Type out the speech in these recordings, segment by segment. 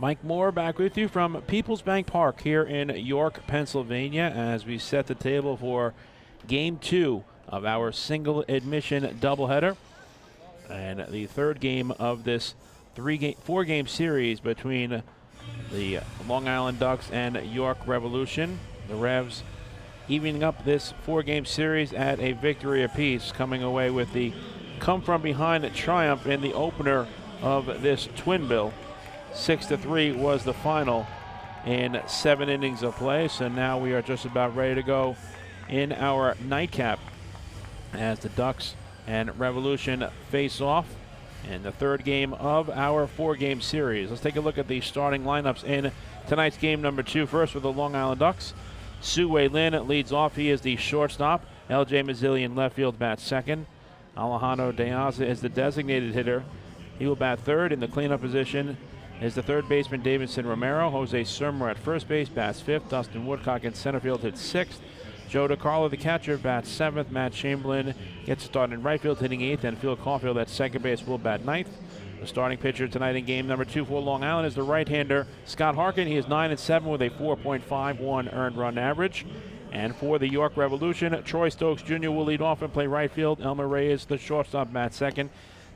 Mike Moore back with you from PeoplesBank Park here in York, Pennsylvania, as we set the table for Game 2 of our single admission doubleheader, and the third game of this four-game series between the Long Island Ducks and York Revolution. The Revs evening up this four-game series at a victory apiece, coming away with the come-from-behind triumph in the opener of this twin bill. 6-3 was the final in 7 innings of play. So now we are just about ready to go in our nightcap as the Ducks and Revolution face off in the third game of our four-game series. Let's take a look at the starting lineups in tonight's game number 2. First with the Long Island Ducks, Su-Wei Lin leads off. He is the shortstop. L.J. Mazzilli in left field bats second. Alejandro Deyaza is the designated hitter. He will bat third. In the cleanup position is the third baseman Davidson Romero. Jose Surmer at first base bats fifth. Dustin Woodcock in center field hits sixth. Joe DiCarlo, the catcher, bats seventh. Matt Chamberlain gets started in right field, hitting eighth. And Phil Caulfield at second base will bat ninth. The starting pitcher tonight in game number 2 for Long Island is the right-hander Scott Harkin. He is 9-7 with a 4.51 earned run average. And for the York Revolution, Troy Stokes Jr. will lead off and play right field. Elmer Reyes, the shortstop, bats second.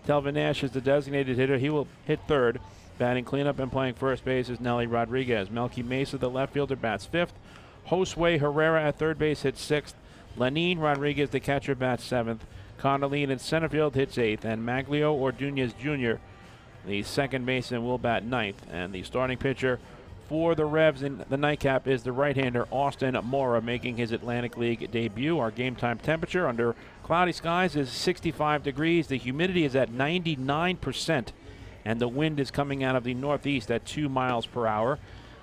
Telvin Nash is the designated hitter. He will hit third. Batting cleanup and playing first base is Nelly Rodriguez. Melky Mesa, the left fielder, bats fifth. Josue Herrera at third base hits sixth. Lenin Rodriguez, the catcher, bats seventh. Condoline in center field hits eighth. And Maglio Ordunez Jr., the second baseman, will bat ninth. And the starting pitcher for the Revs in the nightcap is the right-hander Austin Mora, making his Atlantic League debut. Our game time temperature under cloudy skies is 65 degrees. The humidity is at 99%. And the wind is coming out of the northeast at 2 miles per hour.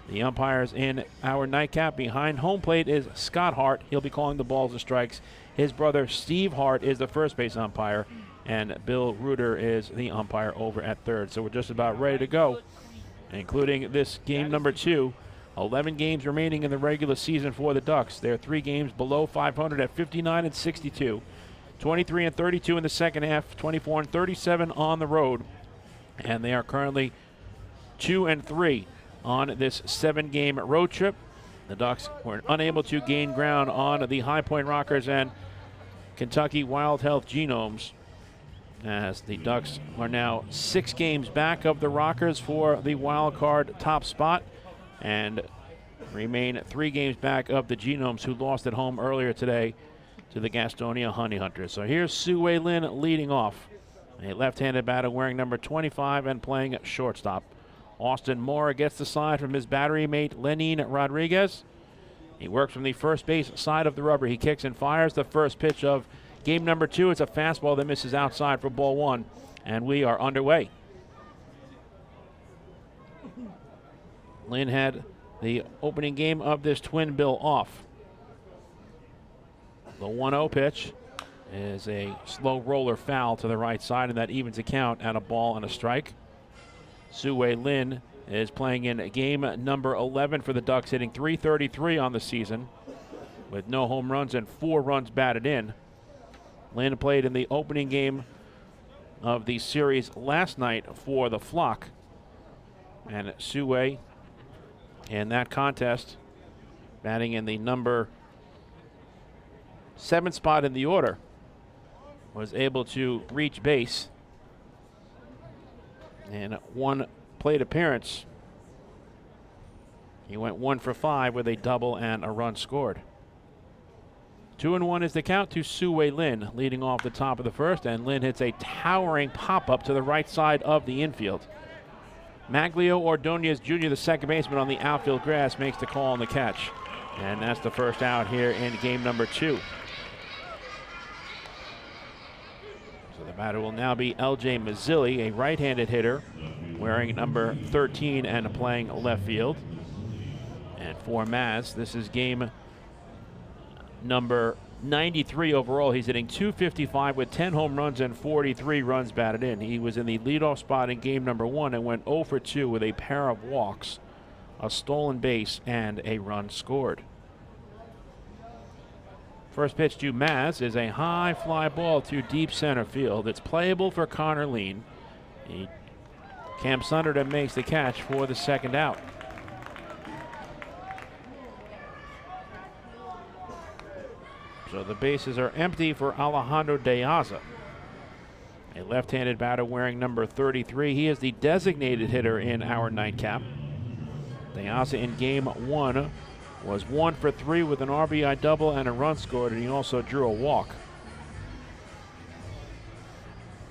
The umpires in our nightcap behind home plate is Scott Hart. He'll be calling the balls and strikes. His brother Steve Hart is the first base umpire, and Bill Reuter is the umpire over at third. So we're just about ready to go, including this game number 2. 11 games remaining in the regular season for the Ducks. They're 3 games below 500 at 59-62. 23-32 in the second half, 24-37 on the road. And they are currently 2-3 on this 7-game road trip. The Ducks were unable to gain ground on the High Point Rockers and Kentucky Wild Health Genomes, as the Ducks are now 6 games back of the Rockers for the wild card top spot and remain 3 games back of the Genomes, who lost at home earlier today to the Gastonia Honey Hunters. So here's Su-Wei Lin leading off. A left-handed batter wearing number 25 and playing shortstop. Austin Mora gets the side from his battery mate Lenin Rodriguez. He works from the first base side of the rubber. He kicks and fires the first pitch of game number 2. It's a fastball that misses outside for ball 1, and we are underway. Lin had the opening game of this twin bill off. The 1-0 pitch is a slow roller foul to the right side, and that evens the count at a ball and a strike. Su-Wei Lin is playing in game number 11 for the Ducks, hitting .333 on the season with no home runs and 4 runs batted in. Lin played in the opening game of the series last night for the Flock, and Su-Wei in that contest, batting in the number 7 spot in the order, was able to reach base in 1 plate appearance. He went 1 for 5 with a double and a run scored. 2-1 is the count to Su-Wei Lin, leading off the top of the first, and Lin hits a towering pop-up to the right side of the infield. Maglio Ordonez Jr., the second baseman on the outfield grass, makes the call on the catch. And that's the first out here in game number 2. So the batter will now be L.J. Mazzilli, a right-handed hitter, wearing number 13 and playing left field. And for Maz, this is game number 93 overall. He's hitting .255 with 10 home runs and 43 runs batted in. He was in the leadoff spot in game number 1 and went 0 for 2 with a pair of walks, a stolen base, and a run scored. First pitch to Maz is a high fly ball to deep center field. It's playable for Connor Lean. He Cam Sunderton makes the catch for the second out. So the bases are empty for Alejandro Deyaza, a left-handed batter wearing number 33. He is the designated hitter in our nightcap. Deyaza in game 1 was 1 for 3 with an RBI double and a run scored, and he also drew a walk.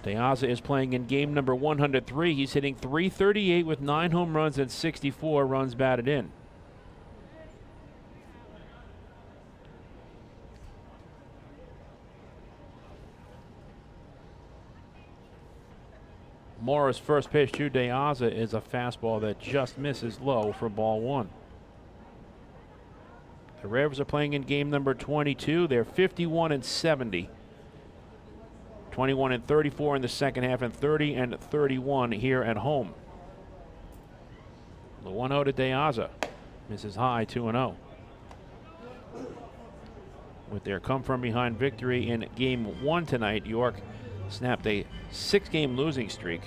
Deyaza is playing in game number 103. He's hitting .338 with 9 home runs and 64 runs batted in. Mora's first pitch to Deyaza is a fastball that just misses low for ball 1. The Revs are playing in game number 22. They're 51-70. 21-34 in the second half and 30-31 here at home. The 1-0 to Deyaza. Misses high, 2-0. With their come-from-behind victory in game 1 tonight, York snapped a 6-game losing streak.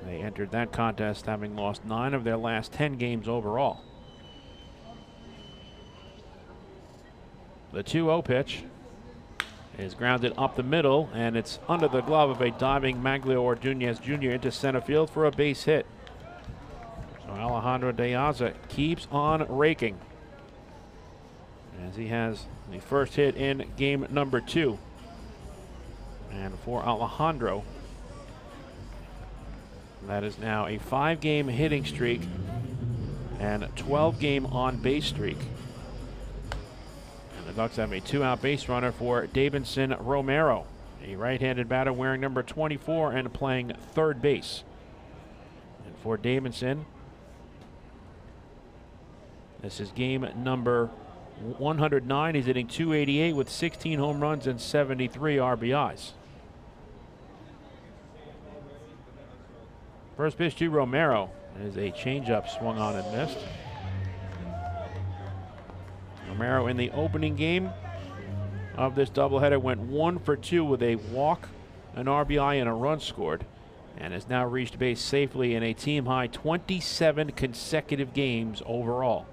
They entered that contest having lost 9 of their last 10 games overall. The 2-0 pitch is grounded up the middle, and it's under the glove of a diving Maglio Ordonez Jr. into center field for a base hit. So Alejandro Deyaza keeps on raking, as he has the first hit in game number 2. And for Alejandro, that is now a 5-game hitting streak and a 12-game on-base streak. And the Ducks have a 2-out base runner for Davidson Romero, a right-handed batter wearing number 24 and playing third base. And for Davidson, this is game number 109. He's hitting .288 with 16 home runs and 73 RBIs. First pitch to Romero is a changeup swung on and missed. Romero in the opening game of this doubleheader went 1 for 2 with a walk, an RBI, and a run scored, and has now reached base safely in a team-high 27 consecutive games overall.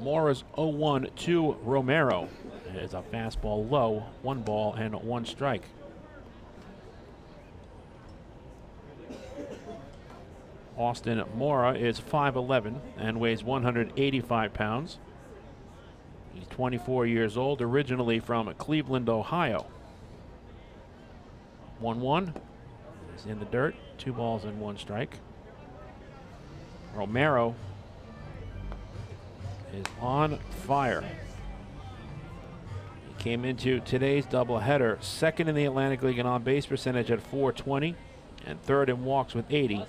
Mora's 0-1 to Romero. It is a fastball low, 1 ball and 1 strike. Austin Mora is 5'11" and weighs 185 pounds. He's 24 years old, originally from Cleveland, Ohio. 1-1 is in the dirt, 2 balls and 1 strike. Romero is on fire. He came into today's doubleheader second in the Atlantic League in on-base percentage at .420, and third in walks with 80,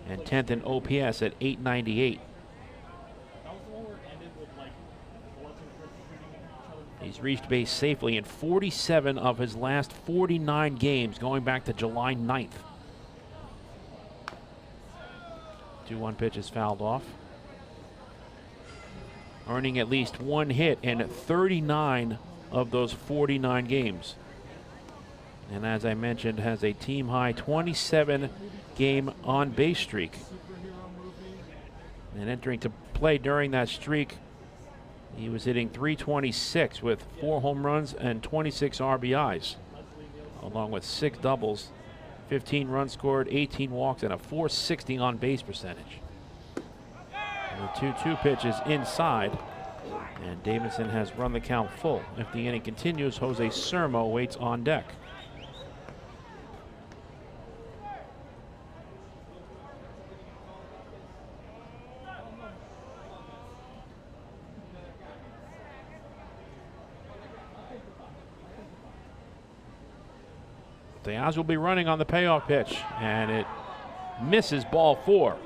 and 10th in OPS at .898. He's reached base safely in 47 of his last 49 games, going back to July 9th. 2-1 pitch is fouled off. Earning at least 1 hit in 39 of those 49 games. And as I mentioned, has a team-high 27-game on-base streak. And entering to play during that streak, he was hitting .326 with 4 home runs and 26 RBIs, along with 6 doubles, 15 runs scored, 18 walks, and a .460 on-base percentage. And the 2-2 pitch is inside, and Davidson has run the count full. If the inning continues, Jose Sermo waits on deck. Deyaza will be running on the payoff pitch, and it misses ball 4.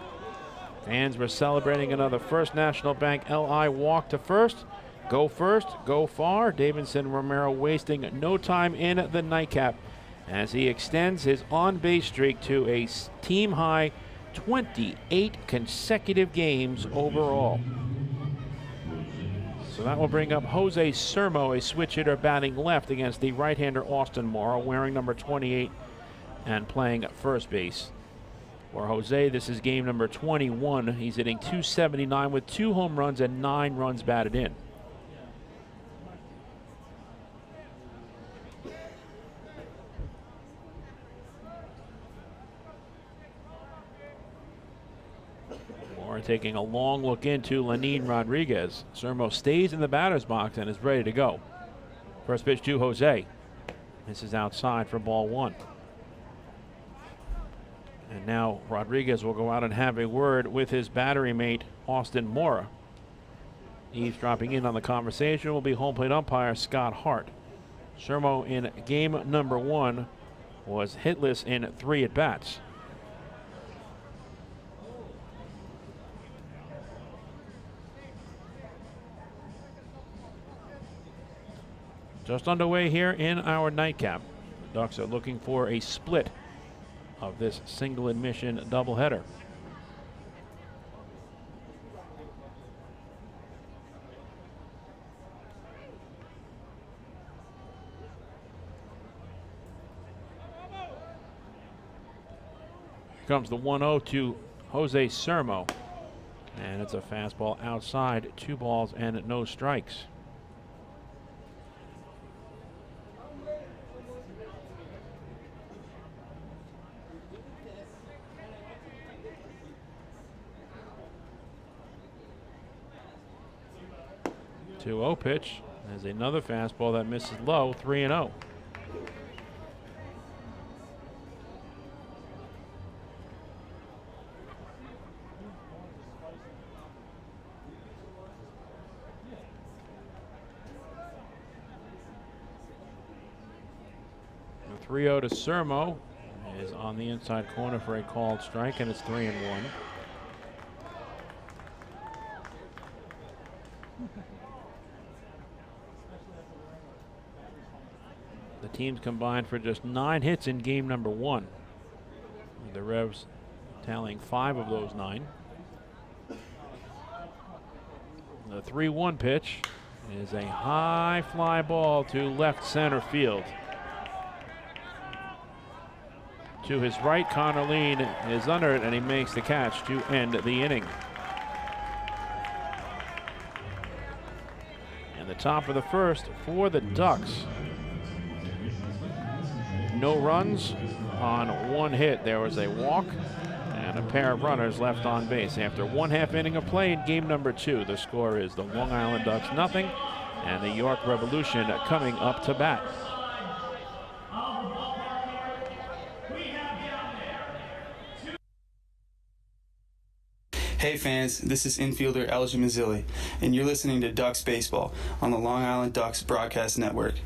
Fans were celebrating another First National Bank LI walk to first. Go far. Davidson Romero wasting no time in the nightcap as he extends his on-base streak to a team-high 28 consecutive games overall. So that will bring up Jose Sermo, a switch hitter batting left against the right-hander Austin Morrow, wearing number 28 and playing first base. For Jose, this is game number 21. He's hitting .279 with 2 home runs and 9 runs batted in. We're taking a long look into Lenin Rodriguez. Sermo stays in the batter's box and is ready to go. First pitch to Jose. This is outside for ball 1. And now Rodriguez will go out and have a word with his battery mate, Austin Mora. Eavesdropping in on the conversation will be home plate umpire Scott Hart. Sermo in game number 1 was hitless in 3 at-bats. Just underway here in our nightcap. The Ducks are looking for a split of this single admission doubleheader. Here comes the 1-0 to Jose Sermo. And it's a fastball outside, 2 balls and no strikes. The 2-0 pitch. There's another fastball that misses low, 3-0. The 3-0 to Sermo is on the inside corner for a called strike, and it's 3-1. The teams combined for just 9 hits in game number 1. The Revs tallying 5 of those 9. The 3-1 pitch is a high fly ball to left center field. To his right, Connor Lean is under it, and he makes the catch to end the inning. And the top of the first for the Ducks. No runs on 1 hit. There was a walk and a pair of runners left on base. After 1/2 inning of play in game number 2, the score is the Long Island Ducks 0 and the York Revolution coming up to bat. Hey fans, this is infielder Elijah Mazzilli, and you're listening to Ducks Baseball on the Long Island Ducks Broadcast Network.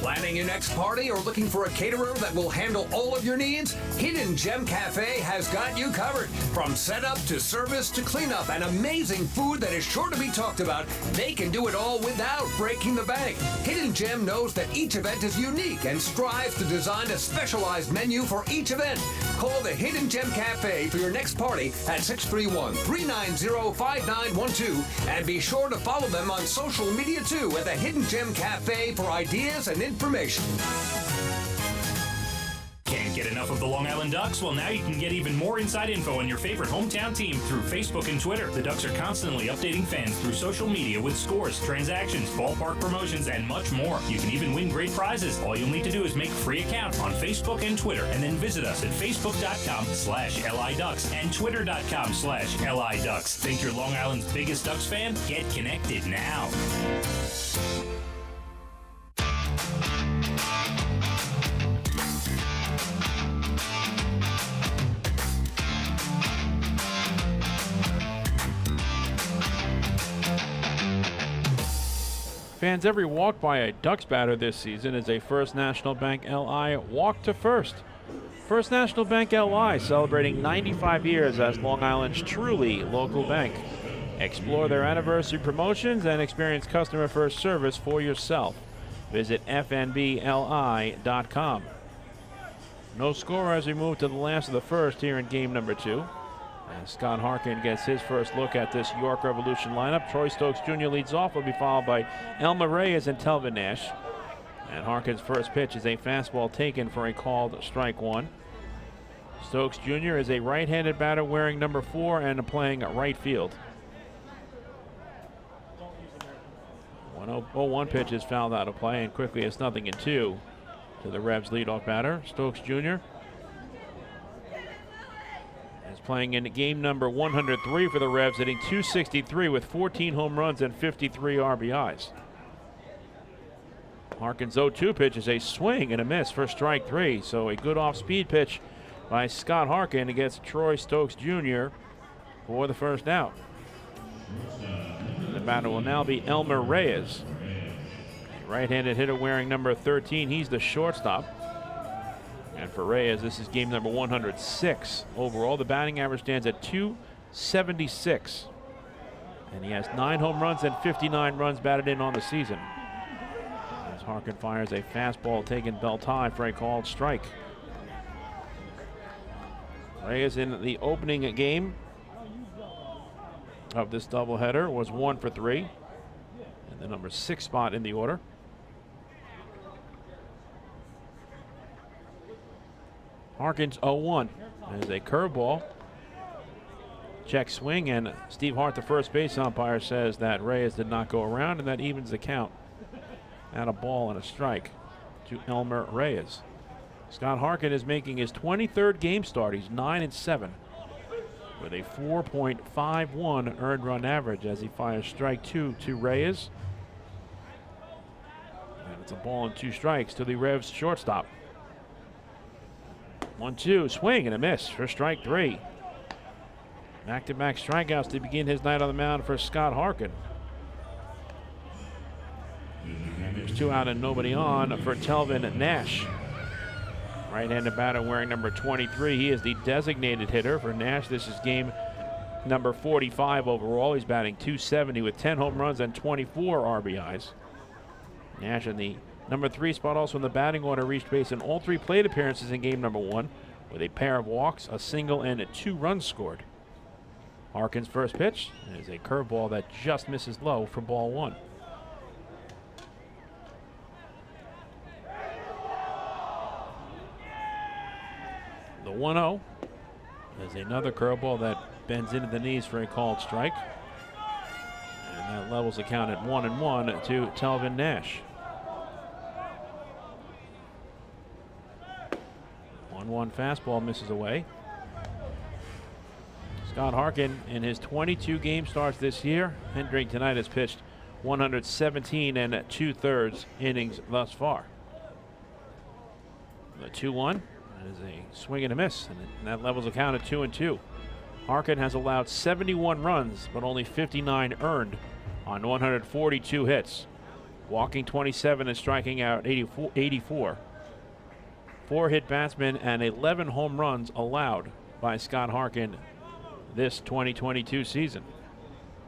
Planning your next party or looking for a caterer that will handle all of your needs? Hidden Gem Cafe has got you covered. From setup to service to cleanup and amazing food that is sure to be talked about, they can do it all without breaking the bank. Hidden Gem knows that each event is unique and strives to design a specialized menu for each event. Call the Hidden Gem Cafe for your next party at 631-390-5912 and be sure to follow them on social media too at the Hidden Gem Cafe for ideas and information. Can't get enough of the Long Island Ducks? Well, now you can get even more inside info on your favorite hometown team through Facebook and Twitter. The Ducks are constantly updating fans through social media with scores, transactions, ballpark promotions, and much more. You can even win great prizes. All you'll need to do is make a free account on Facebook and Twitter, and then visit us at facebook.com/LIDucks and twitter.com/LIDucks. Think you're Long Island's biggest Ducks fan? Get connected now. Fans, every walk by a Ducks batter this season is a First National Bank LI walk to first. First National Bank LI celebrating 95 years as Long Island's truly local bank. Explore their anniversary promotions and experience customer first service for yourself. Visit fnbli.com. No score as we move to the last of the first here in game number 2. As Scott Harkin gets his first look at this York Revolution lineup. Troy Stokes Jr. leads off, will be followed by Elmer Reyes and Telvin Nash. And Harkin's first pitch is a fastball taken for a called strike one. Stokes Jr. is a right-handed batter wearing number 4 and playing right field. 1-0-1 pitch is fouled out of play, and quickly it's 0-2 to the Revs leadoff batter. Stokes Jr. is playing in game number 103 for the Revs, hitting .263 with 14 home runs and 53 RBIs. Harkin's 0-2 pitch is a swing and a miss for strike 3, so a good off-speed pitch by Scott Harkin against Troy Stokes Jr. for the first out. The batter will now be Elmer Reyes, a right-handed hitter wearing number 13. He's the shortstop. And for Reyes, this is game number 106 overall. The batting average stands at .276. And he has 9 home runs and 59 runs batted in on the season. As Harkin fires a fastball taken belt high for a called strike. Reyes in the opening game of this doubleheader was 1 for 3 in the number 6 spot in the order. Harkin's 0-1 as a curveball. Check swing, and Steve Hart, the first base umpire, says that Reyes did not go around, and that evens the count at a ball and a strike to Elmer Reyes. Scott Harkin is making his 23rd game start. He's 9-7 with a 4.51 earned run average as he fires strike 2 to Reyes. And it's a ball and 2 strikes to the Revs shortstop. 1-2, swing and a miss for strike 3. Back-to-back strikeouts to begin his night on the mound for Scott Harkin. And there's 2 out and nobody on for Telvin Nash. Right-handed batter wearing number 23. He is the designated hitter for Nash. This is game number 45 overall. He's batting .270 with 10 home runs and 24 RBIs. Nash in the number 3 spot, also in the batting order, reached base in all 3 plate appearances in game number 1 with a pair of walks, a single, and 2 runs scored. Harkin's first pitch is a curveball that just misses low for ball 1. The 1-0 is another curveball that bends into the knees for a called strike. And that levels the count at 1-1 to Telvin Nash. 1-1 fastball misses away. Scott Harkin, in his 22 game starts this year, entering tonight, has pitched 117 2/3 innings thus far. The 2-1 is a swing and a miss, and that levels the count at 2-2. Harkin has allowed 71 runs, but only 59 earned on 142 hits, walking 27 and striking out 84. 4 hit batsmen and 11 home runs allowed by Scott Harkin this 2022 season.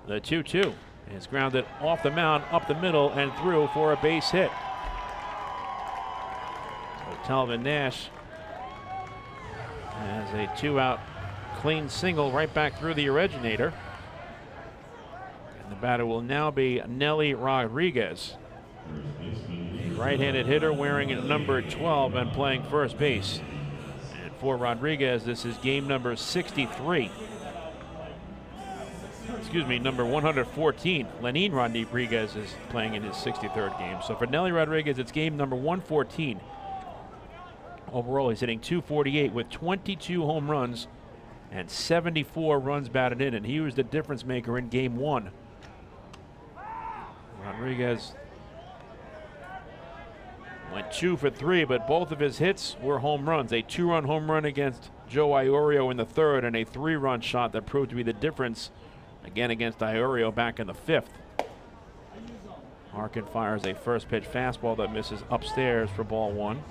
The 2-2 is grounded off the mound, up the middle, and through for a base hit. So Telvin Nash has a 2-out clean single right back through the originator. And the batter will now be Nelly Rodriguez, a right-handed hitter wearing number 12 and playing first base. And for Rodriguez, this is game number 63. Excuse me, number 114. Lenin Rodriguez is playing in his 63rd game. So for Nelly Rodriguez, it's game number 114. Overall, he's hitting .248 with 22 home runs and 74 runs batted in, and he was the difference maker in game 1. Rodriguez went 2 for 3, but both of his hits were home runs. A 2-run home run against Joe Iorio in the 3rd, and a 3-run shot that proved to be the difference again against Iorio back in the 5th. Harkin fires a first pitch fastball that misses upstairs for ball 1.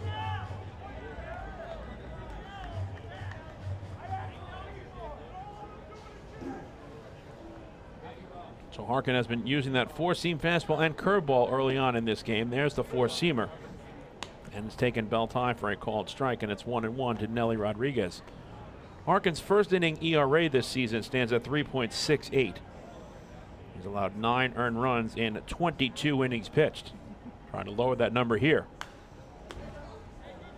So Harkin has been using that 4-seam fastball and curveball early on in this game. There's the 4-seamer. And it's taken belt high for a called strike, and it's 1-1 to Nelly Rodriguez. Harkin's first inning ERA this season stands at 3.68. He's allowed 9 earned runs in 22 innings pitched. Trying to lower that number here.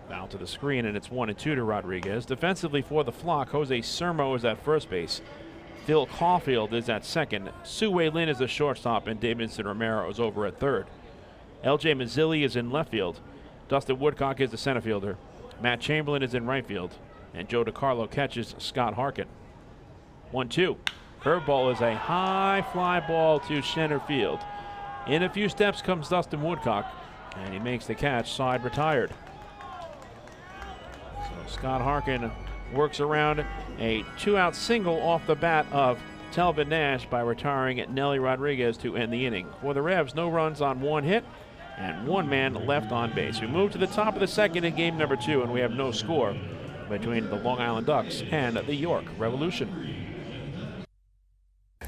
Foul to the screen, and it's 1-2 to Rodriguez. Defensively for the Flock, Jose Sermo is at first base. Phil Caulfield is at second. Sue Lin is the shortstop, and Davidson Romero is over at third. LJ Mazzilli is in left field. Dustin Woodcock is the center fielder. Matt Chamberlain is in right field. And Joe DiCarlo catches Scott Harkin. 1-2. Curveball is a high fly ball to center field. In a few steps comes Dustin Woodcock, and he makes the catch, side retired. So Scott Harkin works around a 2-out single off the bat of Telvin Nash by retiring Nelly Rodriguez to end the inning. For the Revs, no runs on 1 hit and 1 man left on base. We move to the top of the second in game number 2, and we have no score between the Long Island Ducks and the York Revolution.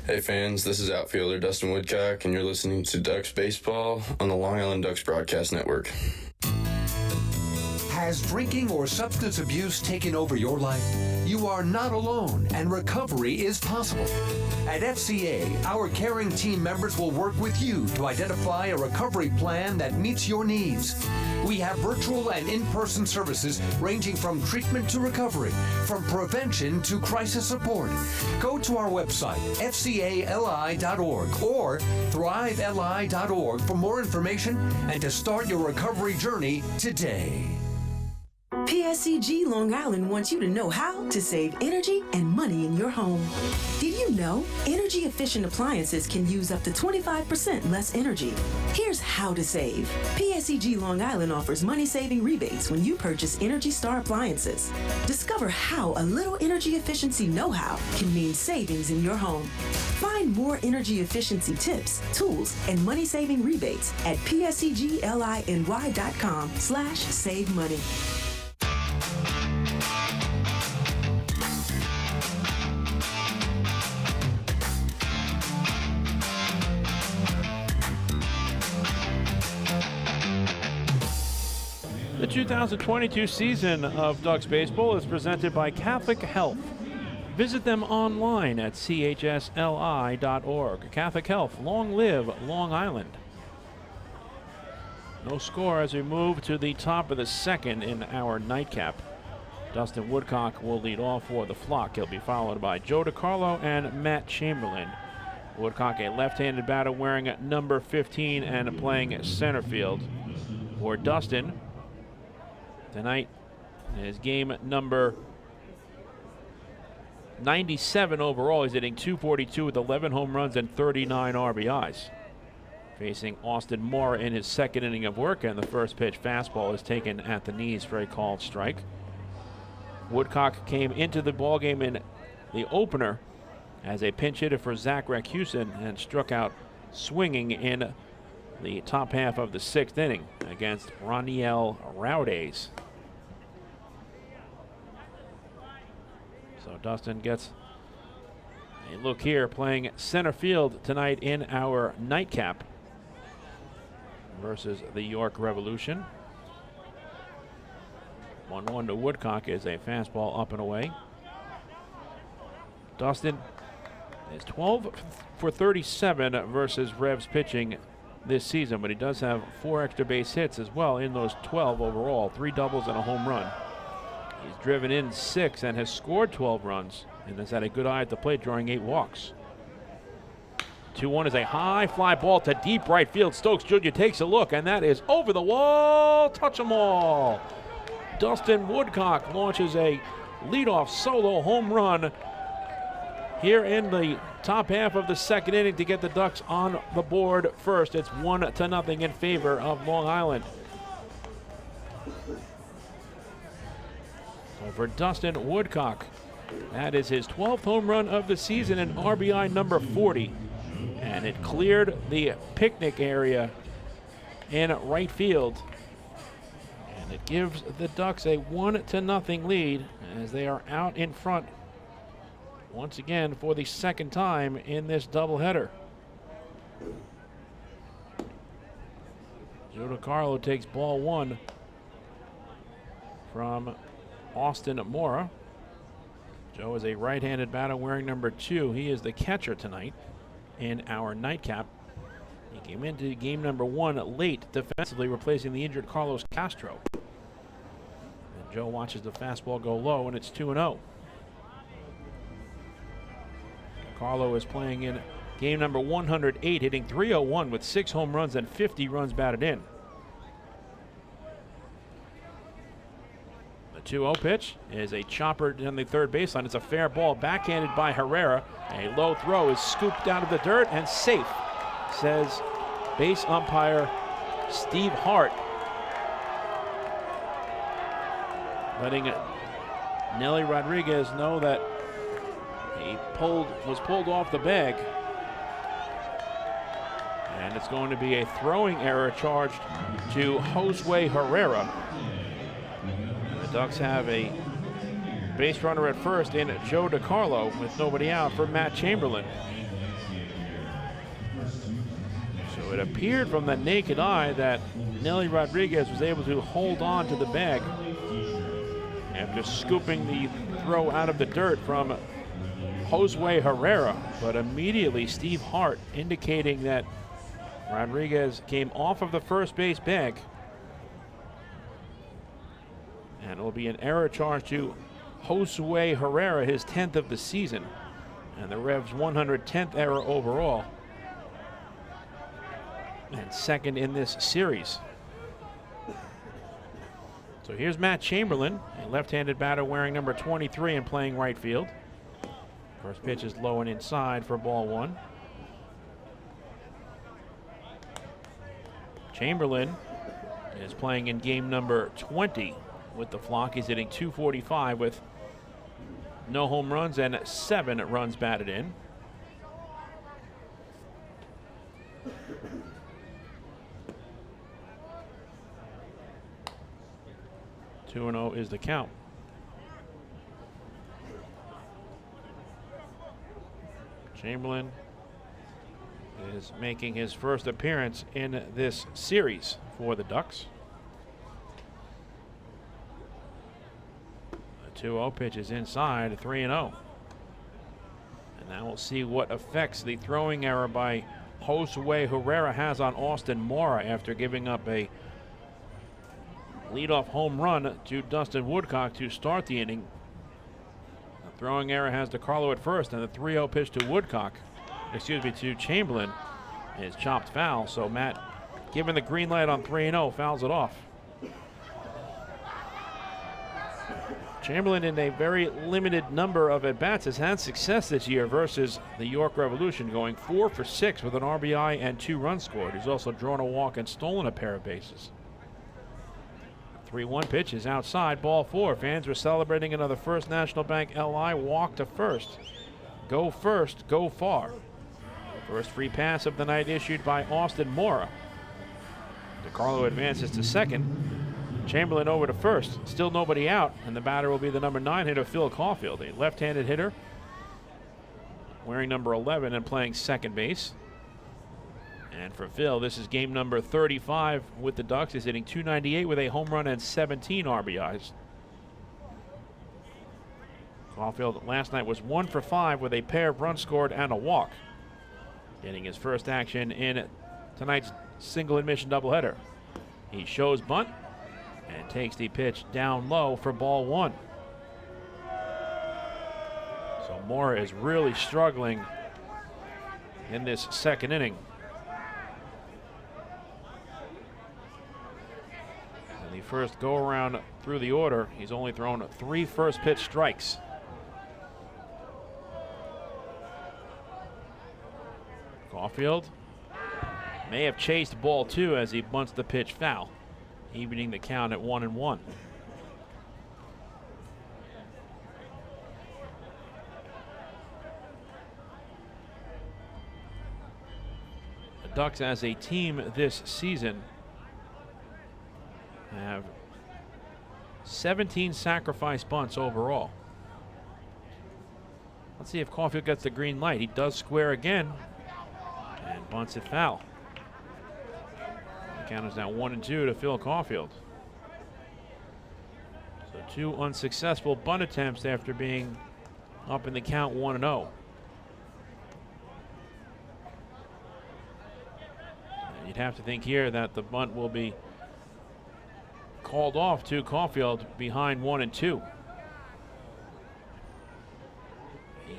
Hey fans, this is outfielder Dustin Woodcock, and you're listening to Ducks Baseball on the Long Island Ducks Broadcast Network. Has drinking or substance abuse taken over your life? You are not alone, and recovery is possible. At FCA, our caring team members will work with you to identify a recovery plan that meets your needs. We have virtual and in-person services ranging from treatment to recovery, from prevention to crisis support. Go to our website, fcali.org or thriveli.org for more information and to start your recovery journey today. PSEG Long Island wants you to know how to save energy and money in your home. Did you know energy efficient appliances can use up to 25% less energy? Here's how to save. PSEG Long Island offers money saving rebates when you purchase Energy Star appliances. Discover how a little energy efficiency know-how can mean savings in your home. Find more energy efficiency tips, tools, and money saving rebates at psegliny.com/save money. The 2022 season of Ducks Baseball is presented by Catholic Health. Visit them online at chsli.org. Catholic Health, long live Long Island. No score as we move to the top of the second in our nightcap. Dustin Woodcock will lead off for the Flock. He'll be followed by Joe DiCarlo and Matt Chamberlain. Woodcock, a left-handed batter wearing number 15 and playing center field. For Dustin, tonight is game number 97 overall. He's hitting .242 with 11 home runs and 39 RBIs. Facing Austin Moore in his second inning of work, and the first pitch fastball is taken at the knees for a called strike. Woodcock came into the ballgame in the opener as a pinch hitter for Zach Racusin and struck out swinging in the top half of the 6th inning against Roniel Raudes. So Dustin gets a look here playing center field tonight in our nightcap versus the York Revolution. 1-1 to Woodcock is a fastball up and away. Dustin is 12 for 37 versus Revs pitching this season, but he does have 4 extra base hits as well in those 12 overall, 3 doubles and a home run. He's driven in 6 and has scored 12 runs and has had a good eye at the plate, drawing 8 walks. 2-1 is a high fly ball to deep right field. Stokes Jr. takes a look, and that is over the wall. Touch 'em all. Dustin Woodcock launches a leadoff solo home run here in the top half of the second inning to get the Ducks on the board first. It's 1-0 in favor of Long Island. So for Dustin Woodcock, that is his 12th home run of the season and RBI number 40. And it cleared the picnic area in right field. And it gives the Ducks a 1-0 lead as they are out in front once again for the second time in this doubleheader. Joe DiCarlo takes ball 1 from Austin Mora. Joe is a right-handed batter wearing number 2. He is the catcher tonight in our nightcap. He came into game number 1 late defensively, replacing the injured Carlos Castro. And Joe watches the fastball go low, and it's 2-0. Carlo is playing in game number 108, hitting .301 with 6 home runs and 50 runs batted in. The 2-0 pitch is a chopper down the third baseline. It's a fair ball, backhanded by Herrera. A low throw is scooped out of the dirt and safe, says base umpire Steve Hart, letting Nelly Rodriguez know that he was pulled off the bag. And it's going to be a throwing error charged to Josue Herrera. The Ducks have a base runner at first in Joe DiCarlo with nobody out for Matt Chamberlain. So it appeared from the naked eye that Nelly Rodriguez was able to hold on to the bag after scooping the throw out of the dirt from Josue Herrera, but immediately Steve Hart indicating that Rodriguez came off of the first base bag, and it will be an error charge to Josue Herrera, his 10th of the season, and the Revs' 110th error overall, and second in this series. So here's Matt Chamberlain, a left-handed batter wearing number 23 and playing right field. First pitch is low and inside for ball 1. Chamberlain is playing in game number 20 with the flock. He's hitting .245 with no home runs and 7 runs batted in. Two and 0 is the count. Chamberlain is making his first appearance in this series for the Ducks. The 2-0 pitch is inside, 3-0. And now we'll see what effects the throwing error by Josue Herrera has on Austin Mora after giving up a leadoff home run to Dustin Woodcock to start the inning. The throwing error has DiCarlo at first, and the 3-0 pitch to Chamberlain is chopped foul. So Matt, given the green light on 3-0, fouls it off. Chamberlain, in a very limited number of at-bats, has had success this year versus the York Revolution, going 4 for 6 with an RBI and 2 runs scored. He's also drawn a walk and stolen a pair of bases. 3-1 pitch is outside, ball 4. Fans were celebrating another First National Bank LI walk to first. Go first, go far. First free pass of the night issued by Austin Mora. DiCarlo advances to second. Chamberlain over to first. Still nobody out, and the batter will be the number 9 hitter, Phil Caulfield, a left-handed hitter wearing number 11 and playing second base. And for Phil, this is game number 35 with the Ducks. He's hitting .298 with a home run and 17 RBIs. Caulfield last night was 1 for 5 with a pair of runs scored and a walk, getting his first action in tonight's single admission doubleheader. He shows bunt and takes the pitch down low for ball 1. So Mora is really struggling in this second inning. In the first go around through the order, he's only thrown 3 first pitch strikes. Caulfield may have chased ball 2 as he bunts the pitch foul, evening the count at 1-1. The Ducks as a team this season have 17 sacrifice bunts overall. Let's see if Caulfield gets the green light. He does square again and bunts it foul. The count is now 1-2 to Phil Caulfield. So 2 unsuccessful bunt attempts after being up in the count 1-0. You'd have to think here that the bunt will be called off to Caulfield behind 1-2.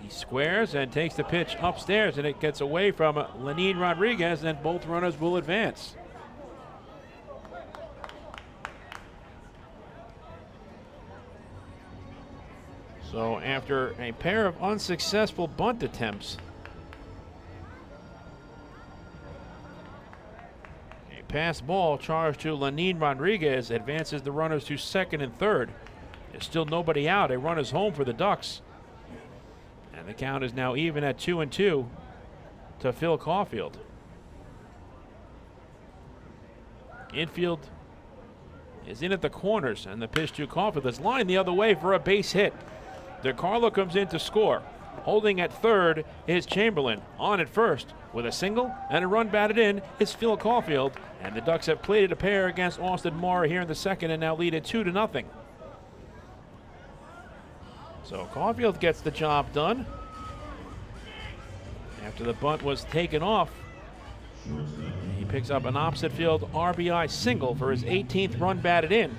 He squares and takes the pitch upstairs, and it gets away from Lenin Rodriguez, and both runners will advance. So after a pair of unsuccessful bunt attempts, a pass ball charged to Lenin Rodriguez advances the runners to second and third. There's still nobody out. A run is home for the Ducks. And the count is now even at 2-2 to Phil Caulfield. Infield is in at the corners, and the pitch to Caulfield is lined the other way for a base hit. DeCarlo comes in to score. Holding at third is Chamberlain. On at first with a single and a run batted in is Phil Caulfield. And the Ducks have plated a pair against Austin Mora here in the second and now lead it 2-0. So Caulfield gets the job done after the bunt was taken off. He picks up an opposite field RBI single for his 18th run batted in.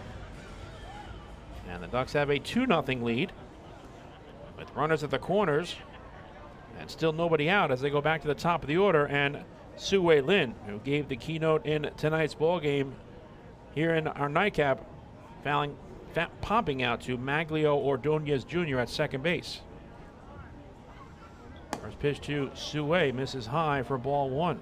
And the Ducks have a 2-0 lead with runners at the corners and still nobody out as they go back to the top of the order. And Sue Lin, who gave the keynote in tonight's ball game here in our nightcap, popping out to Maglio Ordonez Jr. at second base. First pitch to Sue misses high for ball one.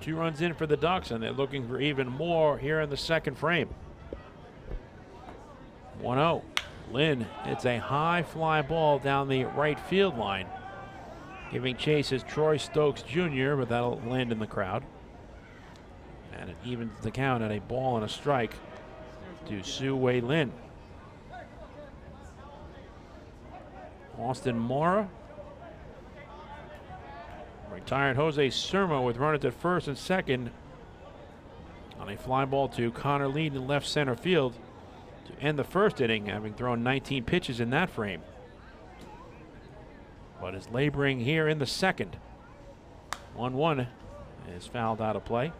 Two runs in for the Ducks, and they're looking for even more here in the second frame. 1-0. Lynn hits a high fly ball down the right field line. Giving chase is Troy Stokes Jr., but that'll land in the crowd. And it evens the count at a ball and a strike to Sue Lin. Austin Mora. Retired Jose Surma with runners at first and second on a fly ball to Connor Lead in left center field to end the first inning, having thrown 19 pitches in that frame. But is laboring here in the second. 1-1 is fouled out of play.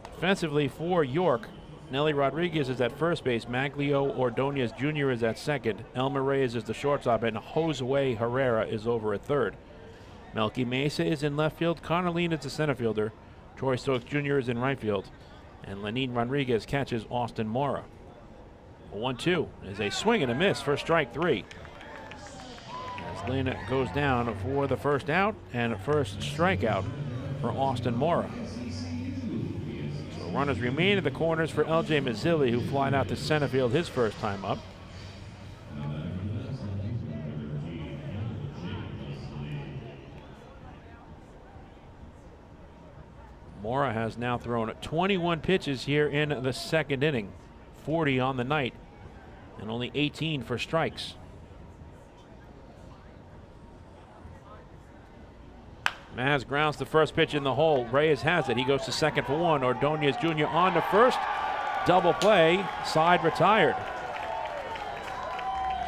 Defensively for York, Nelly Rodriguez is at first base, Maglio Ordonez Jr. is at second, Elmer Reyes is the shortstop, and Josue Herrera is over at third. Melky Mesa is in left field, Connor Lean is the center fielder, Troy Stokes Jr. is in right field, and Lenin Rodriguez catches Austin Mora. 1-2 is a swing and a miss for strike three. As Lin goes down for the first out and first strikeout for Austin Mora. So runners remain at the corners for LJ Mazzilli, who flied out to center field his first time up. Mora has now thrown 21 pitches here in the second inning, 40 on the night, and only 18 for strikes. Maz grounds the first pitch in the hole. Reyes has it. He goes to second for one. Ordonez Jr. on to first. Double play. Side retired.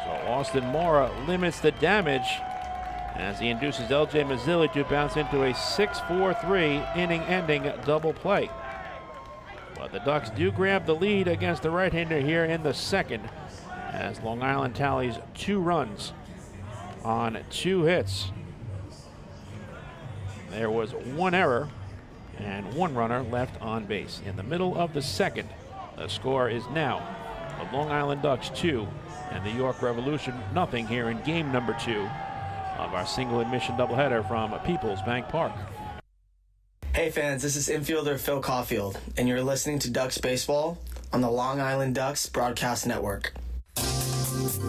So Austin Mora limits the damage as he induces LJ Mazzilli to bounce into a 6-4-3 inning-ending double play. But the Ducks do grab the lead against the right-hander here in the second as Long Island tallies 2 runs on 2 hits. There was 1 error and 1 runner left on base. In the middle of the second, the score is now the Long Island Ducks 2 and the York Revolution nothing here in game number 2 of our single admission doubleheader from PeoplesBank Park. Hey fans, this is infielder Phil Caulfield, and you're listening to Ducks Baseball on the Long Island Ducks Broadcast Network.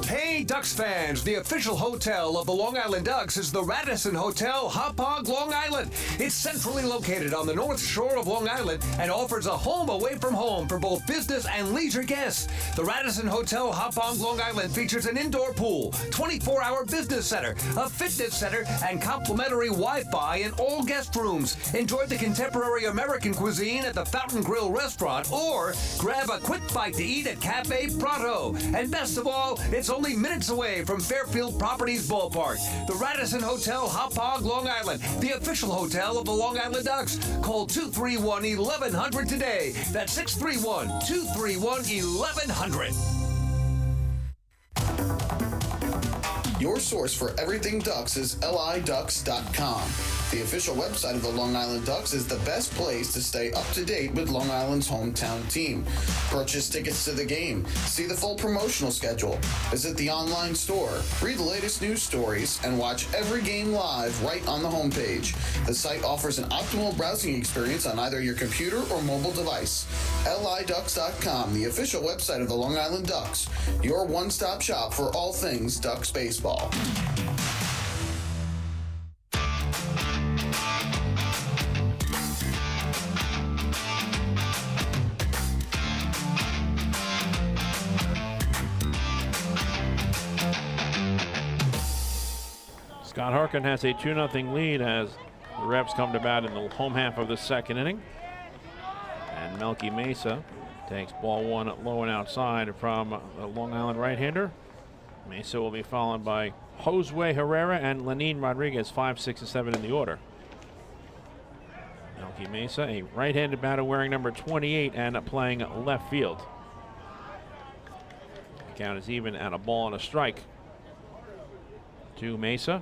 Hey, Ducks fans, the official hotel of the Long Island Ducks is the Radisson Hotel, Hauppauge, Long Island. Island. It's centrally located on the north shore of Long Island and offers a home away from home for both business and leisure guests. The Radisson Hotel Hopong Long Island features an indoor pool, 24-hour business center, a fitness center, and complimentary Wi-Fi in all guest rooms. Enjoy the contemporary American cuisine at the Fountain Grill restaurant or grab a quick bite to eat at Cafe Prato. And best of all, it's only minutes away from Fairfield Properties Ballpark. The Radisson Hotel Hopong Long Island, the official hotel of the Long Island Ducks. Call 231-1100 today. That's 631-231-1100. Your source for everything Ducks is liducks.com. The official website of the Long Island Ducks is the best place to stay up to date with Long Island's hometown team. Purchase tickets to the game, see the full promotional schedule, visit the online store, read the latest news stories, and watch every game live right on the homepage. The site offers an optimal browsing experience on either your computer or mobile device. liducks.com, the official website of the Long Island Ducks, your one-stop shop for all things Ducks baseball. Scott Harkin has a 2-0 lead as the Revs come to bat in the home half of the second inning. And Melky Mesa takes ball one low and outside from the Long Island right-hander. Mesa will be followed by Josue Herrera and Lenin Rodriguez, 5, 6, and 7 in the order. Melky Mesa, a right-handed batter wearing number 28 and playing left field. The count is even at a ball and a strike to Mesa.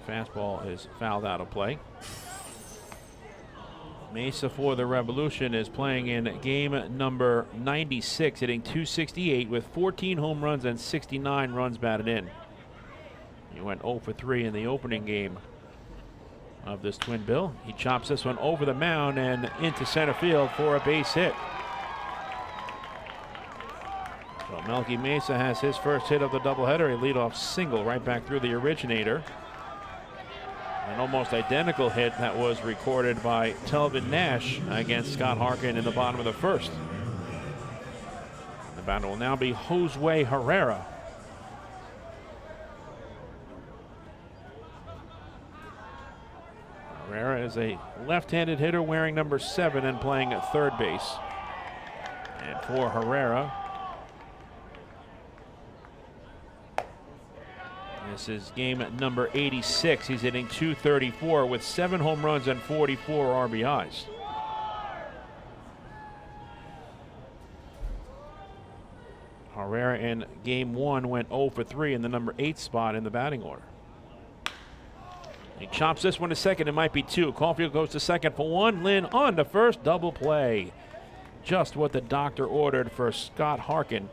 Fastball is fouled out of play. Mesa for the Revolution is playing in game number 96, hitting .268 with 14 home runs and 69 runs batted in. He went 0 for 3 in the opening game of this twin bill. He chops this one over the mound and into center field for a base hit. So Melky Mesa has his first hit of the doubleheader, a leadoff single right back through the originator. An almost identical hit that was recorded by Telvin Nash against Scott Harkin in the bottom of the first. The batter will now be Josue Herrera. Herrera is a left-handed hitter wearing number 7 and playing at third base. And for Herrera, this is game number 86. He's hitting .234 with 7 home runs and 44 RBIs. Herrera in game 1 went 0 for 3 in the number 8 spot in the batting order. He chops this one to second. It might be 2. Caulfield goes to second for 1. Lynn on to first. Double play. Just what the doctor ordered for Scott Harkin,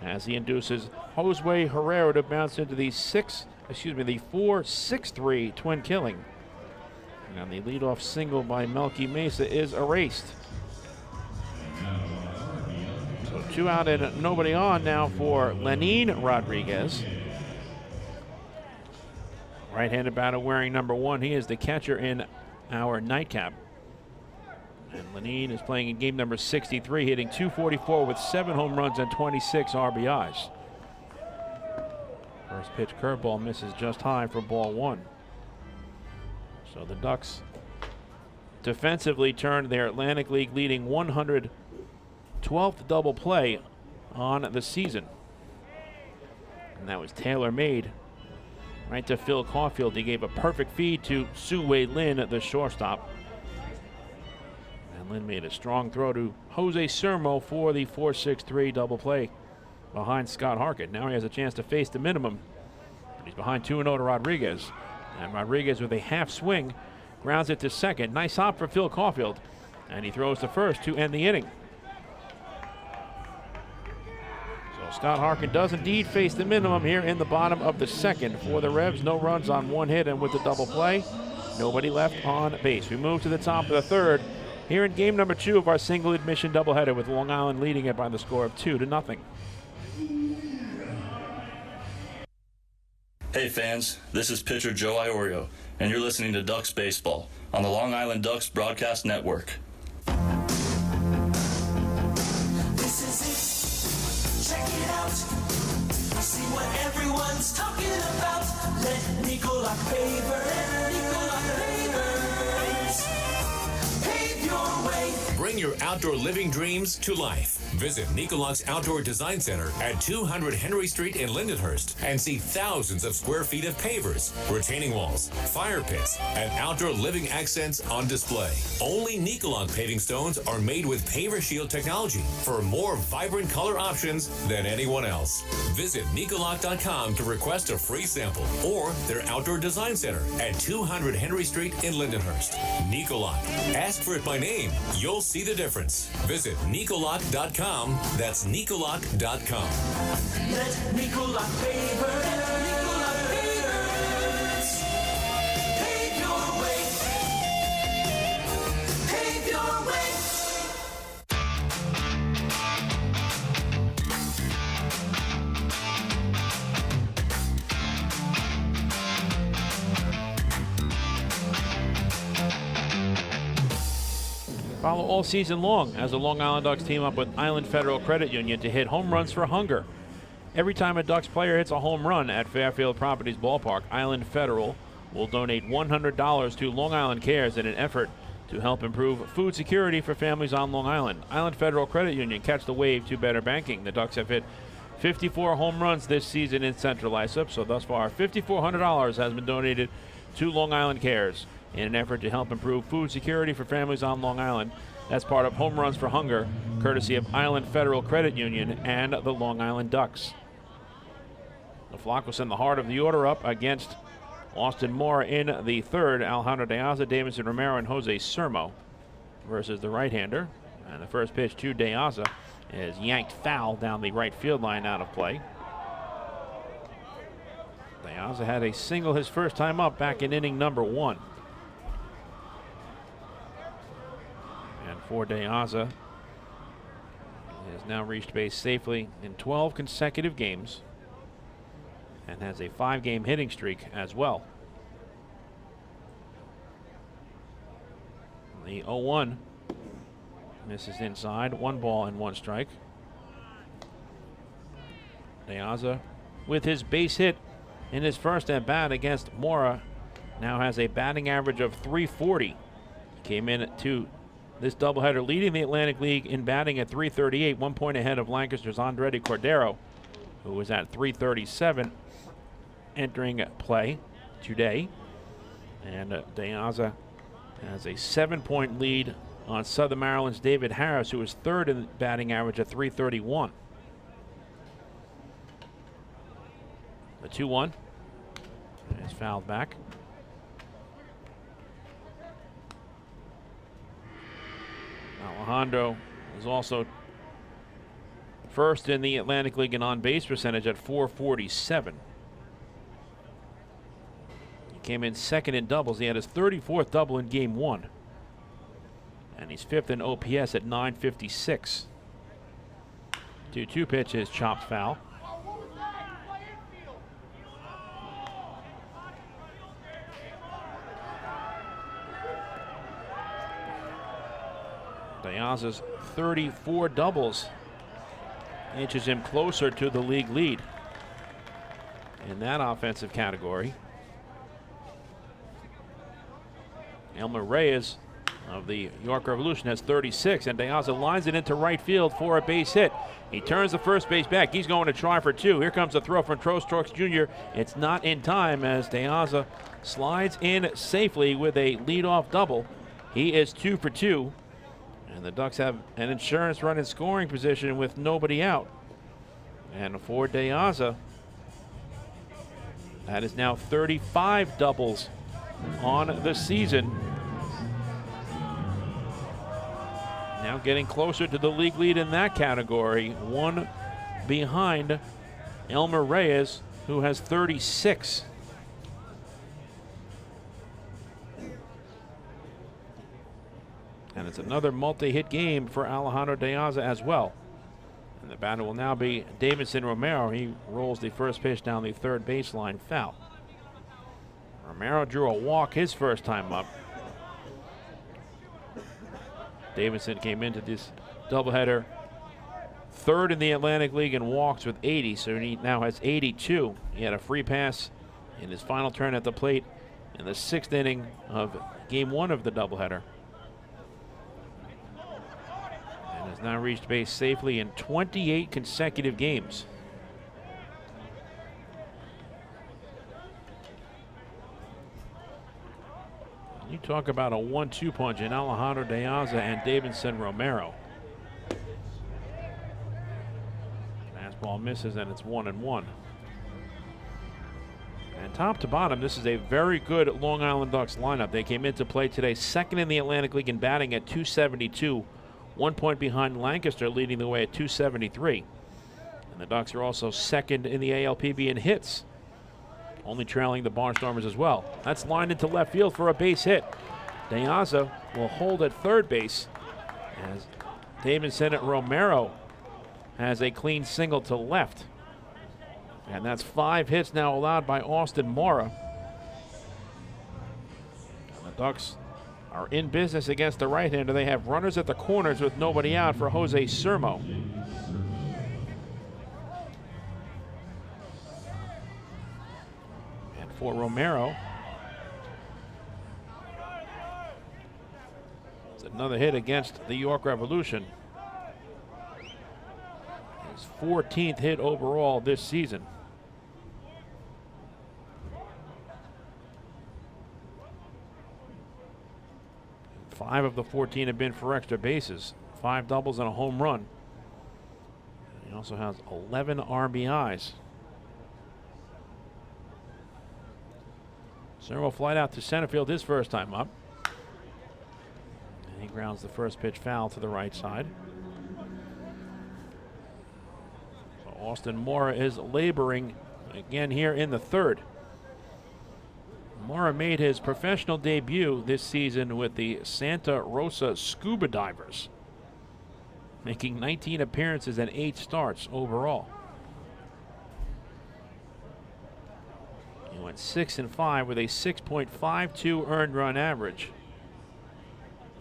as he induces Josue Herrera to bounce into the 4-6-3 twin killing. And the leadoff single by Melky Mesa is erased. So 2 out and nobody on now for Lenin Rodriguez. Right-handed batter wearing number 1. He is the catcher in our nightcap. And Lenin is playing in game number 63, hitting .244 with 7 home runs and 26 RBIs. First pitch curveball misses just high for ball 1. So the Ducks defensively turned their Atlantic League leading 112th double play on the season. And that was tailor-made right to Phil Caulfield. He gave a perfect feed to Su-Wei Lin at the shortstop. Lynn made a strong throw to Jose Sermo for the 4-6-3 double play behind Scott Harkin. Now he has a chance to face the minimum. He's behind 2-0 to Rodriguez. And Rodriguez with a half swing grounds it to second. Nice hop for Phil Caulfield. And he throws to first to end the inning. So Scott Harkin does indeed face the minimum here in the bottom of the second for the Revs. No runs on 1 hit, and with the double play, nobody left on base. We move to the top of the third here in game number 2 of our single admission doubleheader, with Long Island leading it by the score of 2-0. Hey fans, this is pitcher Joe Iorio, and you're listening to Ducks Baseball on the Long Island Ducks Broadcast Network. This is it. Check it out. See what everyone's talking about. Let Nicolak pave your way. Bring your outdoor living dreams to life. Visit Nicolak's Outdoor Design Center at 200 Henry Street in Lindenhurst and see thousands of square feet of pavers, retaining walls, fire pits, and outdoor living accents on display. Only Nicolak paving stones are made with Paver Shield technology for more vibrant color options than anyone else. Visit Nicolak.com to request a free sample or their Outdoor Design Center at 200 Henry Street in Lindenhurst. Nicolak. Ask for it by name. You'll see the difference. Visit Nicolak.com. That's Nicolak.com. Let Nicolak Pavers pave your way. Pave your way. Follow all season long as the Long Island Ducks team up with Island Federal Credit Union to hit home runs for hunger. Every time a Ducks player hits a home run at Fairfield Properties Ballpark, Island Federal will donate $100 to Long Island Cares in an effort to help improve food security for families on Long Island. Island Federal Credit Union, catch the wave to better banking. The Ducks have hit 54 home runs this season in Central ISIP, so thus far $5,400 has been donated to Long Island Cares in an effort to help improve food security for families on Long Island. That's part of Home Runs for Hunger, courtesy of Island Federal Credit Union and the Long Island Ducks. The Flock will send the heart of the order up against Austin Moore in the third. Alejandro Deyaza, Davidson Romero, and Jose Sermo versus the right-hander. And the first pitch to Deyaza is yanked foul down the right field line, out of play. Deyaza had a single his first time up back in inning number 1. And for Deyaza, he has now reached base safely in 12 consecutive games and has a 5-game hitting streak as well. The 0-1 misses inside, 1 ball and 1 strike. Deyaza, with his base hit in his first at bat against Mora, now has a batting average of .340. Came in to this doubleheader leading the Atlantic League in batting at .338, 1 point ahead of Lancaster's Andretti Cordero, who was at .337 entering play today. And Deyaza has a 7-point lead on Southern Maryland's David Harris, who is third in batting average at .331. The 2-1 is fouled back. Alejandro is also first in the Atlantic League in on-base percentage at .447. He came in second in doubles. He had his 34th double in Game 1. And he's 5th in OPS at .956. 2-2 pitch is chopped foul. Deyaza's 34 doubles inches him closer to the league lead in that offensive category. Elmer Reyes of the York Revolution has 36, and Deyaza lines it into right field for a base hit. He turns the first base back. He's going to try for 2. Here comes a throw from Trostrokes Jr. It's not in time as Deyaza slides in safely with a leadoff double. He is 2 for 2. And the Ducks have an insurance run in scoring position with nobody out. And for Deyaza, that is now 35 doubles on the season. Now getting closer to the league lead in that category, 1 behind Elmer Reyes, who has 36. And it's another multi-hit game for Alejandro Deyaza as well. And the batter will now be Davidson Romero. He rolls the first pitch down the third baseline foul. Romero drew a walk his first time up. Davidson came into this doubleheader third in the Atlantic League in walks with 80, so he now has 82. He had a free pass in his final turn at the plate in the 6th inning of Game 1 of the doubleheader. And has now reached base safely in 28 consecutive games. You talk about a 1-2 punch in Alejandro Deyaza and Davidson Romero. Fastball misses and it's 1-1. And top to bottom, this is a very good Long Island Ducks lineup. They came into play today second in the Atlantic League in batting at 272, 1 point behind Lancaster, leading the way at 273. And the Ducks are also second in the ALPB in hits, only trailing the Barnstormers as well. That's lined into left field for a base hit. Deyaza will hold at third base as Davidson Romero has a clean single to left. And that's 5 hits now allowed by Austin Mora. And the Ducks are in business against the right-hander. They have runners at the corners with nobody out for Jose Sermo. And for Romero, it's another hit against the York Revolution. His 14th hit overall this season. 5 of the 14 have been for extra bases, 5 doubles and a home run. He also has 11 RBIs. Sermo flied out to center field his first time up. And he grounds the first pitch foul to the right side. So Austin Mora is laboring again here in the third. Mora made his professional debut this season with the Santa Rosa Scuba Divers, making 19 appearances and 8 starts overall. He went 6-5 with a 6.52 earned run average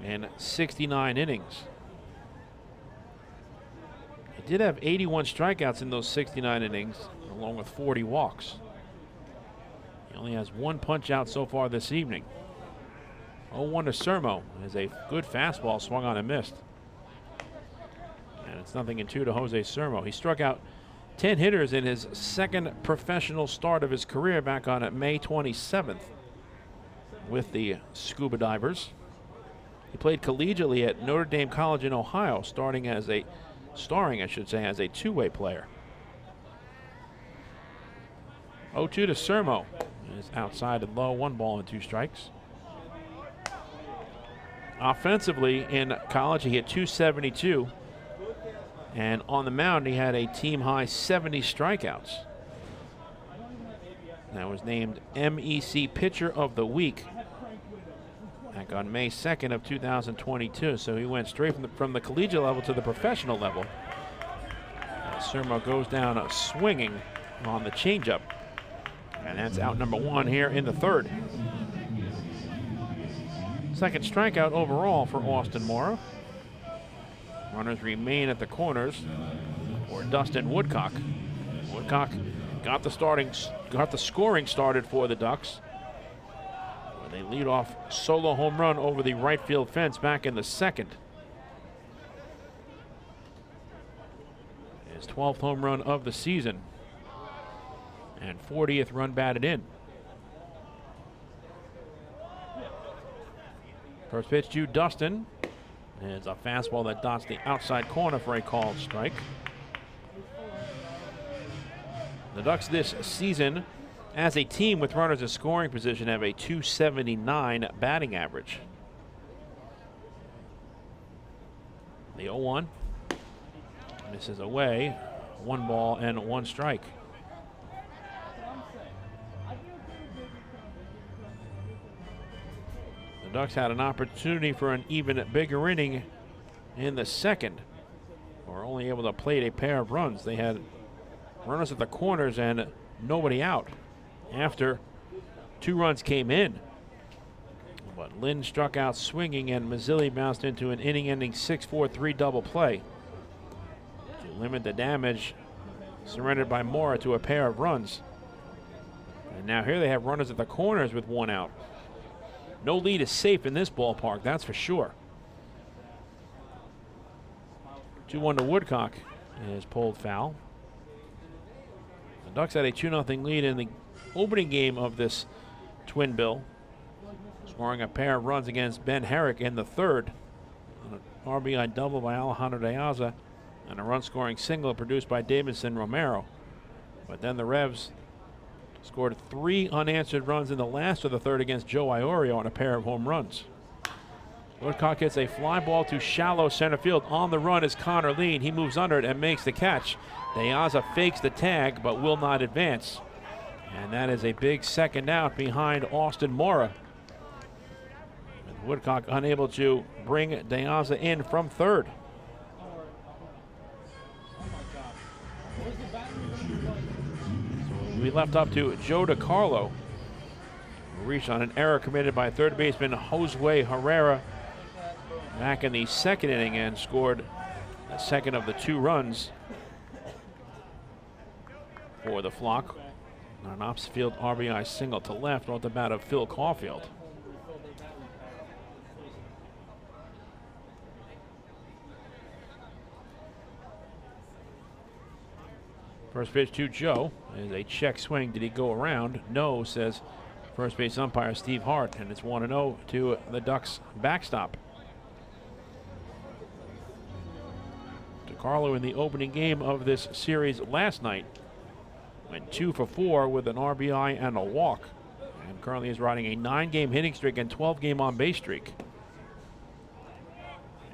in 69 innings. He did have 81 strikeouts in those 69 innings, along with 40 walks. He only has 1 punch out so far this evening. 0-1 to Sermo as a good fastball swung on and missed. And it's 0-2 to Jose Sermo. He struck out 10 hitters in his second professional start of his career back on May 27th with the Scuba Divers. He played collegiately at Notre Dame College in Ohio, starring as a two-way player. 0-2 to Sermo. Is outside and low, 1 ball and 2 strikes. Offensively in college, he hit .272, and on the mound he had a team-high 70 strikeouts. That was named MEC Pitcher of the Week back on May 2nd of 2022. So he went straight from the collegiate level to the professional level. Sermo goes down swinging on the changeup. And that's out number 1 here in the third. Second strikeout overall for Austin Mora. Runners remain at the corners for Dustin Woodcock. Woodcock got the scoring started for the Ducks. They lead off solo home run over the right field fence back in the second. His 12th home run of the season. And 40th run batted in. First pitch to Dustin. It's a fastball that dots the outside corner for a called strike. The Ducks this season, as a team with runners in scoring position, have a .279 batting average. The 0-1 misses away. 1 ball and 1 strike. The Ducks had an opportunity for an even bigger inning in the second. Were only able to plate a pair of runs. They had runners at the corners and nobody out after 2 runs came in. But Lynn struck out swinging, and Mazzilli bounced into an inning-ending 6-4-3 double play to limit the damage surrendered by Mora to a pair of runs. And now here they have runners at the corners with 1 out. No lead is safe in this ballpark, that's for sure. 2-1 to Woodcock is pulled foul. The Ducks had a 2-0 lead in the opening game of this twin bill, scoring a pair of runs against Ben Herrick in the 3rd. An RBI double by Alejandro Deyaza and a run-scoring single produced by Davidson Romero. But then the Revs scored 3 unanswered runs in the last of the 3rd against Joe Iorio on a pair of home runs. Woodcock hits a fly ball to shallow center field. On the run is Connor Lean. He moves under it and makes the catch. Deyaza fakes the tag but will not advance. And that is a big second out behind Austin Mora. And Woodcock unable to bring Deyaza in from 3rd. So we left up to Joe DiCarlo, who reached on an error committed by 3rd baseman Josue Herrera back in the 2nd inning and scored the 2nd of the 2 runs for the Flock. An opposite field RBI single to left off the bat of Phil Caulfield. First pitch to Joe is a check swing. Did he go around? No, says first base umpire Steve Hart, and it's 1-0 to the Ducks backstop. DiCarlo in the opening game of this series last night went 2 for 4 with an RBI and a walk, and currently is riding a 9-game hitting streak and 12-game on-base streak.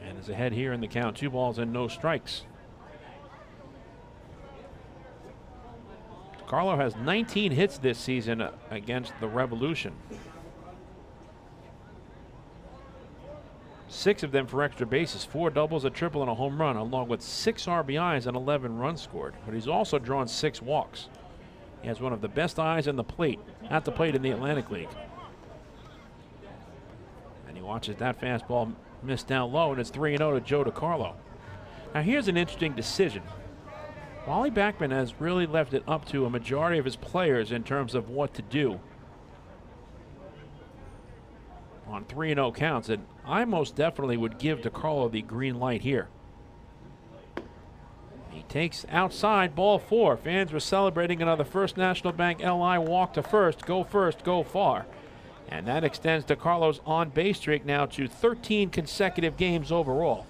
And is ahead here in the count, 2 balls and no strikes. DiCarlo has 19 hits this season against the Revolution. 6 of them for extra bases, 4 doubles, a triple, and a home run, along with 6 RBIs and 11 runs scored. But he's also drawn 6 walks. He has one of the best eyes at the plate in the Atlantic League. And he watches that fastball miss down low, and it's 3-0 to Joe DiCarlo. Now here's an interesting decision. Wally Backman has really left it up to a majority of his players in terms of what to do on 3-0 counts, and I most definitely would give DiCarlo the green light here. He takes outside, ball 4. Fans were celebrating another First National Bank LI walk to first, go far. And that extends DiCarlo's on-base streak now to 13 consecutive games overall.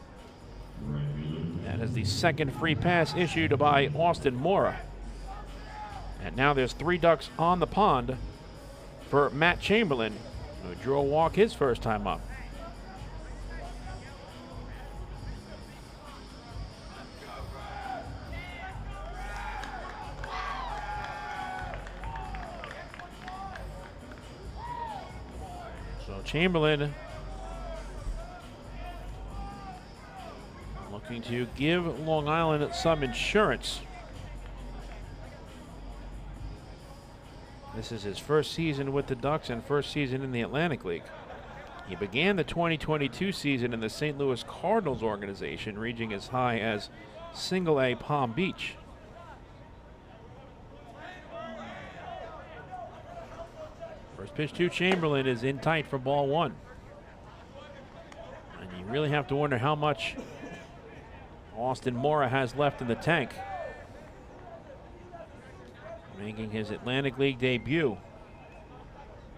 That is the 2nd free pass issued by Austin Mora. And now there's 3 Ducks on the pond for Matt Chamberlain, who drew a walk his first time up. So Chamberlain looking to give Long Island some insurance. This is his first season with the Ducks and first season in the Atlantic League. He began the 2022 season in the St. Louis Cardinals organization, reaching as high as Single-A Palm Beach. First pitch to Chamberlain is in tight for ball 1. And you really have to wonder how much Austin Mora has left in the tank. Making his Atlantic League debut.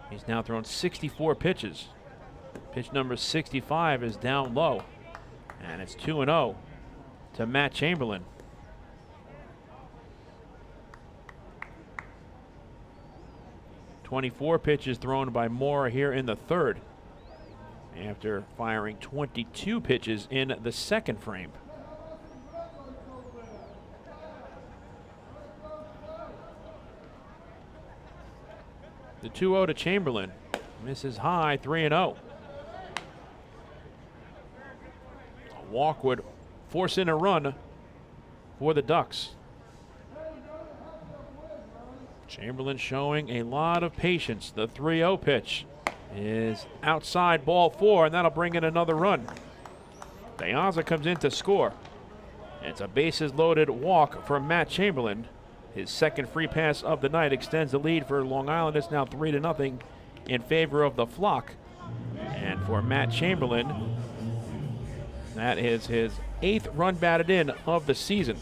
He's now thrown 64 pitches. Pitch number 65 is down low. And it's 2-0 to Matt Chamberlain. "24 pitches thrown by Mora here in the 3rd, after firing 22 pitches in the 2nd frame. The 2-0 to Chamberlain. Misses high, 3-0. A walk would force in a run for the Ducks. Chamberlain showing a lot of patience. The 3-0 pitch is outside, ball 4, and that'll bring in another run. Deyaza comes in to score. It's a bases-loaded walk for Matt Chamberlain. His second free pass of the night extends the lead for Long Island. It's now 3-0 in favor of the Flock. And for Matt Chamberlain, that is his 8th run batted in of the season.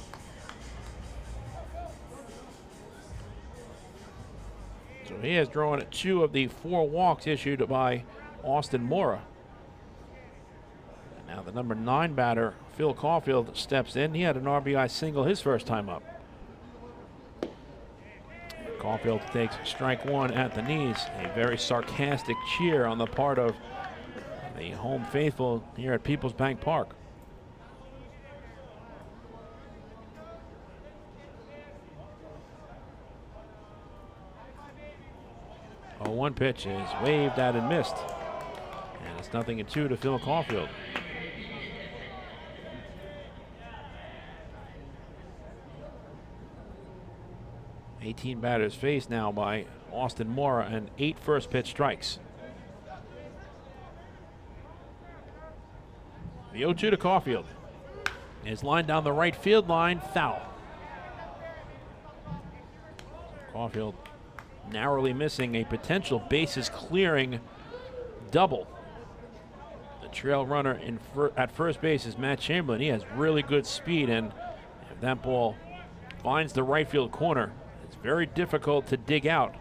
So he has drawn 2 of the 4 walks issued by Austin Mora. And now the number 9 batter, Phil Caulfield, steps in. He had an RBI single his first time up. Caulfield takes strike 1 at the knees. A very sarcastic cheer on the part of the home faithful here at PeoplesBank Park. A 1 pitch is waved at and missed. And it's 0-2 to Phil Caulfield. $18 batters faced now by Austin Mora and 8 first pitch strikes. The 0-2 to Caulfield is lined down the right field line, foul. Caulfield narrowly missing a potential bases clearing double. The trail runner at first base is Matt Chamberlain. He has really good speed, and if that ball finds the right field corner, it's very difficult to dig out,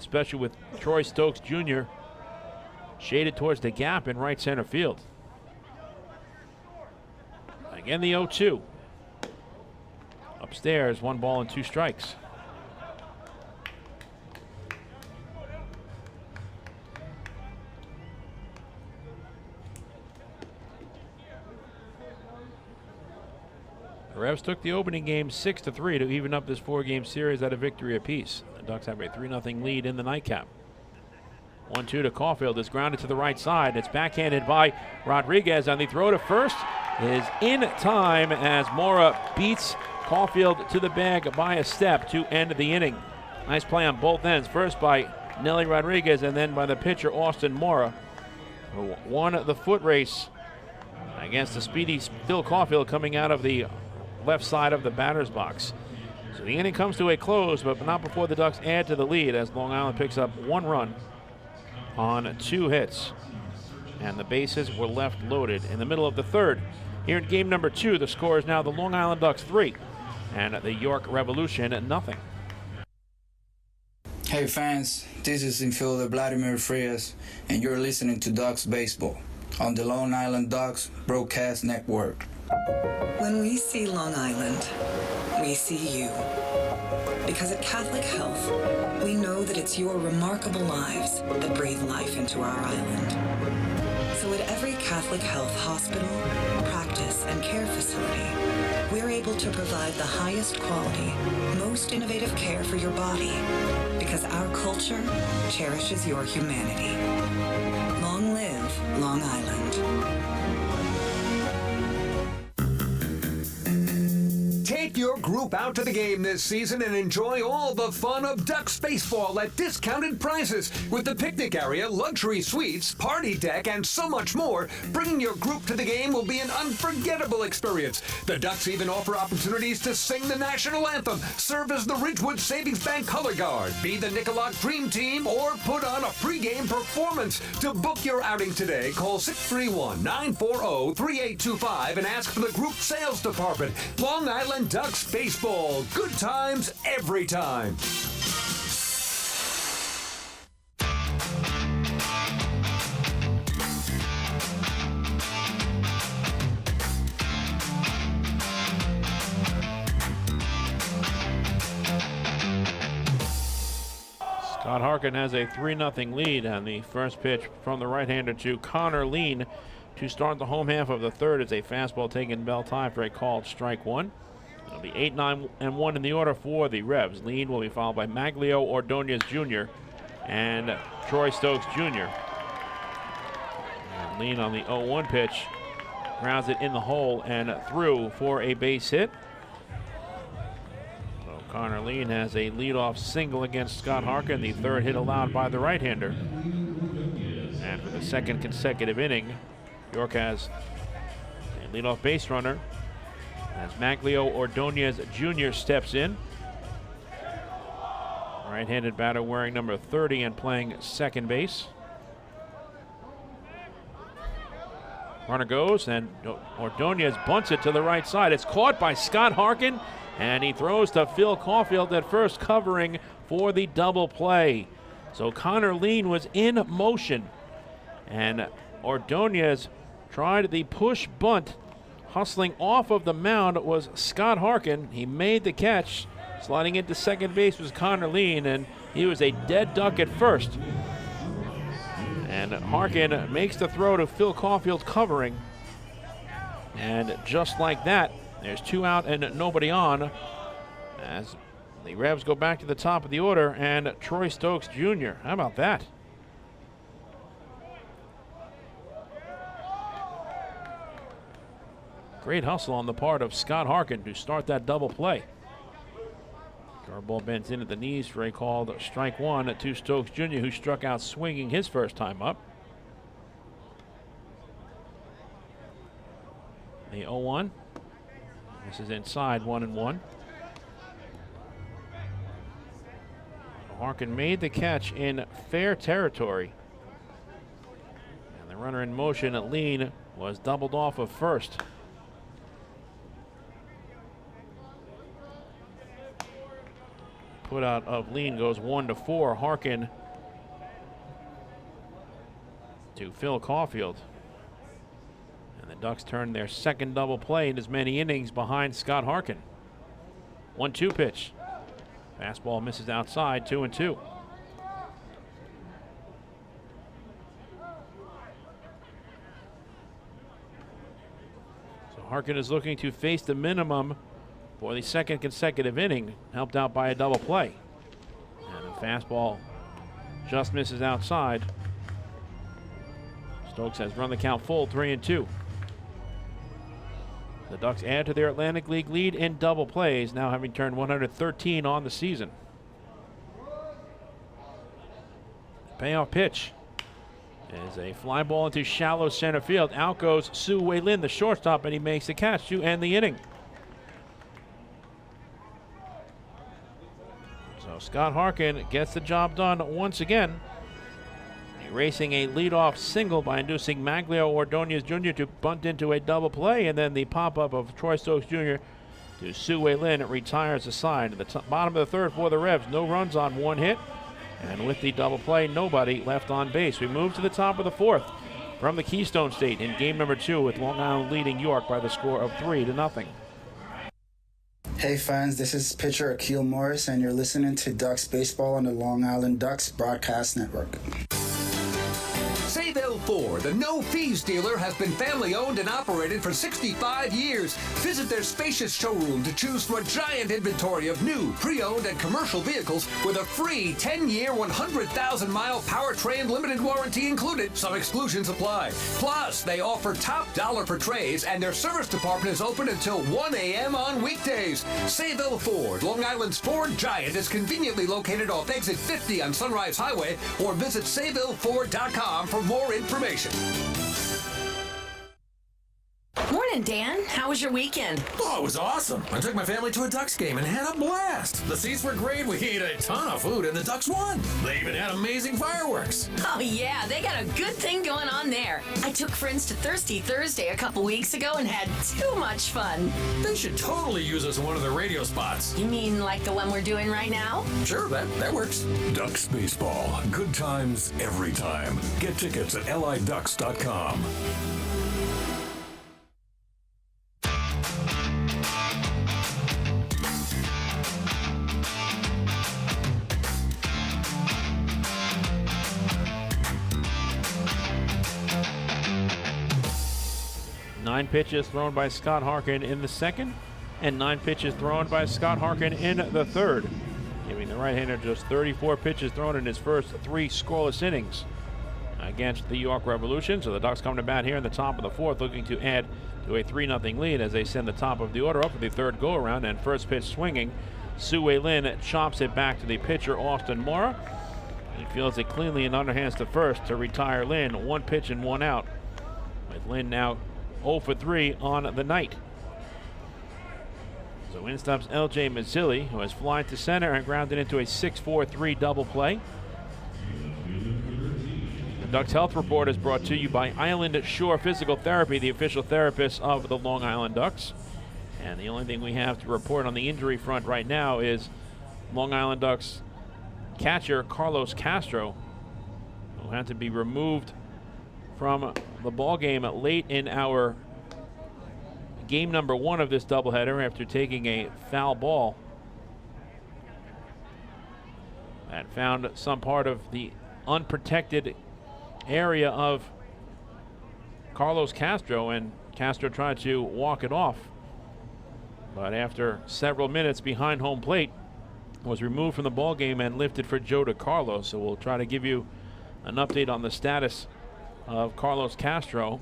especially with Troy Stokes Jr. shaded towards the gap in right center field. Again, the 0-2. Upstairs, 1 ball and 2 strikes. The Revs took the opening game 6-3 to even up this 4-game series at a victory apiece. The Ducks have a 3-0 lead in the nightcap. 1-2 to Caulfield is grounded to the right side. It's backhanded by Rodriguez, and the throw to first is in time as Mora beats Caulfield to the bag by a step to end the inning. Nice play on both ends. First by Nelly Rodriguez and then by the pitcher Austin Mora, who won the foot race against the speedy Phil Caulfield coming out of the left side of the batter's box. So the inning comes to a close, but not before the Ducks add to the lead as Long Island picks up 1 run on 2 hits. And the bases were left loaded in the middle of the 3rd. Here in game number 2, the score is now the Long Island Ducks 3 and the York Revolution 0. Hey fans, this is infielder Vladimir Frias, and you're listening to Ducks Baseball on the Long Island Ducks Broadcast Network. When we see Long Island, we see you. Because at Catholic Health, we know that it's your remarkable lives that breathe life into our island. So at every Catholic Health hospital, practice, and care facility, we're able to provide the highest quality, most innovative care for your body, because our culture cherishes your humanity. Long live Long Island. Take your group out to the game this season and enjoy all the fun of Ducks baseball at discounted prices with the picnic area, luxury suites, party deck, and so much more. Bringing your group to the game will be an unforgettable experience. The Ducks even offer opportunities to sing the national anthem, serve as the Ridgewood Savings Bank color guard, be the Nicolak Dream Team, or put on a pregame performance. To book your outing today, call 631-940-3825 and ask for the group sales department. Long Island Ducks baseball. Good times every time. Scott Harkin has a 3-0 lead on the first pitch from the right-hander to Connor Lean to start the home half of the 3rd. It's a fastball taken bell time for a called strike 1. It'll be 8-9-1 in the order for the Revs. Lean will be followed by Maglio Ordonez Jr. and Troy Stokes Jr. And Lean on the 0-1 pitch grounds it in the hole and through for a base hit. So Connor Lean has a leadoff single against Scott Harkin, the third hit allowed by the right-hander. And for the second consecutive inning, York has a leadoff base runner as Maglio Ordonez Jr. steps in. Right-handed batter wearing number 30 and playing second base. Runner goes, and Ordonez bunts it to the right side. It's caught by Scott Harkin, and he throws to Phil Caulfield at first, covering for the double play. So Connor Lean was in motion, and Ordonez tried the push bunt. Hustling off of the mound was Scott Harkin. He made the catch. Sliding into second base was Connor Lean, and he was a dead duck at first. And Harkin makes the throw to Phil Caulfield covering. And just like that, there's 2 out and nobody on as the Revs go back to the top of the order, and Troy Stokes Jr. How about that? Great hustle on the part of Scott Harkin to start that double play. Curveball bends in at the knees for a called strike one to Stokes Jr., who struck out swinging his first time up. The 0-1. This is inside 1-1. Harkin made the catch in fair territory. And the runner in motion at Lean was doubled off of first. Put out of Lean goes 1-4. Harkin to Phil Caulfield. And the Ducks turn their second double play in as many innings behind Scott Harkin. 1-2 pitch. Fastball misses outside, 2-2. So Harkin is looking to face the minimum for the second consecutive inning, helped out by a double play. And the fastball just misses outside. Stokes has run the count full, 3-2. The Ducks add to their Atlantic League lead in double plays, now having turned 113 on the season. Payoff pitch is a fly ball into shallow center field. Out goes Su Wei Lin, the shortstop, and he makes the catch to end the inning. So Scott Harkin gets the job done once again, erasing a leadoff single by inducing Maglio Ordonez Jr. to bunt into a double play, and then the pop-up of Troy Stokes Jr. to Su Wei Lin retires the side. At the bottom of the third for the Revs, no runs on one hit, and with the double play, nobody left on base. We move to the top of the fourth from the Keystone State in game number 2, with Long Island leading York by the score of 3-0. Hey fans, this is pitcher Akil Morris, and you're listening to Ducks Baseball on the Long Island Ducks Broadcast Network. Sayville Ford, the no-fees dealer, has been family-owned and operated for 65 years. Visit their spacious showroom to choose from a giant inventory of new, pre-owned, and commercial vehicles with a free 10-year, 100,000-mile powertrain limited warranty included. Some exclusions apply. Plus, they offer top dollar for trays, and their service department is open until 1 a.m. on weekdays. Sayville Ford, Long Island's Ford giant, is conveniently located off exit 50 on Sunrise Highway, or visit SayvilleFord.com for more information. Morning, Dan. How was your weekend? Oh, it was awesome. I took my family to a Ducks game and had a blast. The seats were great. We ate a ton of food, and the Ducks won. They even had amazing fireworks. Oh, yeah. They got a good thing going on there. I took friends to Thirsty Thursday a couple weeks ago and had too much fun. They should totally use us in one of their radio spots. You mean like the one we're doing right now? Sure, that works. Ducks Baseball. Good times every time. Get tickets at liducks.com. Nine pitches thrown by Scott Harkin in the second, and 9 pitches thrown by Scott Harkin in the third, giving the right-hander just 34 pitches thrown in his first 3 scoreless innings against the York Revolution. So the Ducks come to bat here in the top of the fourth, looking to add to a 3-0 lead as they send the top of the order up for the third go-around, and first pitch swinging. Sue Lin chops it back to the pitcher, Austin Mora. He fields it cleanly and underhands to first to retire Lin. 1 pitch and 1 out, with Lin now 0 for 3 on the night. So in steps L.J. Mazzilli, who has flied to center and grounded into a 6-4-3 double play. The Ducks Health Report is brought to you by Island Shore Physical Therapy, the official therapist of the Long Island Ducks. And the only thing we have to report on the injury front right now is Long Island Ducks catcher Carlos Castro, who had to be removed from the ball game late in our game number 1 of this doubleheader after taking a foul ball that found some part of the unprotected area of Carlos Castro, and Castro tried to walk it off, but after several minutes behind home plate was removed from the ball game and lifted for Joe DeCarlo. So we'll try to give you an update on the status of Carlos Castro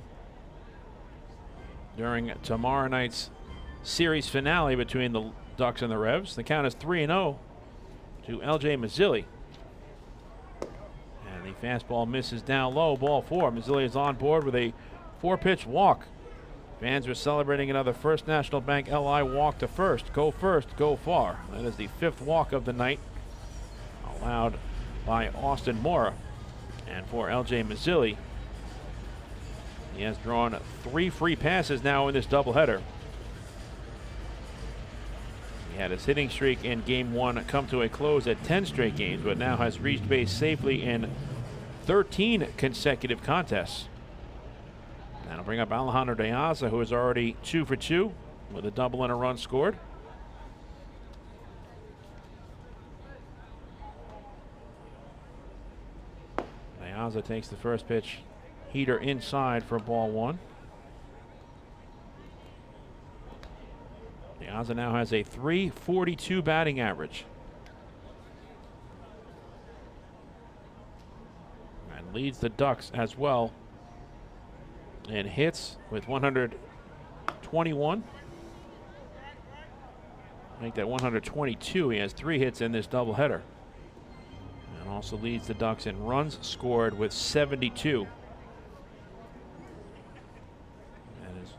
during tomorrow night's series finale between the Ducks and the Revs. The count is 3-0 to L.J. Mazzilli. And the fastball misses down low, ball 4. Mazzilli is on board with a 4-pitch walk. Fans are celebrating another First National Bank LI walk to first. Go first, go far. That is the 5th walk of the night, allowed by Austin Mora. And for L.J. Mazzilli, he has drawn 3 free passes now in this doubleheader. He had his hitting streak in Game 1 come to a close at 10 straight games, but now has reached base safely in 13 consecutive contests. That'll bring up Alejandro Deyaza, who is already 2 for 2 with a double and a run scored. Deyaza takes the first pitch, heater inside for ball 1. Deyaza now has a .342 batting average and leads the Ducks as well in hits with 121. Make that 122. He has 3 hits in this doubleheader. And also leads the Ducks in runs scored with 72. That is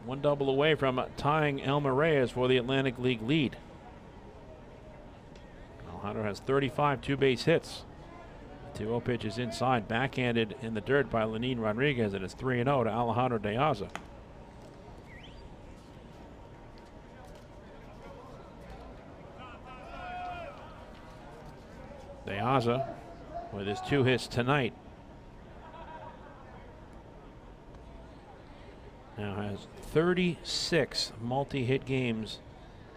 1 double away from tying Elmer Reyes for the Atlantic League lead. Alejandro has 35 2-base hits. 2-0 pitch is inside, backhanded in the dirt by Lenin Rodriguez, and it's 3-0 to Alejandro Deyaza. Deyaza, with his 2 hits tonight, now has 36 multi-hit games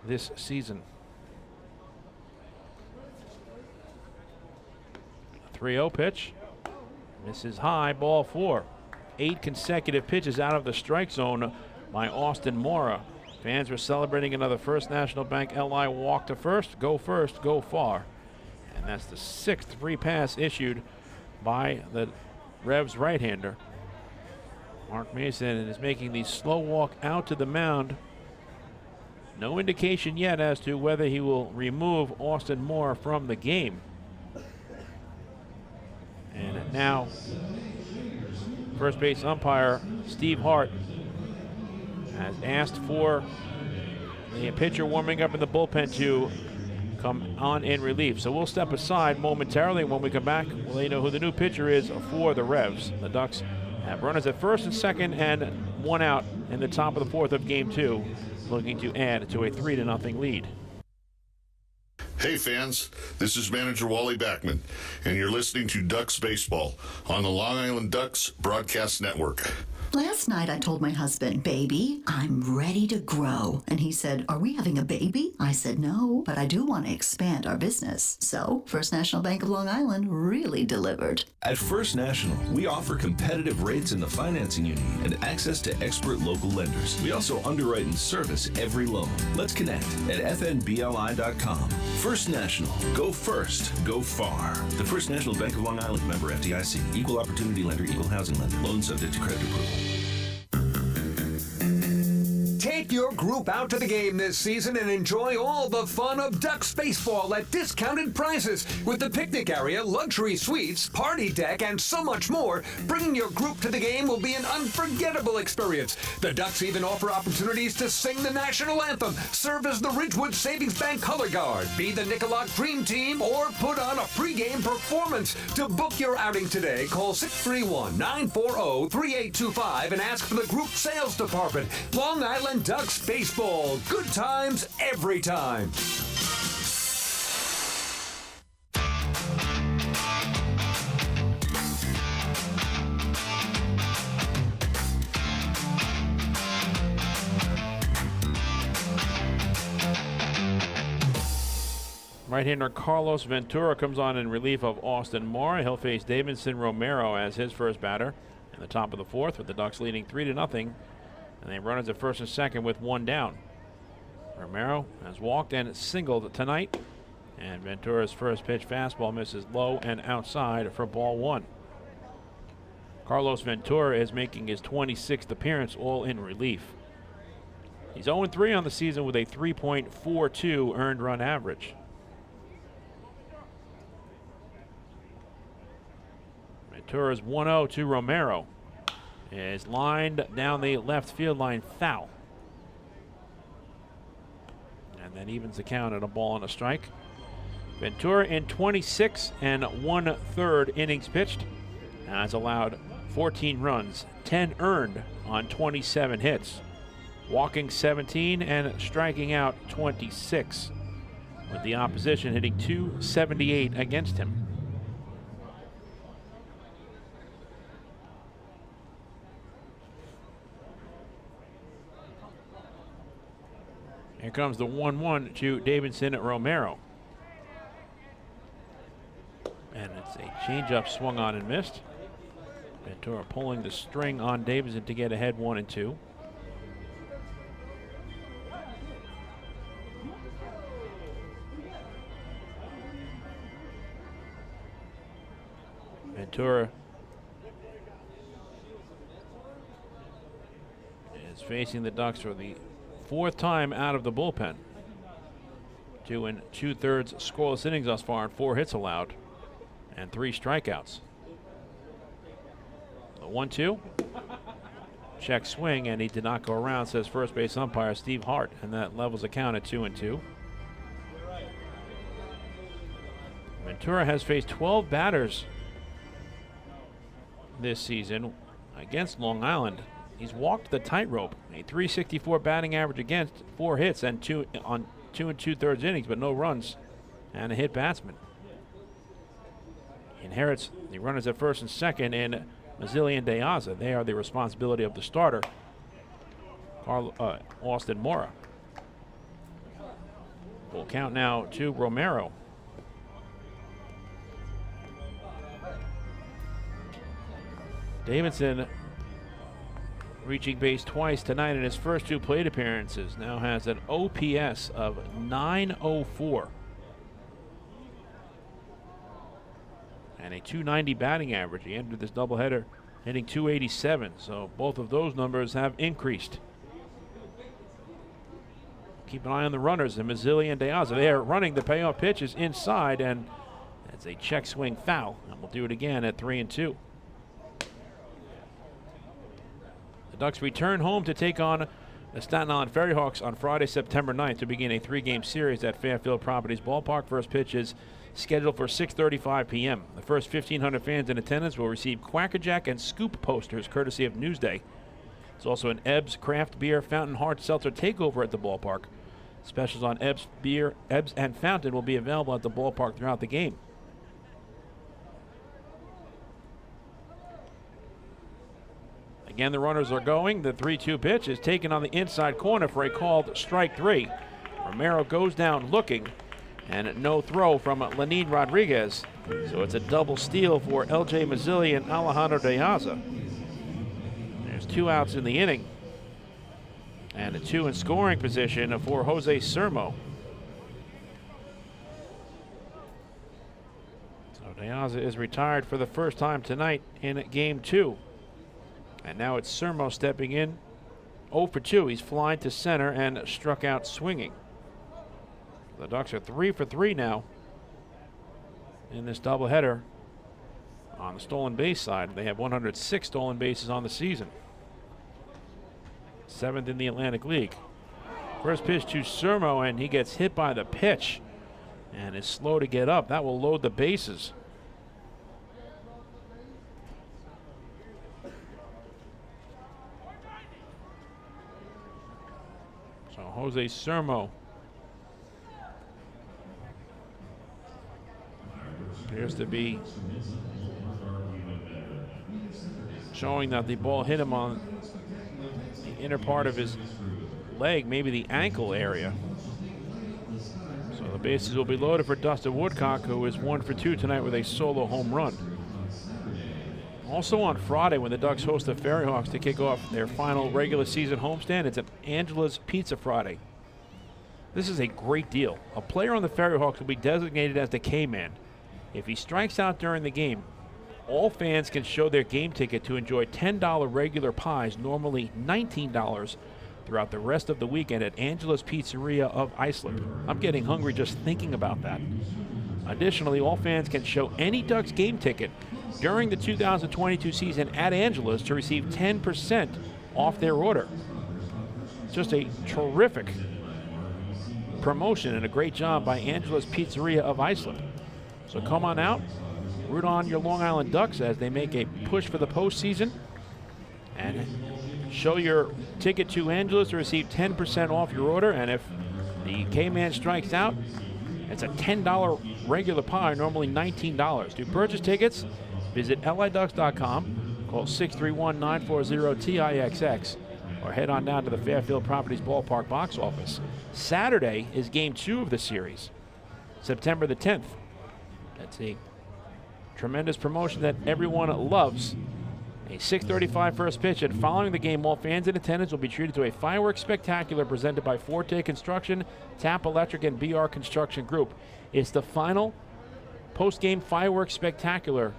this season. 3-0 pitch. Misses high, ball 4. 8 consecutive pitches out of the strike zone by Austin Mora. Fans were celebrating another First National Bank LI walk to first, go far. And that's the 6th free pass issued by the Revs right-hander. Mark Mason is making the slow walk out to the mound. No indication yet as to whether he will remove Austin Mora from the game. And now, first base umpire Steve Hart has asked for the pitcher warming up in the bullpen to come on in relief. So we'll step aside momentarily. When we come back, we'll let you know who the new pitcher is for the Revs. The Ducks have runners at first and second and 1 out in the top of the 4th of Game 2, looking to add to a 3-0 lead. Hey fans, this is manager Wally Backman, and you're listening to Ducks Baseball on the Long Island Ducks Broadcast Network. Last night I told my husband, baby, I'm ready to grow. And he said, are we having a baby? I said, no, but I do want to expand our business. So First National Bank of Long Island really delivered. At First National, we offer competitive rates in the financing you need and access to expert local lenders. We also underwrite and service every loan. Let's connect at fnbli.com. First National. Go first. Go far. The First National Bank of Long Island, member FDIC. Equal opportunity lender, equal housing lender. Loan subject to credit approval. Take Take your group out to the game this season and enjoy all the fun of Ducks baseball at discounted prices with the picnic area, luxury suites, party deck, and so much more. Bringing your group to the game will be an unforgettable experience. The Ducks even offer opportunities to sing the national anthem, serve as the Ridgewood Savings Bank color guard, be the Nicolak Dream Team, or put on a pregame performance. To book your outing today, call 631-940-3825 and ask for the group sales department. Long Island Ducks baseball. Good times every time. Right-hander Carlos Ventura comes on in relief of Austin Moore. He'll face Davidson Romero as his first batter in the top of the fourth, with the Ducks leading 3-0. And they runners at first and second with one down. Romero has walked and singled tonight. And Ventura's first pitch fastball misses low and outside for ball one. Carlos Ventura is making his 26th appearance, all in relief. He's 0-3 on the season with a 3.42 earned run average. Ventura's 1-0 to Romero is lined down the left field line, foul. And that evens the count at a ball and a strike. Ventura in 26 1/3 innings pitched has allowed 14 runs, 10 earned on 27 hits, walking 17 and striking out 26, with the opposition hitting .278 against him. Here comes the 1-1 to Davidson Romero. And it's a changeup swung on and missed. Ventura pulling the string on Davidson to get ahead 1-2. Ventura is facing the Ducks for the fourth time out of the bullpen. 2 2/3 scoreless innings thus far and 4 hits allowed and 3 strikeouts. The 1-2. Check swing, and he did not go around, says first base umpire Steve Hart, and that levels the count at 2-2. Ventura has faced 12 batters this season against Long Island. He's walked the tightrope, a .364 batting average against, 4 hits and 2 2/3 innings, but no runs and a hit batsman. He inherits the runners at first and second in Mazzilli and Deyaza. They are the responsibility of the starter, Austin Mora. Full count now to Romero. Davidson, reaching base twice tonight in his first 2 plate appearances, now has an OPS of .904 and a .290 batting average. He entered this doubleheader hitting .287, so both of those numbers have increased. Keep an eye on the runners, and Mazzilli and Deyaza. They are running the payoff pitches inside, and it's a check swing foul, and we'll do it again at 3-2. Ducks return home to take on the Staten Island Ferry Hawks on Friday, September 9th to begin a 3-game series at Fairfield Properties Ballpark. First pitch is scheduled for 6:35 p.m. The first 1,500 fans in attendance will receive Quackerjack and Scoop posters courtesy of Newsday. There's also an Ebbs Craft Beer Fountain Hard Seltzer takeover at the ballpark. Specials on Ebbs Beer, Ebbs and Fountain will be available at the ballpark throughout the game. Again, the runners are going. The 3-2 pitch is taken on the inside corner for a called strike 3. Romero goes down looking, and no throw from Lenin Rodriguez. So it's a double steal for L.J. Mazzilli and Alejandro Deyaza. There's 2 outs in the inning, and a 2 in scoring position for Jose Sermo. So Deyaza is retired for the first time tonight in Game 2. And now it's Sermo stepping in 0 for 2. He's flying to center and struck out swinging. The Ducks are 3 for 3 now in this doubleheader on the stolen base side. They have 106 stolen bases on the season. 7th in the Atlantic League. First pitch to Sermo, and he gets hit by the pitch and is slow to get up. That will load the bases. So Jose Sermo appears to be showing that the ball hit him on the inner part of his leg, maybe the ankle area. So the bases will be loaded for Dustin Woodcock, who is 1 for 2 tonight with a solo home run. Also on Friday, when the Ducks host the Ferry Hawks to kick off their final regular season homestand, it's an Angela's Pizza Friday. This is a great deal. A player on the Ferry Hawks will be designated as the K-Man. If he strikes out during the game, all fans can show their game ticket to enjoy $10 regular pies, normally $19, throughout the rest of the weekend at Angela's Pizzeria of Islip. I'm getting hungry just thinking about that. Additionally, all fans can show any Ducks game ticket during the 2022 season at Angela's to receive 10% off their order. Just a terrific promotion and a great job by Angela's Pizzeria of Islip. So come on out, root on your Long Island Ducks as they make a push for the postseason, and show your ticket to Angela's to receive 10% off your order. And if the K-Man strikes out, it's a $10 regular pie, normally $19. To purchase tickets, visit liducks.com, call 631-940-TIXX, or head on down to the Fairfield Properties Ballpark box office. Saturday is Game 2 of the series, September the 10th. That's a tremendous promotion that everyone loves. A 6:35 first pitch, and following the game, all fans in attendance will be treated to a fireworks spectacular presented by Forte Construction, Tap Electric, and BR Construction Group. It's the final post-game fireworks spectacular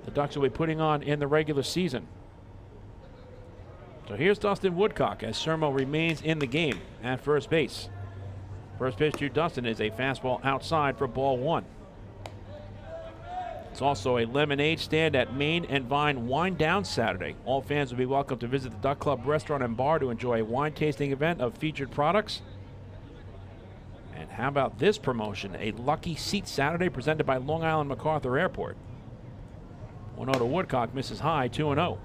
the Ducks will be putting on in the regular season. So here's Dustin Woodcock as Sermo remains in the game at first base. First pitch to Dustin is a fastball outside for ball 1. It's also a lemonade stand at Main and Vine Wine Down Saturday. All fans will be welcome to visit the Duck Club restaurant and bar to enjoy a wine tasting event of featured products. And how about this promotion? A lucky seat Saturday presented by Long Island MacArthur Airport. 1-0 to Woodcock, misses high, 2-0.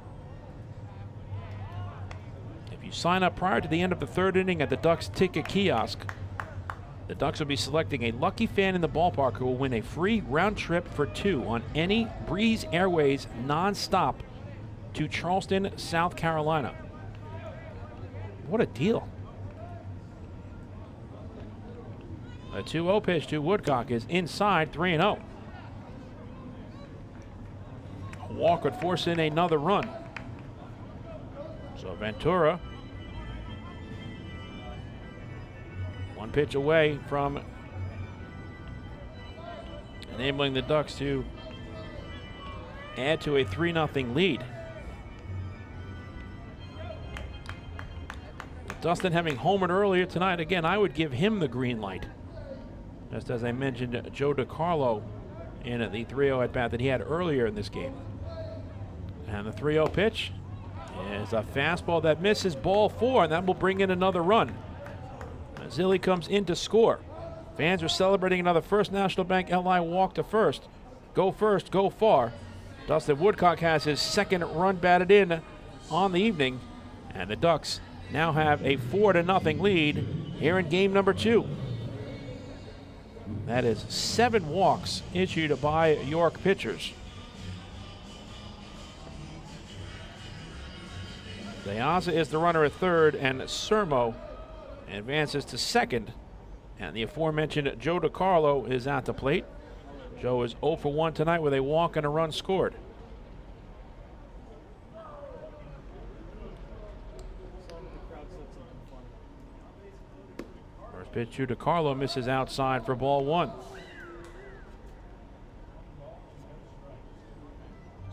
If you sign up prior to the end of the third inning at the Ducks ticket kiosk, the Ducks will be selecting a lucky fan in the ballpark who will win a free round trip for 2 on any Breeze Airways nonstop to Charleston, South Carolina. What a deal. A 2-0 pitch to Woodcock is inside, 3-0. A walk would force in another run. So Ventura, one pitch away from enabling the Ducks to add to a 3-0 lead. With Dustin having homered earlier tonight, again, I would give him the green light. Just as I mentioned, Joe DiCarlo in the 3-0 at bat that he had earlier in this game. And the 3-0 pitch is a fastball that misses, ball 4, and that will bring in another run. Zilli comes in to score. Fans are celebrating another First National Bank LI walk to first. Go first, go far. Dustin Woodcock has his second run batted in on the evening, and the Ducks now have a 4-0 lead here in game number 2. That is 7 walks issued by York pitchers. Deyaza is the runner at third, and Sermo advances to second. And the aforementioned Joe DiCarlo is at the plate. Joe is 0 for 1 tonight with a walk and a run scored. First pitch to DiCarlo misses outside for ball 1.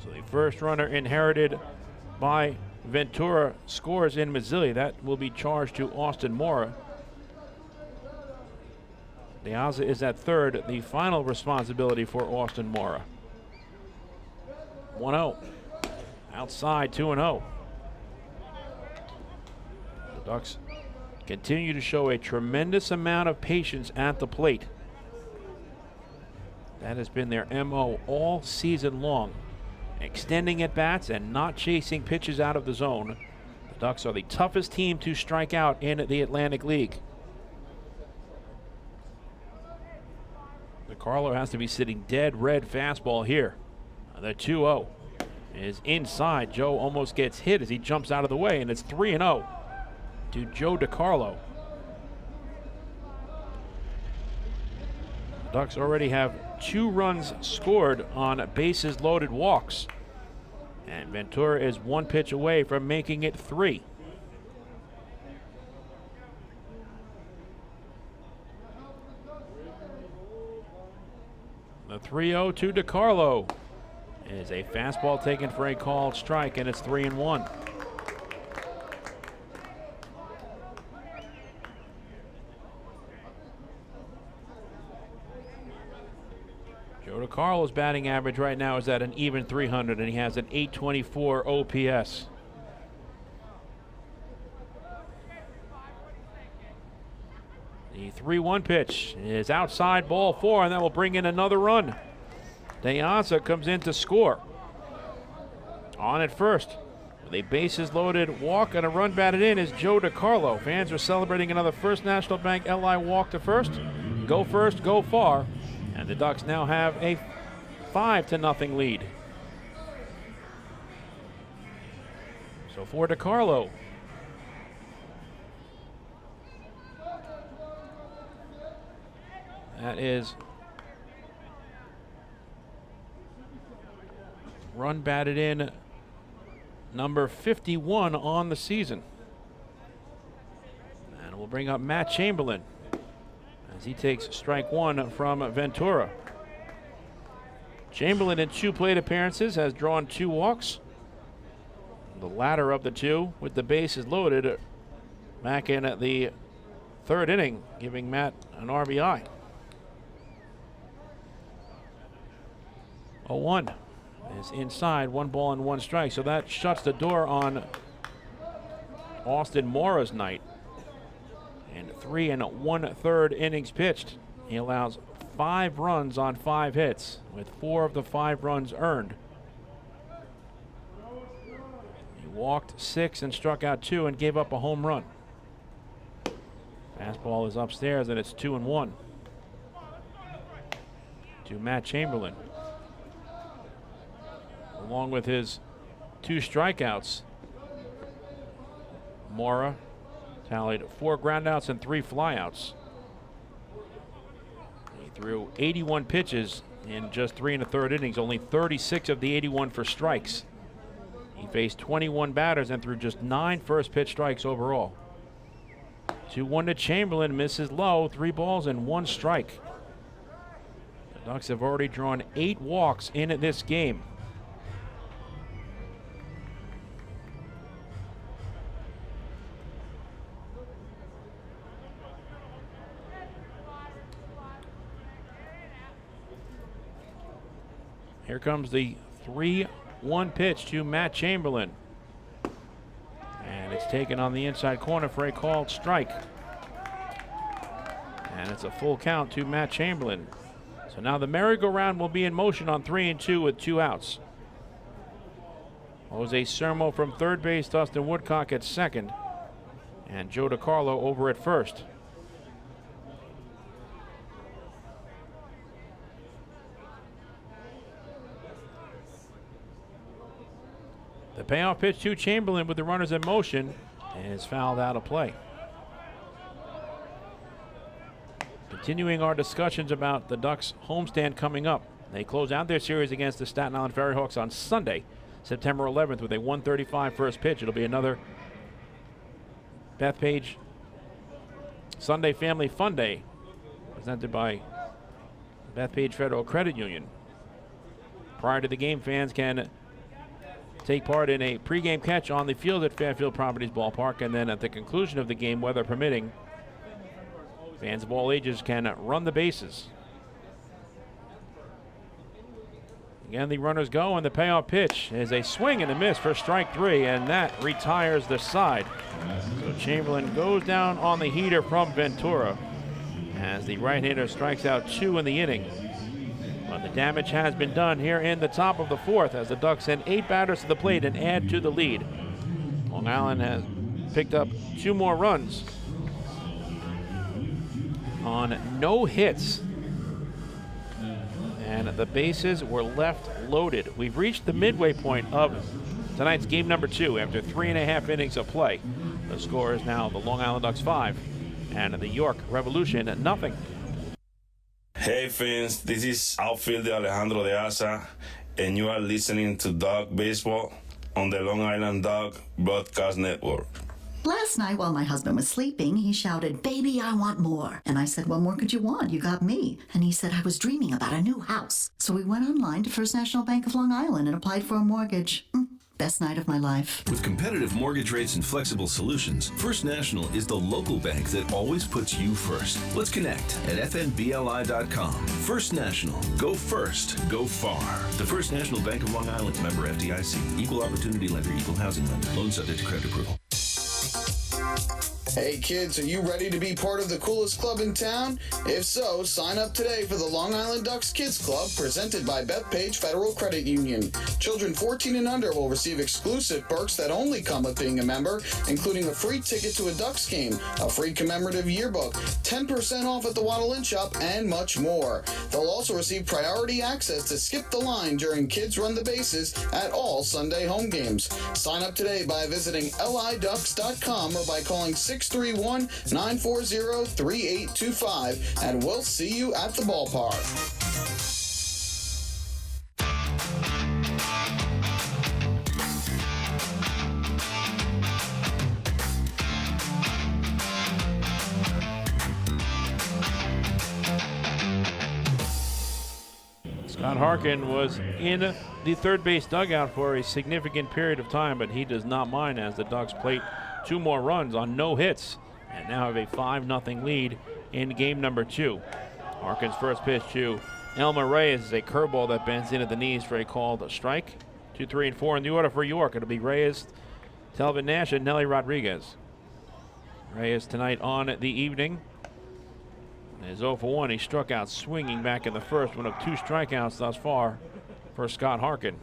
So the first runner inherited by Ventura scores in Mazzilli, that will be charged to Austin Mora. Deyaza is at third, the final responsibility for Austin Mora. 1-0. Outside, 2-0. The Ducks continue to show a tremendous amount of patience at the plate. That has been their MO all season long. Extending at bats and not chasing pitches out of the zone. The Ducks are the toughest team to strike out in the Atlantic League. DeCarlo has to be sitting dead red fastball here. The 2-0 is inside. Joe almost gets hit as he jumps out of the way, and it's 3-0 to Joe DeCarlo. The Ducks already have 2 runs scored on bases loaded walks. And Ventura is 1 pitch away from making it 3. The 3-0 to DeCarlo is a fastball taken for a called strike, and it's 3-1. Joe DeCarlo's batting average right now is at an even 300, and he has an 824 OPS. The 3-1 pitch is outside, ball 4, and that will bring in another run. Deyaza comes in to score. On at first, with a bases loaded walk and a run batted in is Joe DeCarlo. Fans are celebrating another First National Bank LI walk to first. Go first, go far. And the Ducks now have a 5-0 lead. So for DeCarlo, that is run batted in number 51 on the season. And we'll bring up Matt Chamberlain as he takes strike 1 from Ventura. Chamberlain in 2 plate appearances has drawn 2 walks. The latter of the 2 with the bases loaded back in at the 3rd inning, giving Matt an RBI. 0-1 is inside, 1 ball and 1 strike. So that shuts the door on Austin Mora's night. And 3 1/3 innings pitched. He allows 5 runs on 5 hits, with 4 of the 5 runs earned. He walked 6 and struck out 2 and gave up a home run. Fastball is upstairs, and it's 2-1 to Matt Chamberlain. Along with his 2 strikeouts, Mora tallied 4 groundouts and 3 flyouts. He threw 81 pitches in just 3 1/3 innings, only 36 of the 81 for strikes. He faced 21 batters and threw just 9 first pitch strikes overall. 2-1 to Chamberlain, misses low, 3 balls and 1 strike. The Ducks have already drawn 8 walks in this game. Here comes the 3-1 pitch to Matt Chamberlain. And it's taken on the inside corner for a called strike. And it's a full count to Matt Chamberlain. So now the merry-go-round will be in motion on 3-2 with 2 outs. Jose Sermo from third base, Dustin Woodcock at second, and Joe DeCarlo over at first. The payoff pitch to Chamberlain with the runners in motion is fouled out of play. Continuing our discussions about the Ducks homestand coming up. They close out their series against the Staten Island Ferry Hawks on Sunday, September 11th with a 1:35 first pitch. It'll be another Bethpage Sunday Family Fun Day presented by Bethpage Federal Credit Union. Prior to the game, fans can take part in a pregame catch on the field at Fairfield Properties Ballpark, and then at the conclusion of the game, weather permitting, fans of all ages can run the bases. Again, the runners go, and the payoff pitch is a swing and a miss for strike 3, and that retires the side. So Chamberlain goes down on the heater from Ventura as the right-hander strikes out 2 in the inning. But the damage has been done here in the top of the 4th as the Ducks send 8 batters to the plate and add to the lead. Long Island has picked up 2 more runs on no hits, and the bases were left loaded. We've reached the midway point of tonight's game number 2 after 3.5 innings of play. The score is now the Long Island Ducks 5 and the York Revolution 0. Hey fans, this is outfielder Alejandro Deyaza, and you are listening to Dog Baseball on the Long Island Dog Broadcast Network. Last night while my husband was sleeping, he shouted, "Baby, I want more." And I said, "What more could you want? You got me." And he said, "I was dreaming about a new house." So we went online to First National Bank of Long Island and applied for a mortgage. Best night of my life. With competitive mortgage rates and flexible solutions, First National is the local bank that always puts you first. Let's connect at fnbli.com. First National. Go first. Go far. The First National Bank of Long Island. Member FDIC. Equal opportunity lender. Equal housing lender. Loan subject to credit approval. Hey kids, are you ready to be part of the coolest club in town? If so, sign up today for the Long Island Ducks Kids Club presented by Bethpage Federal Credit Union. Children 14 and under will receive exclusive perks that only come with being a member, including a free ticket to a Ducks game, a free commemorative yearbook, 10% off at the Waddle Inn Shop, and much more. They'll also receive priority access to skip the line during Kids Run the Bases at all Sunday home games. Sign up today by visiting liducks.com or by calling 631-940-3825, and we'll see you at the ballpark. Scott Harkin was in the third base dugout for a significant period of time, but he does not mind as the Ducks plate 2 more runs on no hits and now have a 5-0 lead in game number 2. Harkin's first pitch to Elmer Reyes is a curveball that bends in at the knees for a called strike. 2, 3, and 4 in the order for York. It'll be Reyes, Telvin Nash, and Nelly Rodriguez. Reyes tonight on the evening is 0 for 1. He struck out swinging back in the first, one of 2 strikeouts thus far for Scott Harkin.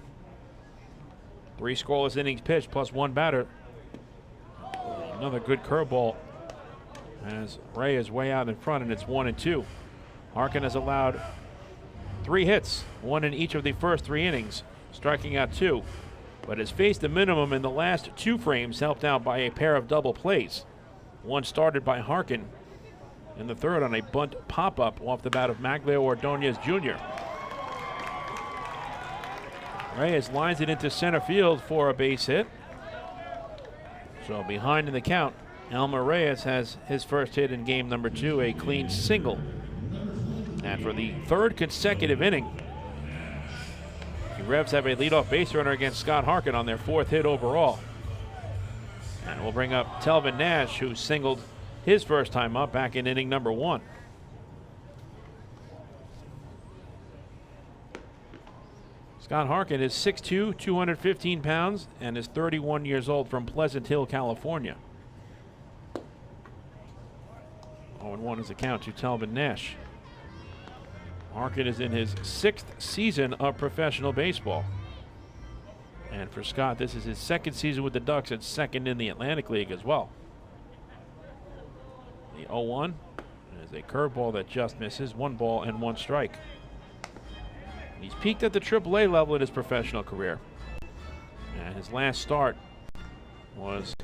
3 scoreless innings pitched plus 1 batter. Another good curveball as Reyes way out in front, and it's 1-2. Harkin has allowed 3 hits, 1 in each of the first 3 innings, striking out 2, but has faced a minimum in the last 2 frames, helped out by a pair of double plays. One started by Harkin, and the third on a bunt pop-up off the bat of Maglio Ordonez Jr. Reyes lines it into center field for a base hit. So behind in the count, Elmer Reyes has his first hit in game number 2, a clean single. And for the 3rd consecutive inning, the Revs have a leadoff base runner against Scott Harkin on their 4th hit overall. And we'll bring up Telvin Nash, who singled his first time up back in inning number 1. Scott Harkin is 6'2", 215 pounds, and is 31 years old from Pleasant Hill, California. 0-1 is the count to Telvin Nash. Harkin is in his 6th season of professional baseball. And for Scott, this is his 2nd season with the Ducks and 2nd in the Atlantic League as well. The 0-1 is a curveball that just misses, 1 ball and 1 strike. He's peaked at the AAA level in his professional career. And his last start was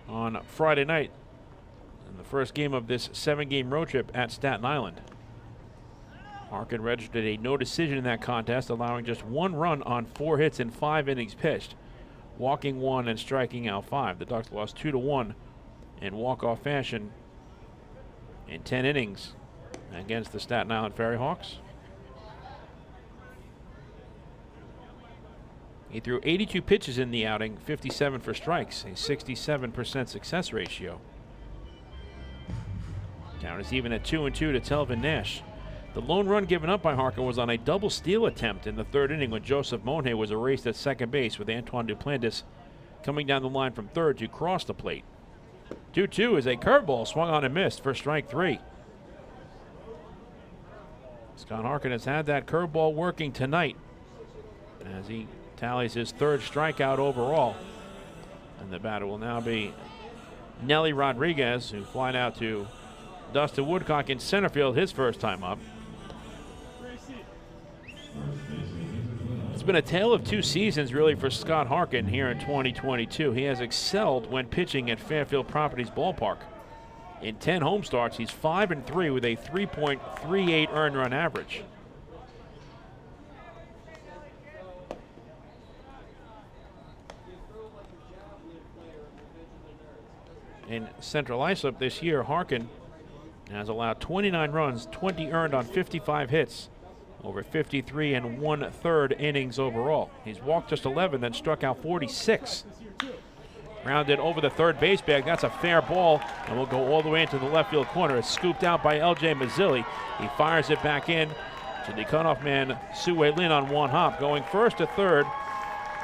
on Friday night in the first game of this 7-game road trip at Staten Island. Harkin registered a no decision in that contest, allowing just 1 run on 4 hits in 5 innings pitched, walking 1 and striking out 5. The Ducks lost 2-1 in walk-off fashion in 10 innings against the Staten Island Ferry Hawks. He threw 82 pitches in the outing, 57 for strikes, a 67% success ratio. Count is even at 2-2 to Telvin Nash. The lone run given up by Harkin was on a double steal attempt in the third inning when Joseph Monje was erased at second base with Antoine Duplantis coming down the line from third to cross the plate. 2-2 is a curveball swung on and missed for strike 3. Scott Harkin has had that curveball working tonight as he tallies his third strikeout overall. And the batter will now be Nelly Rodriguez, who flied out to Dustin Woodcock in center field his first time up. It's been a tale of two seasons really for Scott Harkin here in 2022. He has excelled when pitching at Fairfield Properties Ballpark. In 10 home starts, he's 5-3 with a 3.38 earned run average. In Central Islip this year, Harkin has allowed 29 runs, 20 earned on 55 hits, over 53 1/3 innings overall. He's walked just 11, then struck out 46. Grounded over the third base bag. That's a fair ball, and will go all the way into the left field corner. It's scooped out by L.J. Mazzilli. He fires it back in to the cutoff man, Sue Lin, on one hop. Going first to third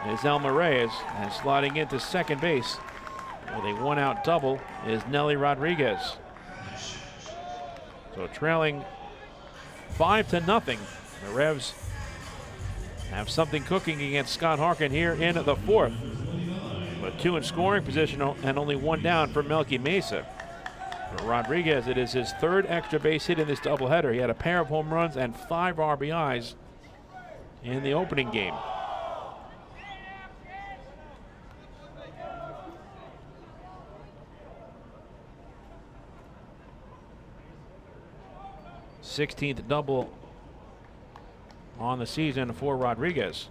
is Elmer Reyes, and sliding into second base with a one-out double is Nelly Rodriguez. So trailing 5-0. The Revs have something cooking against Scott Harkin here in the fourth. But 2 in scoring position and only 1 down for Melky Mesa. For Rodriguez, it is his third extra base hit in this doubleheader. He had a pair of home runs and 5 RBIs in the opening game. #16th double on the season for Rodriguez.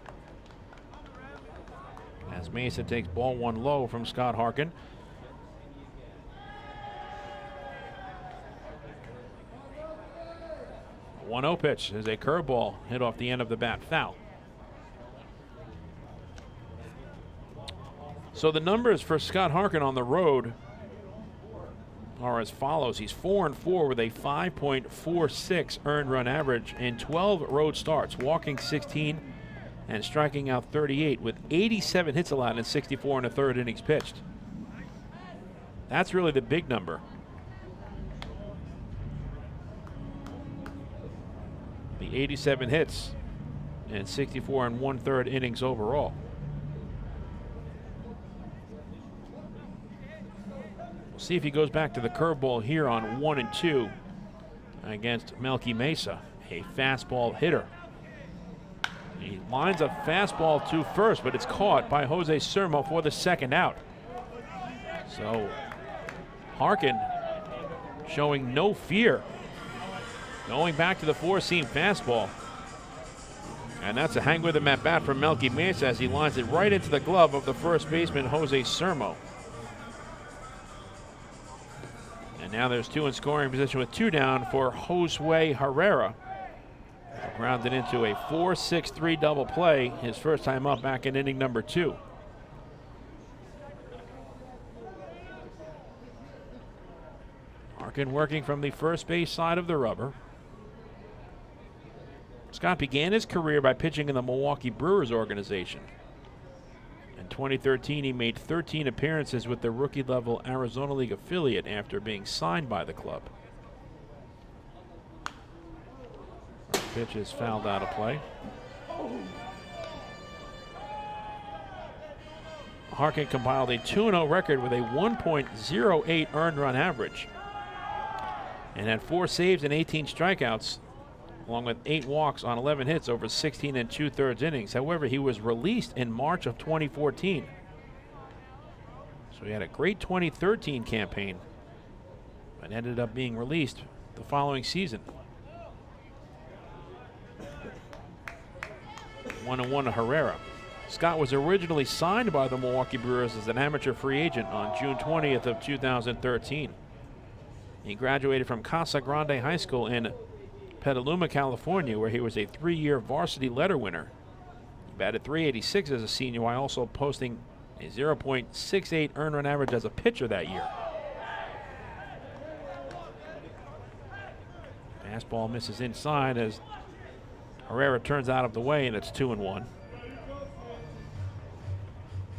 As Mesa takes ball 1 low from Scott Harkin. A 1-0 pitch is a curveball hit off the end of the bat, foul. So the numbers for Scott Harkin on the road are as follows. He's 4-4 with a 5.46 earned run average in 12 road starts, walking 16 and striking out 38 with 87 hits allowed in 64 1/3 innings pitched. That's really the big number. The 87 hits and 64 1/3 innings overall. We'll see if he goes back to the curveball here on 1 and 2 against Melky Mesa, a fastball hitter. He lines a fastball to first, but it's caught by Jose Sermo for the second out. So Harkin showing no fear, going back to the four-seam fastball. And that's a hang with him at bat from Melky Mesa as he lines it right into the glove of the first baseman, Jose Sermo. And now there's 2 in scoring position with 2 down for Josue Herrera. Grounded into a 4-6-3 double play, his first time up back in inning number 2. Harkin working from the first base side of the rubber. Scott began his career by pitching in the Milwaukee Brewers organization. In 2013, he made 13 appearances with the rookie-level Arizona League affiliate after being signed by the club. Pitch is fouled out of play. Harkin compiled a 2-0 record with a 1.08 earned run average and had 4 saves and 18 strikeouts, along with 8 walks on 11 hits over 16 2/3 innings. However, he was released in March of 2014. So he had a great 2013 campaign, but ended up being released the following season. 1-1 to Herrera. Scott was originally signed by the Milwaukee Brewers as an amateur free agent on June 20th of 2013. He graduated from Casa Grande High School in Petaluma, California, where he was a 3-year varsity letter winner. He batted .386 as a senior, while also posting a 0.68 earned run average as a pitcher that year. Fastball misses inside as Herrera turns out of the way, and it's 2-1.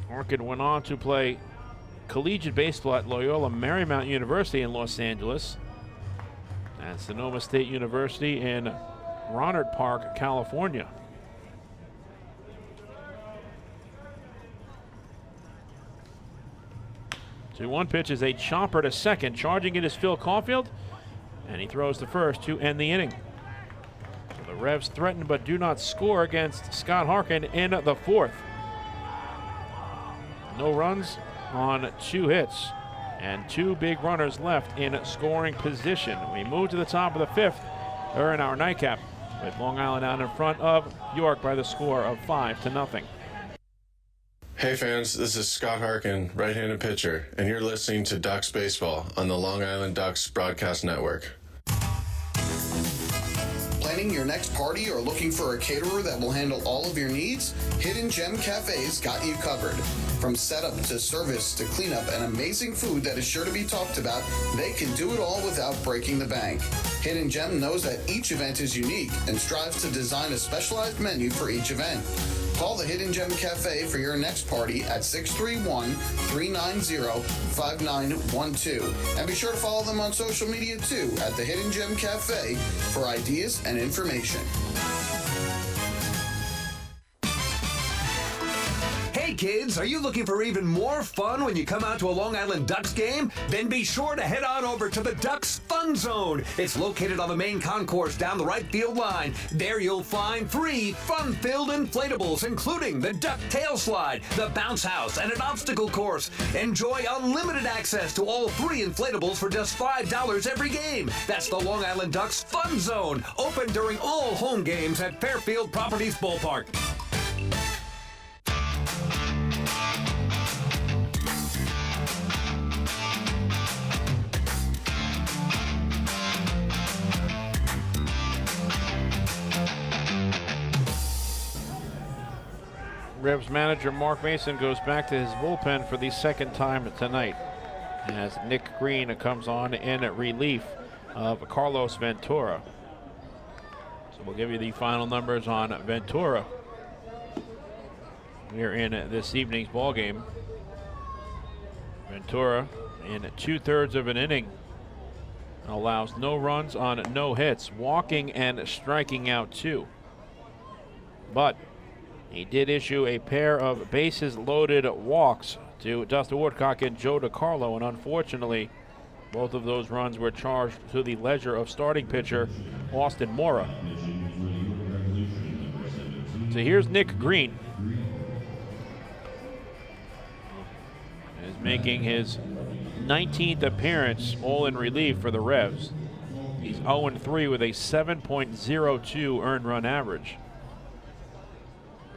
Harkin went on to play collegiate baseball at Loyola Marymount University in Los Angeles, and Sonoma State University in Rohnert Park, California. The 2-1 pitch is a chopper to second. Charging it is Phil Caulfield, and he throws to first to end the inning. So the Revs threaten but do not score against Scott Harkin in the fourth. No runs on 2 hits and 2 big runners left in scoring position. We move to the top of the fifth, or in our nightcap, with Long Island out in front of York by the score of 5-0. Hey fans, this is Scott Harkin, right-handed pitcher, and you're listening to Ducks Baseball on the Long Island Ducks Broadcast Network. Planning your next party or looking for a caterer that will handle all of your needs? Hidden Gem Cafe's got you covered. From setup to service to cleanup and amazing food that is sure to be talked about, they can do it all without breaking the bank. Hidden Gem knows that each event is unique and strives to design a specialized menu for each event. Call the Hidden Gem Cafe for your next party at 631-390-5912. And be sure to follow them on social media too at the Hidden Gem Cafe for ideas and information. Hey kids, are you looking for even more fun when you come out to a Long Island Ducks game? Then be sure to head on over to the Ducks Fun Zone. It's located on the main concourse down the right field line. There you'll find 3 fun-filled inflatables, including the Duck Tail Slide, the Bounce House, and an obstacle course. Enjoy unlimited access to all 3 inflatables for just $5 every game. That's the Long Island Ducks Fun Zone, open during all home games at Fairfield Properties Ballpark. Revs manager Mark Mason goes back to his bullpen for the second time tonight as Nick Green comes on in relief of Carlos Ventura. So we'll give you the final numbers on Ventura here in this evening's ball game. Ventura in 2/3 of an inning allows no runs on no hits, walking and striking out 2. But he did issue a pair of bases-loaded walks to Dustin Woodcock and Joe DiCarlo, and unfortunately, both of those runs were charged to the ledger of starting pitcher Austin Mora. So here's Nick Green. Is making his 19th appearance all in relief for the Revs. He's 0-3 with a 7.02 earned run average.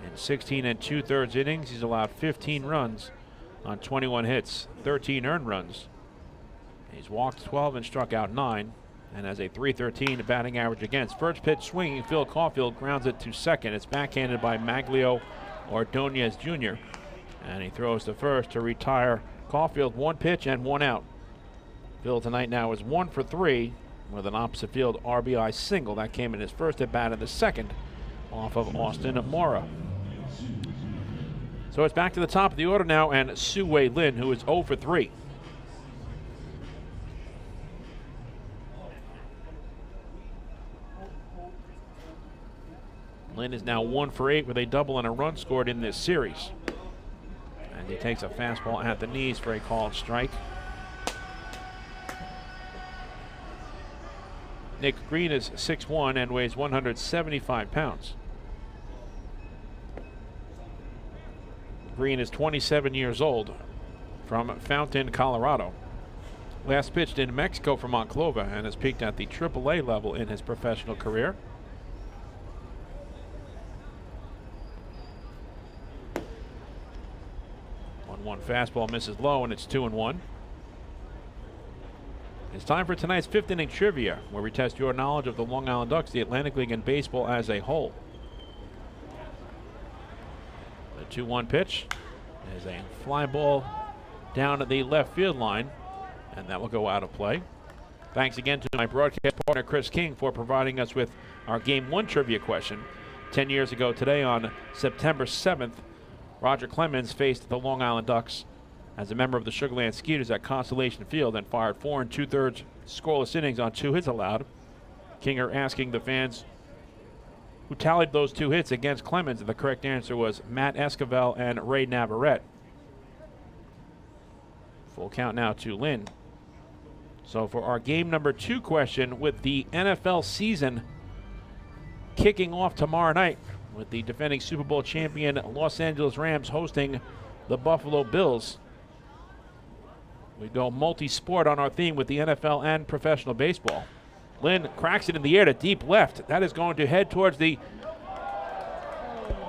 In 16 2/3 innings, he's allowed 15 runs on 21 hits, 13 earned runs. He's walked 12 and struck out 9, and has a .313 batting average against. First pitch swinging, Phil Caulfield grounds it to second. It's backhanded by Maglio Ordonez Jr., and he throws to first to retire Caulfield. 1 pitch and 1 out. Phil tonight now is 1 for 3 with an opposite field RBI single. That came in his first at bat in the second off of Austin Mora. So it's back to the top of the order now, and Sue-Wei Lin, who is 0 for 3. Lin is now 1 for 8 with a double and a run scored in this series. And he takes a fastball at the knees for a called strike. Nick Green is 6'1" and weighs 175 pounds. Green is 27 years old, from Fountain, Colorado. Last pitched in Mexico for Monclova and has peaked at the AAA level in his professional career. One fastball misses low, and it's 2-1. It's time for tonight's 5th inning trivia, where we test your knowledge of the Long Island Ducks, the Atlantic League, and baseball as a whole. The 2-1 pitch is a fly ball down at the left field line, and that will go out of play. Thanks again to my broadcast partner, Chris King, for providing us with our Game 1 trivia question. 10 years ago today, on September 7th, Roger Clemens faced the Long Island Ducks as a member of the Sugarland Skeeters at Constellation Field and fired 4 2/3 scoreless innings on 2 hits allowed. Kinger asking the fans who tallied those 2 hits against Clemens, and the correct answer was Matt Esquivel and Ray Navarrete. Full count now to Lynn. So for our game number 2 question, with the NFL season kicking off tomorrow night with the defending Super Bowl champion Los Angeles Rams hosting the Buffalo Bills, we go multi-sport on our theme with the NFL and professional baseball. Lynn cracks it in the air to deep left. That is going to head towards the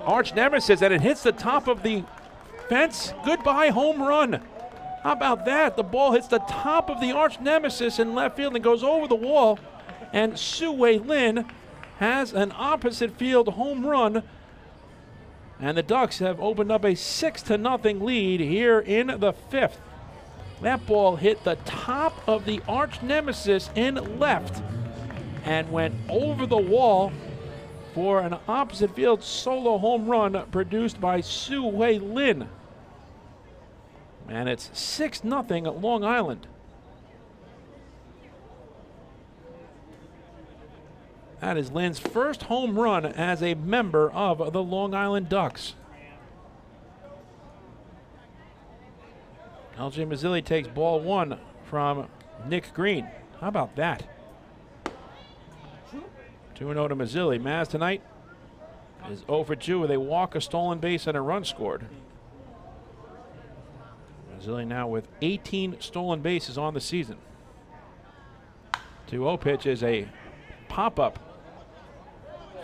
arch nemesis, and it hits the top of the fence. Goodbye, home run. How about that? The ball hits the top of the arch nemesis in left field and goes over the wall, and Sue Lin has an opposite field home run, and the Ducks have opened up a 6-0 lead here in the 5th. That ball hit the top of the arch nemesis in left and went over the wall for an opposite field solo home run produced by Sue Lin. And it's 6-0 Long Island. That is Lynn's first home run as a member of the Long Island Ducks. L.J. Mazzilli takes ball 1 from Nick Green. How about that? 2-0 to Mazzilli. Maz tonight is 0 for 2 with a walk, a stolen base, and a run scored. Mazzilli now with 18 stolen bases on the season. 2-0 pitch is a pop-up.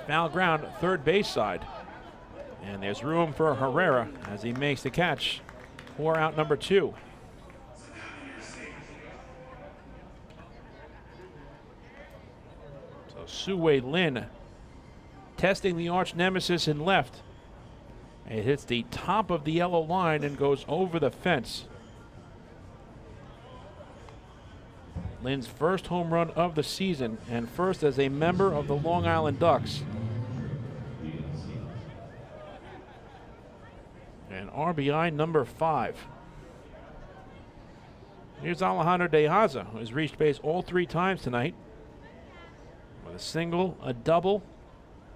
Foul ground, third base side. And there's room for Herrera as he makes the catch for out number 2. So Sue Lin testing the arch nemesis in left. It hits the top of the yellow line and goes over the fence. Lynn's first home run of the season and first as a member of the Long Island Ducks. And RBI number 5. Here's Alejandro Deyaza, who has reached base all 3 times tonight with a single, a double,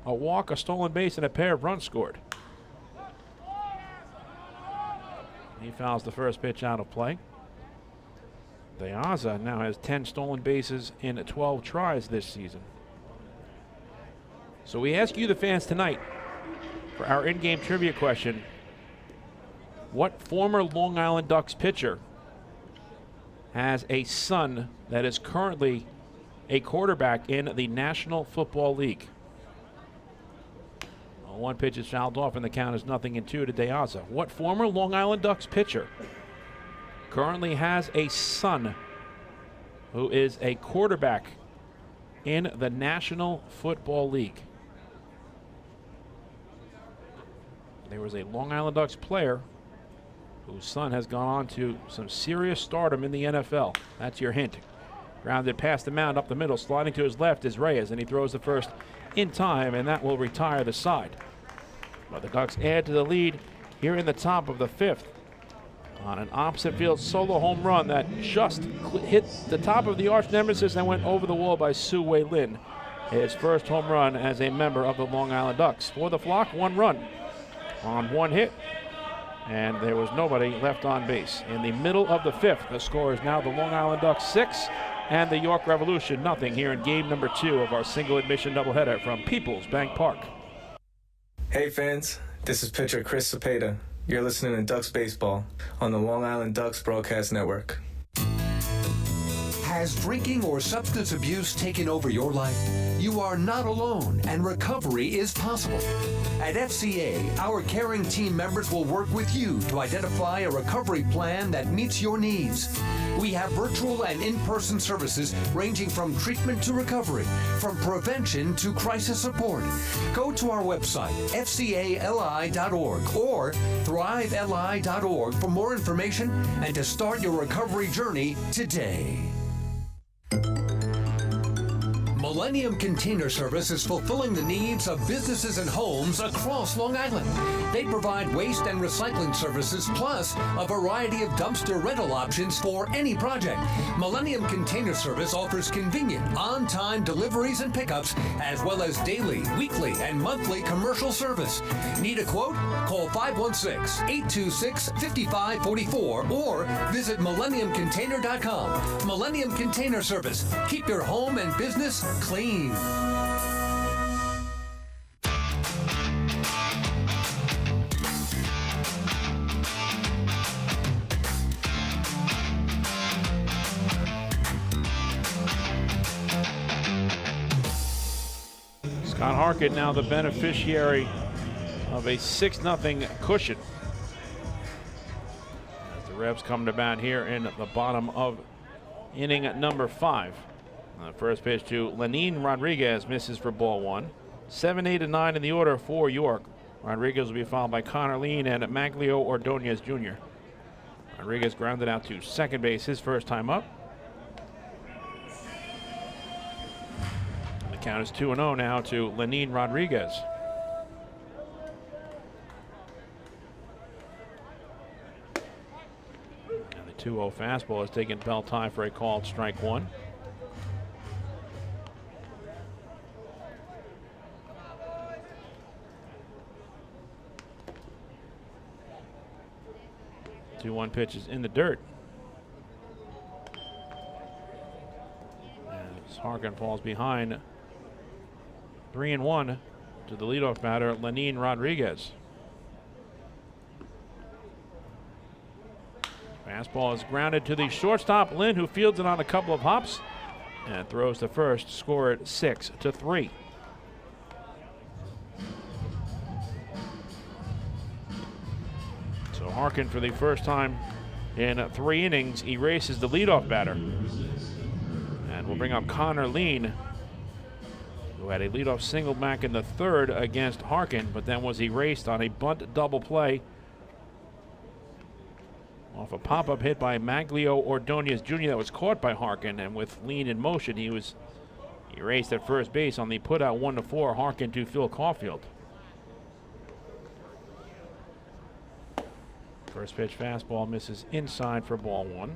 a walk, a stolen base, and a pair of runs scored. He fouls the first pitch out of play. Deyaza now has 10 stolen bases in 12 tries this season. So we ask you, the fans, tonight for our in-game trivia question: what former Long Island Ducks pitcher has a son that is currently a quarterback in the National Football League? One pitch is fouled off, and the count is 0-2 to Deyaza. What former Long Island Ducks pitcher currently has a son who is a quarterback in the National Football League? There was a Long Island Ducks player whose son has gone on to some serious stardom in the NFL. That's your hint. Grounded past the mound up the middle, sliding to his left is Reyes, and he throws the first in time, and that will retire the side. But the Ducks add to the lead here in the top of the 5th on an opposite field solo home run that just hit the top of the arch nemesis and went over the wall by Sue Lin. His first home run as a member of the Long Island Ducks. For the Flock, 1 run on 1 hit, and there was nobody left on base. In the middle of the 5th, the score is now the Long Island Ducks 6 and the York Revolution 0 here in game number 2 of our single admission doubleheader from PeoplesBank Park. Hey fans, this is pitcher Chris Cepeda. You're listening to Ducks Baseball on the Long Island Ducks Broadcast Network. Has drinking or substance abuse taken over your life? You are not alone, and recovery is possible. At FCA, our caring team members will work with you to identify a recovery plan that meets your needs. We have virtual and in-person services ranging from treatment to recovery, from prevention to crisis support. Go to our website, fcali.org or thriveli.org for more information and to start your recovery journey today. Millennium Container Service is fulfilling the needs of businesses and homes across Long Island. They provide waste and recycling services plus a variety of dumpster rental options for any project. Millennium Container Service offers convenient, on-time deliveries and pickups, as well as daily, weekly, and monthly commercial service. Need a quote? Call 516-826-5544 or visit millenniumcontainer.com. Millennium Container Service. Keep your home and business clean. Scott Harkin now the beneficiary of a 6-0 cushion as the Revs come to bat here in the bottom of inning number 5. First pitch to Lenin Rodriguez, misses for ball 1. 7, 8, and 9 in the order for York. Rodriguez will be followed by Connor Lean and Maglio Ordonez Jr. Rodriguez grounded out to second base his first time up. The count is 2-0 now to Lenin Rodriguez. And the 2-0 fastball is taken bell tie for a called strike 1. The 2-1 pitch is in the dirt. As Harkin falls behind 3-1 to the leadoff batter, Lenin Rodriguez. Fastball is grounded to the shortstop, Lynn, who fields it on a couple of hops and throws to first, score it 6-3. So Harkin, for the first time in 3 innings, erases the leadoff batter. And we'll bring up Connor Lean, who had a leadoff single back in the 3rd against Harkin, but then was erased on a bunt double play off a pop-up hit by Maglio Ordonez Jr. that was caught by Harkin, and with Lean in motion, he was erased at first base on the put-out 1-4 Harkin to Phil Caulfield. First pitch fastball misses inside for ball 1.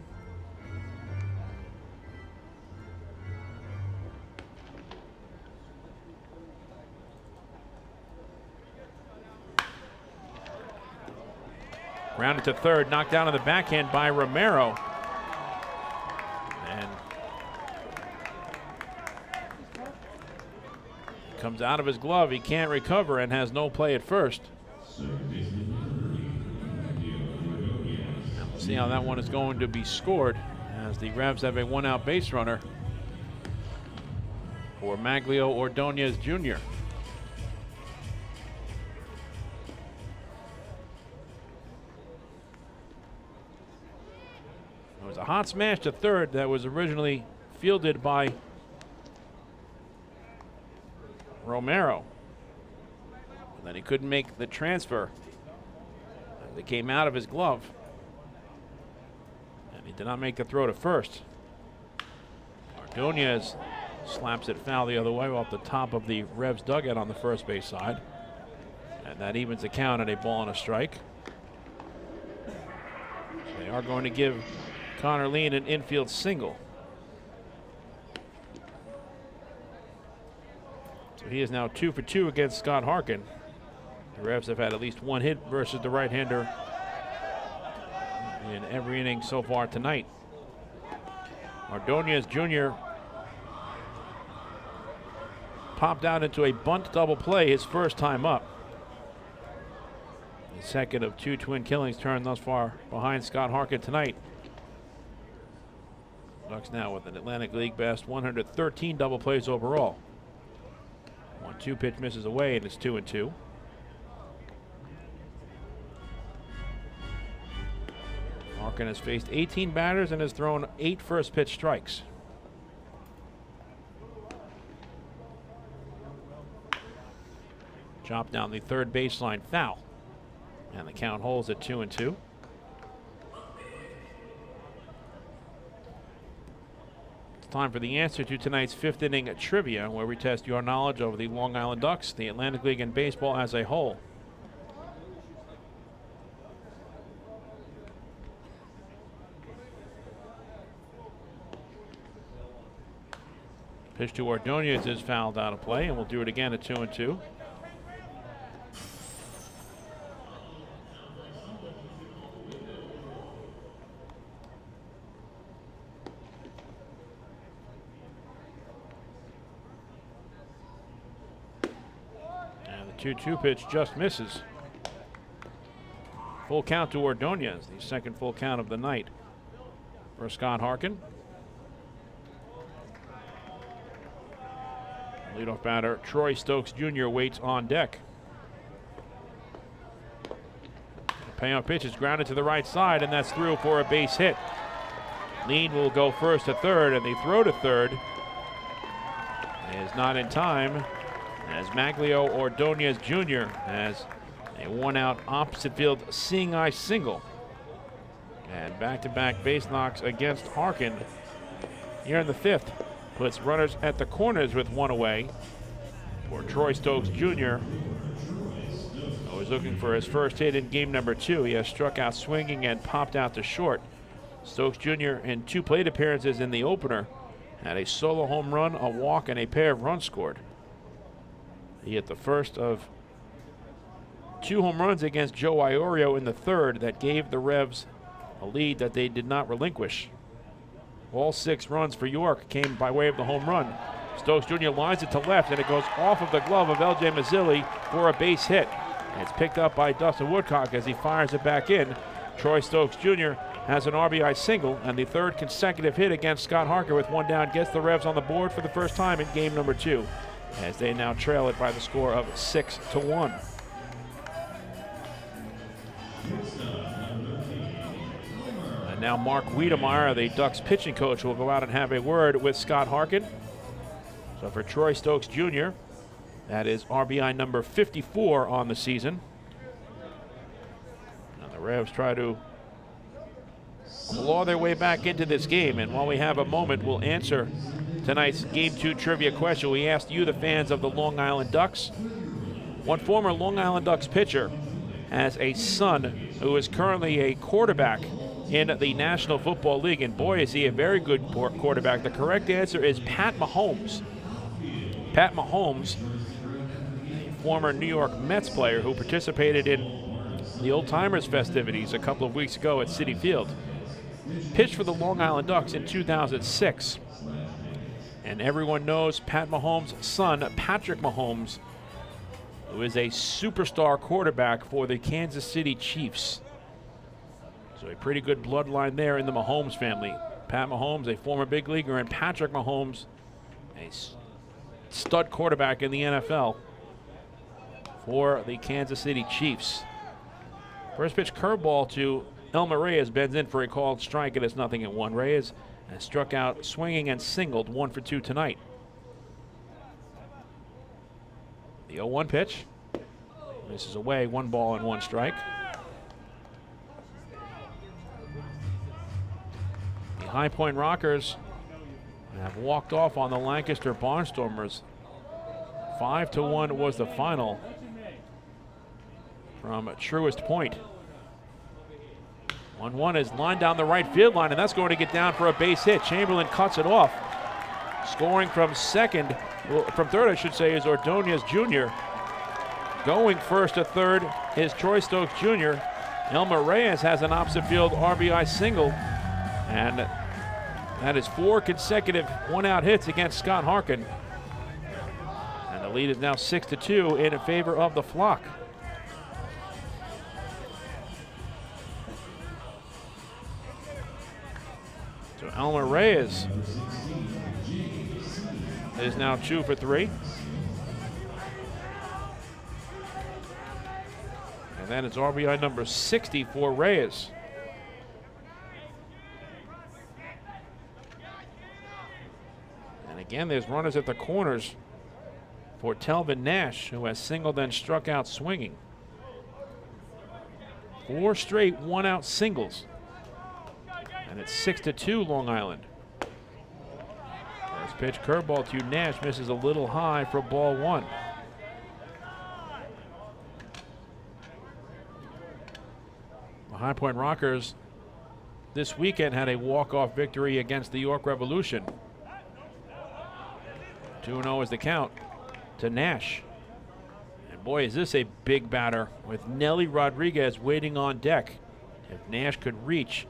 Grounded to third, knocked down on the backhand by Romero. And comes out of his glove. He can't recover and has no play at first. We'll see how that one is going to be scored as the Revs have a 1-out base runner for Maglio Ordonez Jr. It was a hot smash to third that was originally fielded by Romero. And then he couldn't make the transfer as it came out of his glove. And he did not make the throw to first. Ordonez slaps it foul the other way off the top of the Revs dugout on the first base side. And that evens the count at a ball and a strike. They are going to give Connor Lean an infield single. So he is now 2 for 2 against Scott Harkin. The Revs have had at least one hit versus the right-hander in every inning so far tonight. Ordonez Jr. popped out into a bunt double play his first time up. The second of 2 twin killings turned thus far behind Scott Harkin tonight. Ducks now with an Atlantic League best 113 double plays overall. 2 pitch misses away, and it's 2-2. Harkin has faced 18 batters and has thrown 8 first pitch strikes. Chop down the third baseline foul. And the count holds at 2-2. It's time for the answer to tonight's 5th inning trivia, where we test your knowledge of the Long Island Ducks, the Atlantic League, and baseball as a whole. Pitch to Ordonez is fouled out of play, and we'll do it again at 2-2. And the 2-2 pitch just misses. Full count to Ordonez, the second full count of the night for Scott Harkin. Leadoff batter Troy Stokes Jr. waits on deck. The payoff pitch is grounded to the right side, and that's through for a base hit. Lean will go first to third, and the throw to third is not in time, as Maglio Ordonez Jr. has a one-out opposite field seeing eye single. And back-to-back base knocks against Harkin here in the 5th. Puts runners at the corners with 1 away for Troy Stokes Jr. Always looking for his first hit in game number 2. He has struck out swinging and popped out to short. Stokes Jr. in 2 plate appearances in the opener had a solo home run, a walk, and a pair of runs scored. He hit the first of 2 home runs against Joe Iorio in the 3rd that gave the Revs a lead that they did not relinquish. All 6 runs for York came by way of the home run. Stokes Jr. lines it to left, and it goes off of the glove of L.J. Mazzilli for a base hit. It's picked up by Dustin Woodcock as he fires it back in. Troy Stokes Jr. has an RBI single, and the 3rd consecutive hit against Scott Harkin with 1 down gets the Revs on the board for the first time in game number 2, as they now trail it by the score of 6-1. Now Mark Wiedemeyer, the Ducks pitching coach, will go out and have a word with Scott Harkin. So for Troy Stokes Jr., that is RBI number 54 on the season. Now the Revs try to claw their way back into this game, and while we have a moment, we'll answer tonight's Game 2 trivia question. We asked you, the fans of the Long Island Ducks, one former Long Island Ducks pitcher has a son who is currently a quarterback in the National Football League, and boy, is he a very good quarterback. The correct answer is Pat Mahomes. Pat Mahomes, a former New York Mets player who participated in the Old Timers festivities a couple of weeks ago at Citi Field, pitched for the Long Island Ducks in 2006. And everyone knows Pat Mahomes' son, Patrick Mahomes, who is a superstar quarterback for the Kansas City Chiefs. So a pretty good bloodline there in the Mahomes family. Pat Mahomes, a former big leaguer, and Patrick Mahomes, a stud quarterback in the NFL for the Kansas City Chiefs. First pitch curveball to Elmer Reyes, bends in for a called strike. It is 0-1. Reyes has struck out swinging and singled, 1 for 2 tonight. The 0-1 pitch misses away, 1 ball and 1 strike. High Point Rockers have walked off on the Lancaster Barnstormers. 5-1 was the final from Truist Point. 1-1 is lined down the right field line, and that's going to get down for a base hit. Chamberlain cuts it off. Scoring from third, I should say, is Ordonez Jr. Going first to third is Troy Stokes Jr. Elmer Reyes has an opposite field RBI single, and that is 4 consecutive one-out hits against Scott Harkin. And the lead is now 6-2 in favor of the Flock. So Elmer Reyes is now 2 for 3. that is RBI number 60 for Reyes. And again, there's runners at the corners for Telvin Nash, who has singled and struck out swinging. 4 straight one-out singles. And it's 6-2 Long Island. First pitch curveball to Nash, misses a little high for ball 1. The High Point Rockers this weekend had a walk-off victory against the York Revolution. 2-0 is the count to Nash. And boy, is this a big batter with Nelly Rodriguez waiting on deck. If Nash could reach,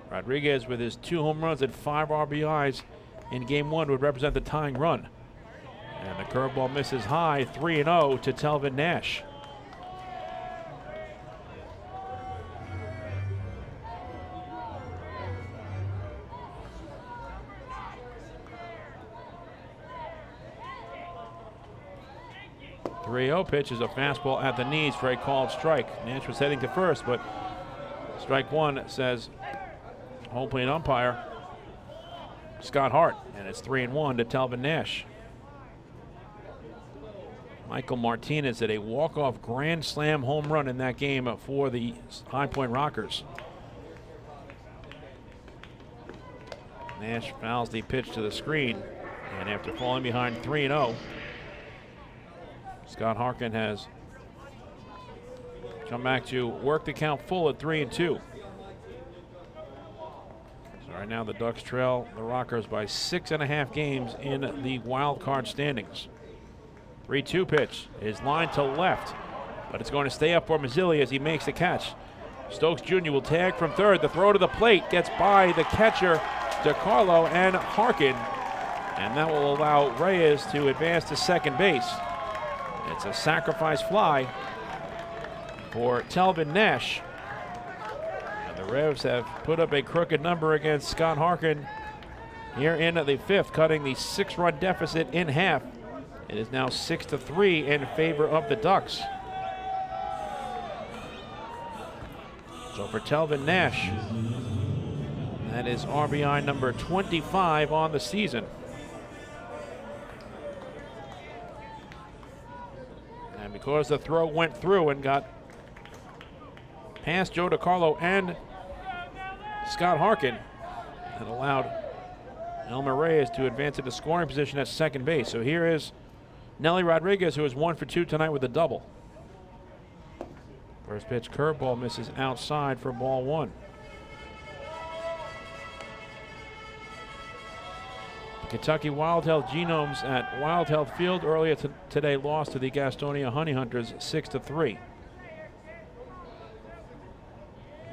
Rodriguez with his 2 home runs and 5 RBIs in game 1 would represent the tying run. And the curveball misses high, 3-0 to Telvin Nash. Pitch is a fastball at the knees for a called strike. Nash was heading to first, but strike 1 says home plate umpire Scott Hart, and it's 3-1 to Telvin Nash. Michael Martinez hit a walk-off grand slam home run in that game for the High Point Rockers. Nash fouls the pitch to the screen, and after falling behind 3-0, Scott Harkin has come back to work the count full at 3-2. So right now the Ducks trail the Rockers by 6.5 games in the wild card standings. 3-2 pitch is lined to left, but it's going to stay up for Mazzilli as he makes the catch. Stokes Jr. will tag from third. The throw to the plate gets by the catcher DeCarlo and Harkin, and that will allow Reyes to advance to second base. It's a sacrifice fly for Telvin Nash. And the Revs have put up a crooked number against Scott Harkin here in the 5th, cutting the 6-run deficit in half. It is now 6-3 in favor of the Ducks. So for Telvin Nash, that is RBI number 25 on the season. And because the throw went through and got past Joe DeCarlo and Scott Harkin, it allowed Elmer Reyes to advance into scoring position at second base. So here is Nelly Rodriguez, who is 1 for 2 tonight with a double. First pitch curveball misses outside for ball 1. Kentucky Wild Health Genomes at Wild Health Field earlier today lost to the Gastonia Honey Hunters 6-3.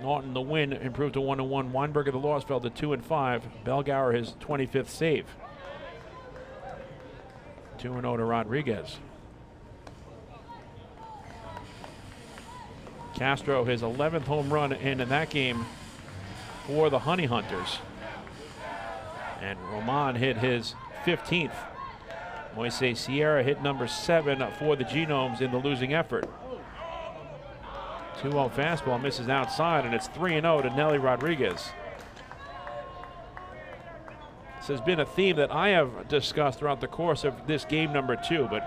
Norton the win improved to 1-1. Weinberger the loss fell to 2-5. Belgauer his 25th save. 2-0 to Rodriguez. Castro his 11th home run in that game for the Honey Hunters. And Roman hit his 15th. Moises Sierra hit number 7 for the Genomes in the losing effort. 2-0 fastball misses outside, and it's 3-0 to Nelly Rodriguez. This has been a theme that I have discussed throughout the course of this game number 2, but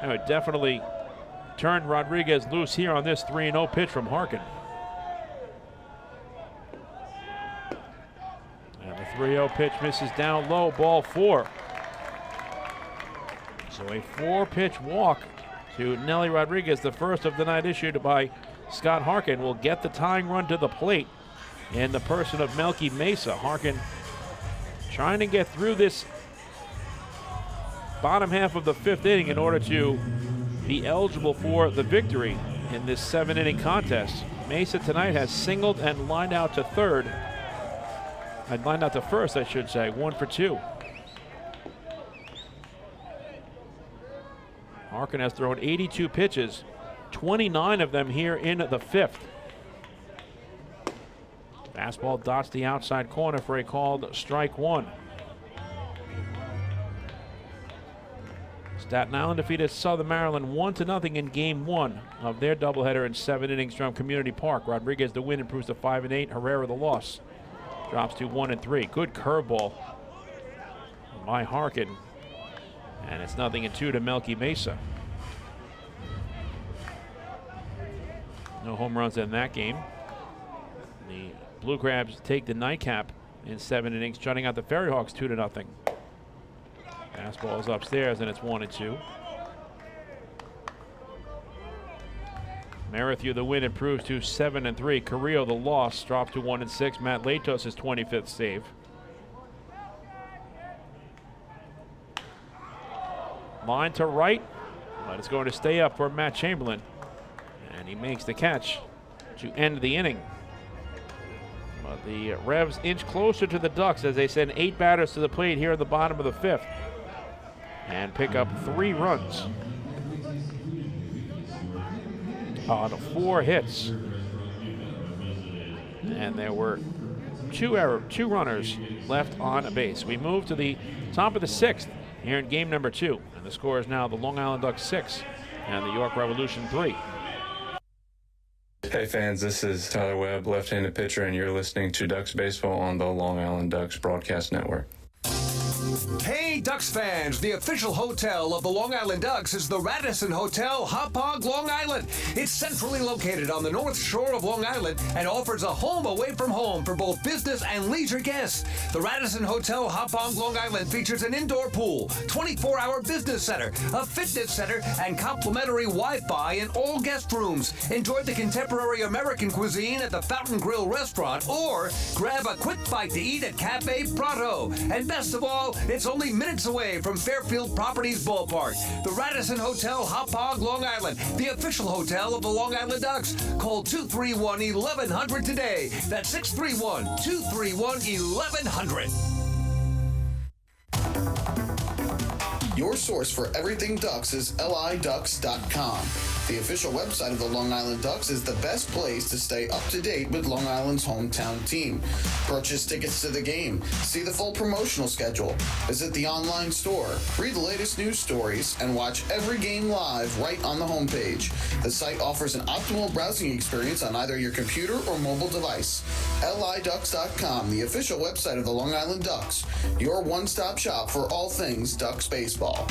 I would definitely turn Rodriguez loose here on this 3-0 pitch from Harkin. And the 3-0 pitch misses down low, ball 4. So a 4-pitch walk to Nelly Rodriguez, the first of the night issued by Scott Harkin, will get the tying run to the plate in the person of Melky Mesa. Harkin trying to get through this bottom half of the 5th inning in order to be eligible for the victory in this 7-inning contest. Mesa tonight has singled and lined out to third. Lined out to first, I should say, 1 for 2. Harkin has thrown 82 pitches, 29 of them here in the 5th. Fastball dots the outside corner for a called strike 1. Staten Island defeated Southern Maryland 1-0 in Game 1 of their doubleheader in 7 innings from Community Park. Rodriguez the win, improves to 5-8. Herrera the loss, drops to 1-3. Good curveball by Harkin, and it's 0-2 to Melky Mesa. No home runs in that game. The Blue Crabs take the nightcap in 7 innings, shutting out the Ferry Hawks 2-0. Fastball is upstairs, and it's 1-2. Merrithew the win, improves to 7-3. Carrillo the loss, drops to 1-6. Matt Latos his 25th save. Line to right, but it's going to stay up for Matt Chamberlain, and he makes the catch to end the inning. But the Revs inch closer to the Ducks as they send 8 batters to the plate here at the bottom of the 5th and pick up 3 runs on 4 hits. And there were 2 runners left on base. We move to the top of the 6th here in game number 2. And the score is now the Long Island Ducks 6 and the York Revolution 3. Hey fans, this is Tyler Webb, left-handed pitcher, and you're listening to Ducks Baseball on the Long Island Ducks Broadcast Network. Hey, Ducks fans, the official hotel of the Long Island Ducks is the Radisson Hotel, Hauppauge, Long Island. It's centrally located on the North Shore of Long Island and offers a home away from home for both business and leisure guests. The Radisson Hotel, Hauppauge, Long Island features an indoor pool, 24-hour business center, a fitness center, and complimentary Wi-Fi in all guest rooms. Enjoy the contemporary American cuisine at the Fountain Grill restaurant or grab a quick bite to eat at Cafe Prato. And best of all, it's only minutes away from Fairfield Properties Ballpark. The Radisson Hotel, Hauppauge, Long Island, the official hotel of the Long Island Ducks. Call 231-1100 today. That's 631-231-1100. Your source for everything Ducks is liducks.com. The official website of the Long Island Ducks is the best place to stay up to date with Long Island's hometown team. Purchase tickets to the game, see the full promotional schedule, visit the online store, read the latest news stories, and watch every game live right on the homepage. The site offers an optimal browsing experience on either your computer or mobile device. liducks.com, the official website of the Long Island Ducks, your one-stop shop for all things Ducks baseball.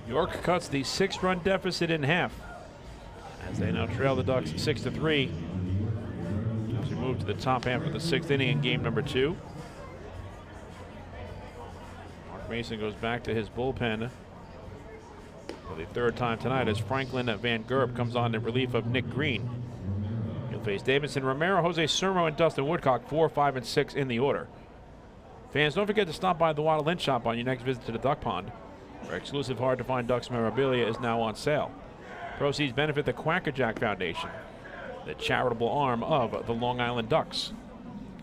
York cuts the 6-run deficit in half as they now trail the Ducks 6-3 as we move to the top half of the 6th inning in game number 2. Mark Mason goes back to his bullpen for the 3rd time tonight as Franklin Van Gerb comes on in relief of Nick Green. He'll face Davidson Romero, Jose Sermo, and Dustin Woodcock, 4, 5, and 6 in the order. Fans, don't forget to stop by the Waddle Lynch Shop on your next visit to the Duck Pond. Our exclusive hard-to-find Ducks memorabilia is now on sale. Proceeds benefit the Quackerjack Foundation, the charitable arm of the Long Island Ducks.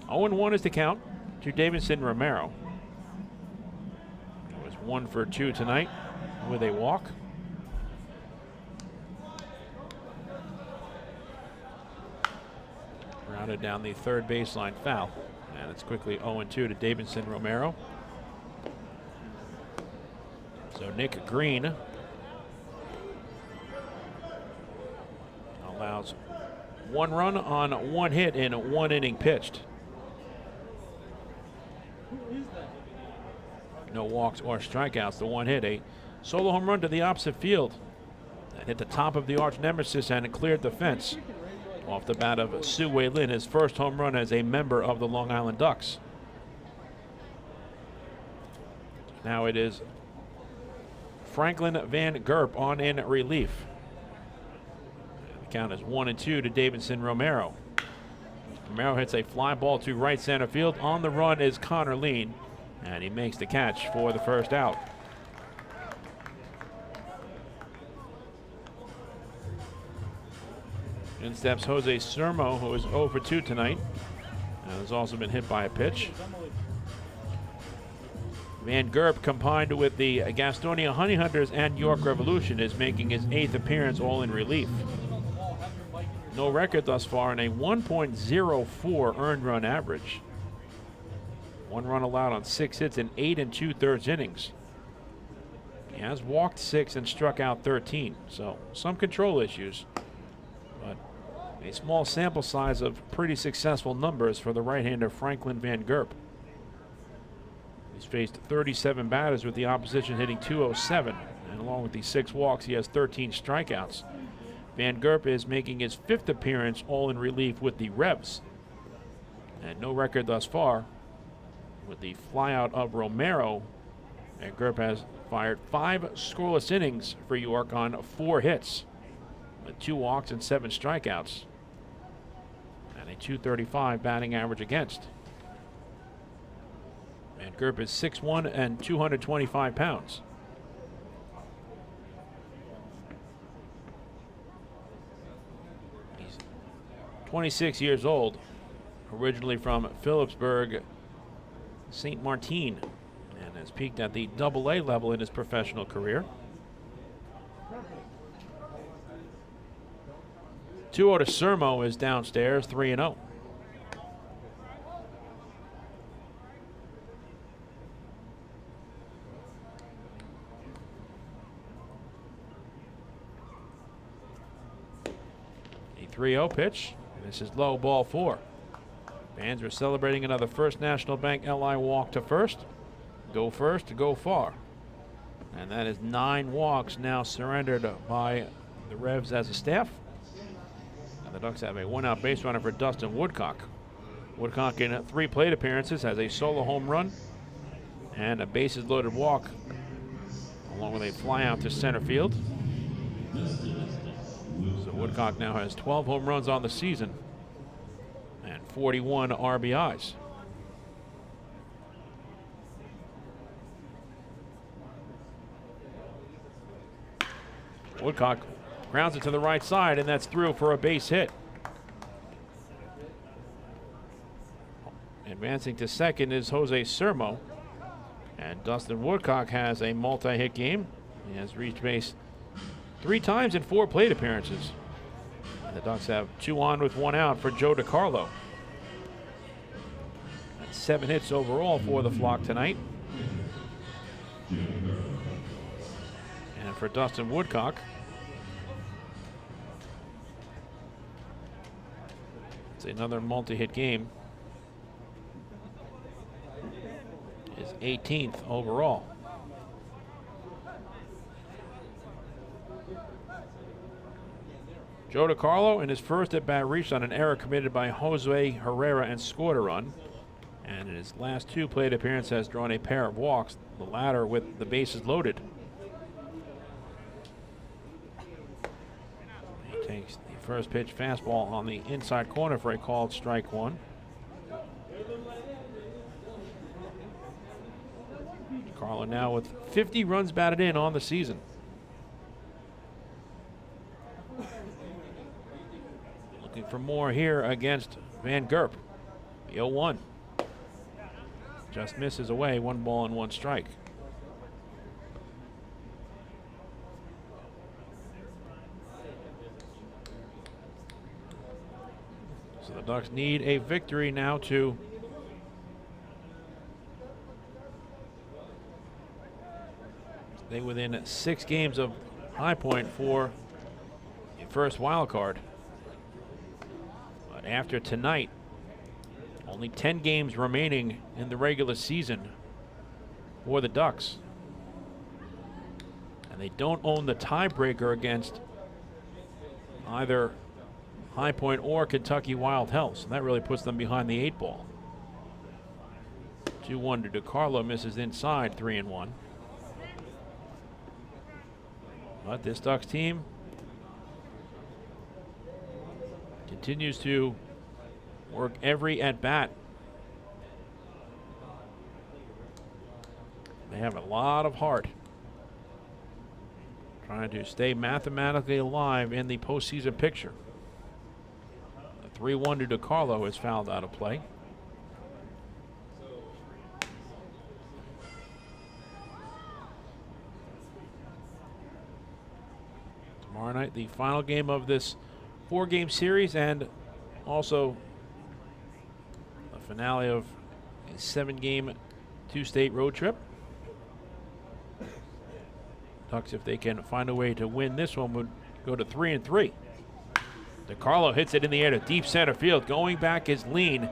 0-1 is the count to Davidson Romero. It was 1 for 2 tonight with a walk. Grounded down the 3rd baseline foul. And it's quickly 0-2 to Davidson Romero. So Nick Green allows 1 run on 1 hit in 1 inning pitched. No walks or strikeouts. The 1 hit, a solo home run to the opposite field. That hit the top of the arch nemesis and it cleared the fence. Off the bat of Sue Wei Lin, his first home run as a member of the Long Island Ducks. Now it is Franklin Van Gerb on in relief. The count is 1-2 to Davidson Romero. Romero hits a fly ball to right center field. On the run is Connor Lean, and he makes the catch for the first out. In steps Jose Sermo, who is 0 for 2 tonight, and has also been hit by a pitch. Van Gerp, combined with the Gastonia Honey Hunters and York Revolution, is making his 8th appearance all in relief. No record thus far and a 1.04 earned run average. 1 run allowed on 6 hits in 8 2/3 innings. He has walked 6 and struck out 13, so some control issues, but a small sample size of pretty successful numbers for the right-hander Franklin Van Gerp. He's faced 37 batters with the opposition hitting .207, and along with the 6 walks, he has 13 strikeouts. Van Gerp is making his 5th appearance all in relief with the Revs, and no record thus far. With the flyout of Romero, Van Gerp has fired 5 scoreless innings for York on 4 hits, with 2 walks and 7 strikeouts, and a .235 batting average against. Van Gerp is 6'1" and 225 pounds. He's 26 years old, originally from Phillipsburg, St. Martin, and has peaked at the AA level in his professional career. 2-0 to Sermo is downstairs, 3-0. A 3-0 pitch. This is low, ball 4. Fans are celebrating another First National Bank LI walk to first. Go first to go far. And that is 9 walks now surrendered by the Revs as a staff. And the Ducks have a 1-out base runner for Dustin Woodcock. Woodcock in 3 plate appearances has a solo home run and a bases loaded walk, along with a fly out to center field. So Woodcock now has 12 home runs on the season and 41 RBIs. Woodcock grounds it to the right side, and that's through for a base hit. Advancing to second is Jose Sermo, and Dustin Woodcock has a multi-hit game. He has reached base 3 times in 4 plate appearances. The Ducks have 2 on with 1 out for Joe DiCarlo. That's 7 hits overall for the flock tonight. And for Dustin Woodcock, it's another multi-hit game. His 18th overall. Joe DiCarlo in his first at bat reached on an error committed by Jose Herrera and scored a run. And in his last 2 plate appearances has drawn a pair of walks, the latter with the bases loaded. He takes the first pitch fastball on the inside corner for a called strike 1. DiCarlo now with 50 runs batted in on the season. Looking for more here against Van Gerp. The 0-1. Just misses away, 1 ball and 1 strike. So the Ducks need a victory now to stay within 6 games of High Point for the first wild card. But after tonight, only 10 games remaining in the regular season for the Ducks. And they don't own the tiebreaker against either High Point or Kentucky Wild Health. So that really puts them behind the 8 ball. 2-1 to DiCarlo, misses inside, 3-1. But this Ducks team continues to work every at-bat. They have a lot of heart, trying to stay mathematically alive in the postseason picture. The 3-1 to DiCarlo is fouled out of play. night, the final game of this 4-game series, and also the finale of a 7-game 2-state road trip. Ducks, if they can find a way to win this one, would go to 3-3. DiCarlo hits it in the air to deep center field. Going back is Lean.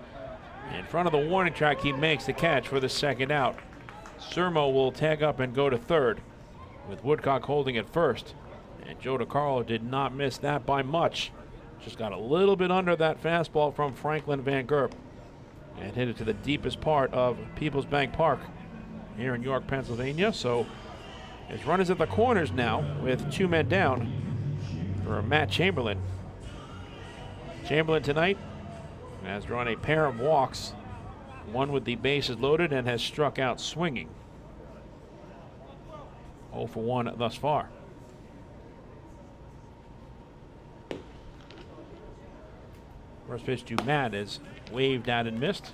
In front of the warning track, he makes the catch for the second out. Sermo will tag up and go to third, with Woodcock holding at first. And Joe DiCarlo did not miss that by much. Just got a little bit under that fastball from Franklin Van Gerp and hit it to the deepest part of PeoplesBank Park here in York, Pennsylvania. So his run is at the corners now with 2 men down for Matt Chamberlain. Chamberlain tonight has drawn a pair of walks, one with the bases loaded, and has struck out swinging. 0 for 1 thus far. First pitch to Matt is waved at and missed.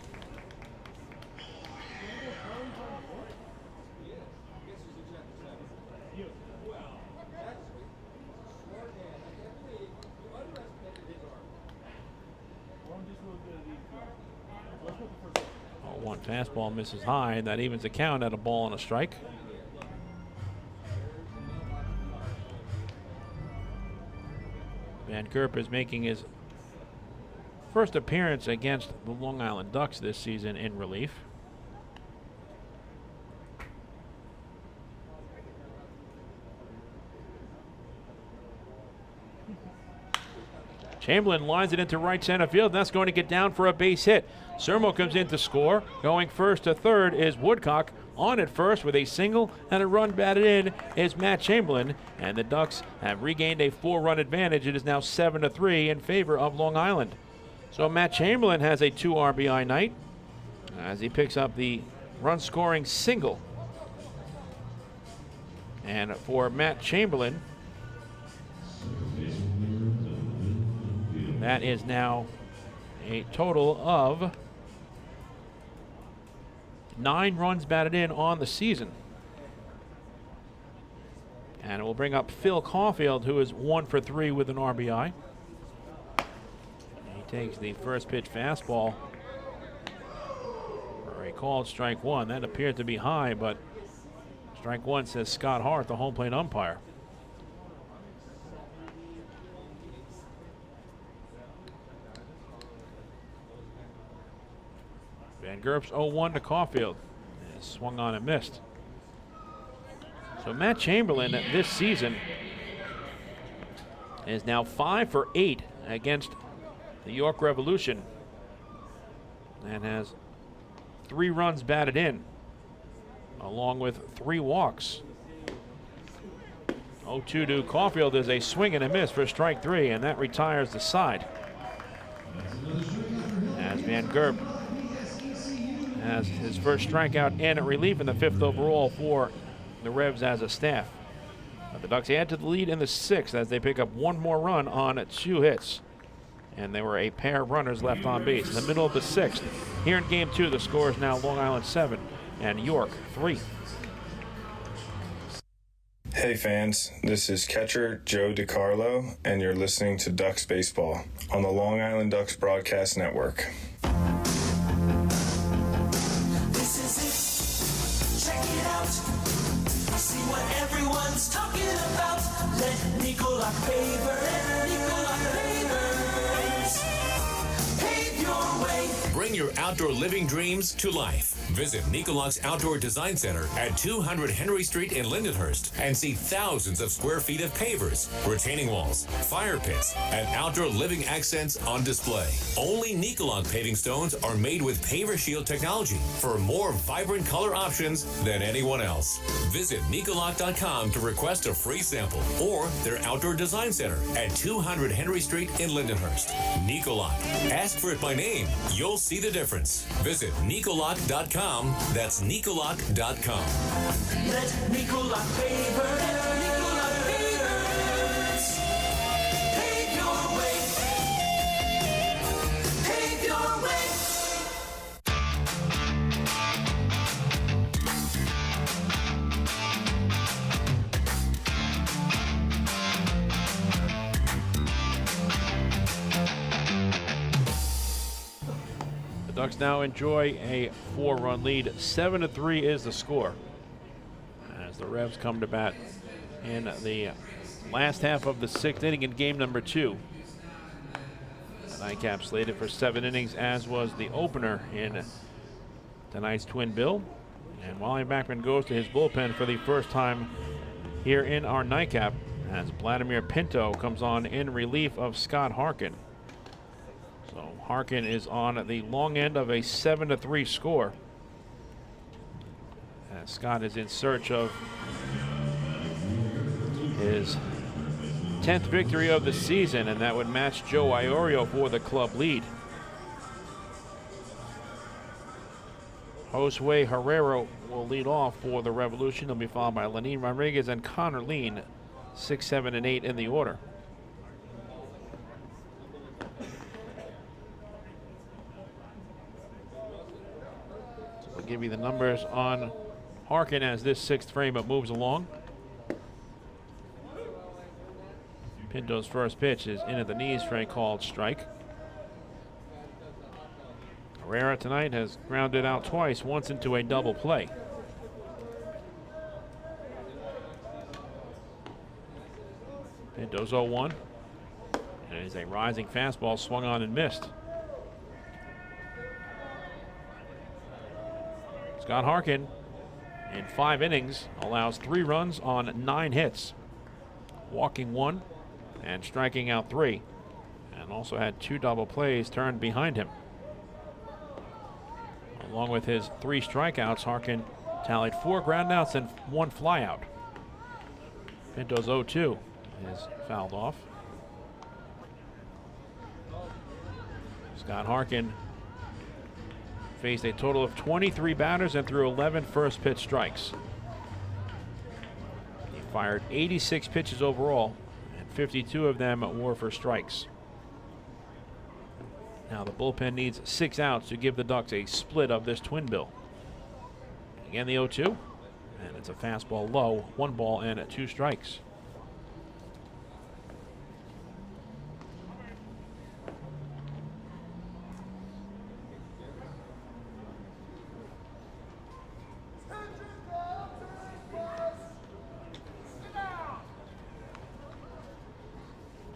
One fastball misses high, and that evens the count at a ball and a strike. Van Gerp is making his first appearance against the Long Island Ducks this season in relief. Chamberlain lines it into right center field. That's going to get down for a base hit. Sermo comes in to score. Going first to third is Woodcock. On at first with a single and a run batted in is Matt Chamberlain. And the Ducks have regained a 4-run advantage. It is now 7-3 in favor of Long Island. So Matt Chamberlain has a 2 RBI night as he picks up the run-scoring single. And for Matt Chamberlain, that is now a total of 9 runs batted in on the season. And it will bring up Phil Caulfield, who is 1 for 3 with an RBI. He takes the first pitch fastball for a called strike 1. That appeared to be high, but strike 1, says Scott Hart, the home plate umpire. Van Gerp's 0-1 to Caulfield. And swung on and missed. So Matt Chamberlain this season is now 5 for 8 against the York Revolution and has 3 runs batted in, along with 3 walks. 0-2 to Caulfield is a swing and a miss for strike 3, and that retires the side. As Van Gerp has his first strikeout in relief in the 5th overall for the Revs as a staff. But the Ducks add to the lead in the 6th as they pick up 1 more run on 2 hits. And there were a pair of runners left on base. In the middle of the 6th, here in Game 2, the score is now Long Island 7 and York 3. Hey fans, this is catcher Joe DiCarlo, and you're listening to Ducks Baseball on the Long Island Ducks Broadcast Network. See what everyone's talking about. Let Nicolak pave your way. Bring your outdoor living dreams to life. Visit Nicolak's Outdoor Design Center at 200 Henry Street in Lindenhurst and see thousands of square feet of pavers, retaining walls, fire pits, and outdoor living accents on display. Only Nicolak paving stones are made with Paver Shield technology for more vibrant color options than anyone else. Visit Nicolak.com to request a free sample or their Outdoor Design Center at 200 Henry Street in Lindenhurst. Nicolak. Ask for it by name. You'll see the difference. Visit Nicolak.com. That's Nicolak.com. Let Nicolak pave your way. Pave your way. Ducks now enjoy a 4-run lead. 7-3 is the score as the Revs come to bat in the last half of the 6th inning in game number 2. The nightcap slated for 7 innings, as was the opener in tonight's twin bill. And Wally Backman goes to his bullpen for the first time here in our nightcap as Vladimir Pinto comes on in relief of Scott Harkin. So Harkin is on the long end of a 7-3 score as Scott is in search of his 10th victory of the season, and that would match Joe Iorio for the club lead. Josue Herrera will lead off for the Revolution. He'll be followed by Lenin Rodriguez and Connor Lean, 6, 7, and 8 in the order. So we'll give you the numbers on Harkin as this 6th frame up moves along. Pinto's first pitch is in at the knees for a called strike. Herrera tonight has grounded out twice, once into a double play. Pinto's 0-1. And it is a rising fastball swung on and missed. Scott Harkin, in 5 innings, allows 3 runs on 9 hits, walking 1 and striking out 3, and also had 2 double plays turned behind him. Along with his 3 strikeouts, Harkin tallied 4 groundouts and 1 flyout. Pinto's 0-2 is fouled off. Scott Harkin faced a total of 23 batters and threw 11 first pitch strikes. He fired 86 pitches overall, and 52 of them were for strikes. Now the bullpen needs 6 outs to give the Ducks a split of this twin bill. Again, the 0-2, and it's a fastball low, 1 ball and 2 strikes.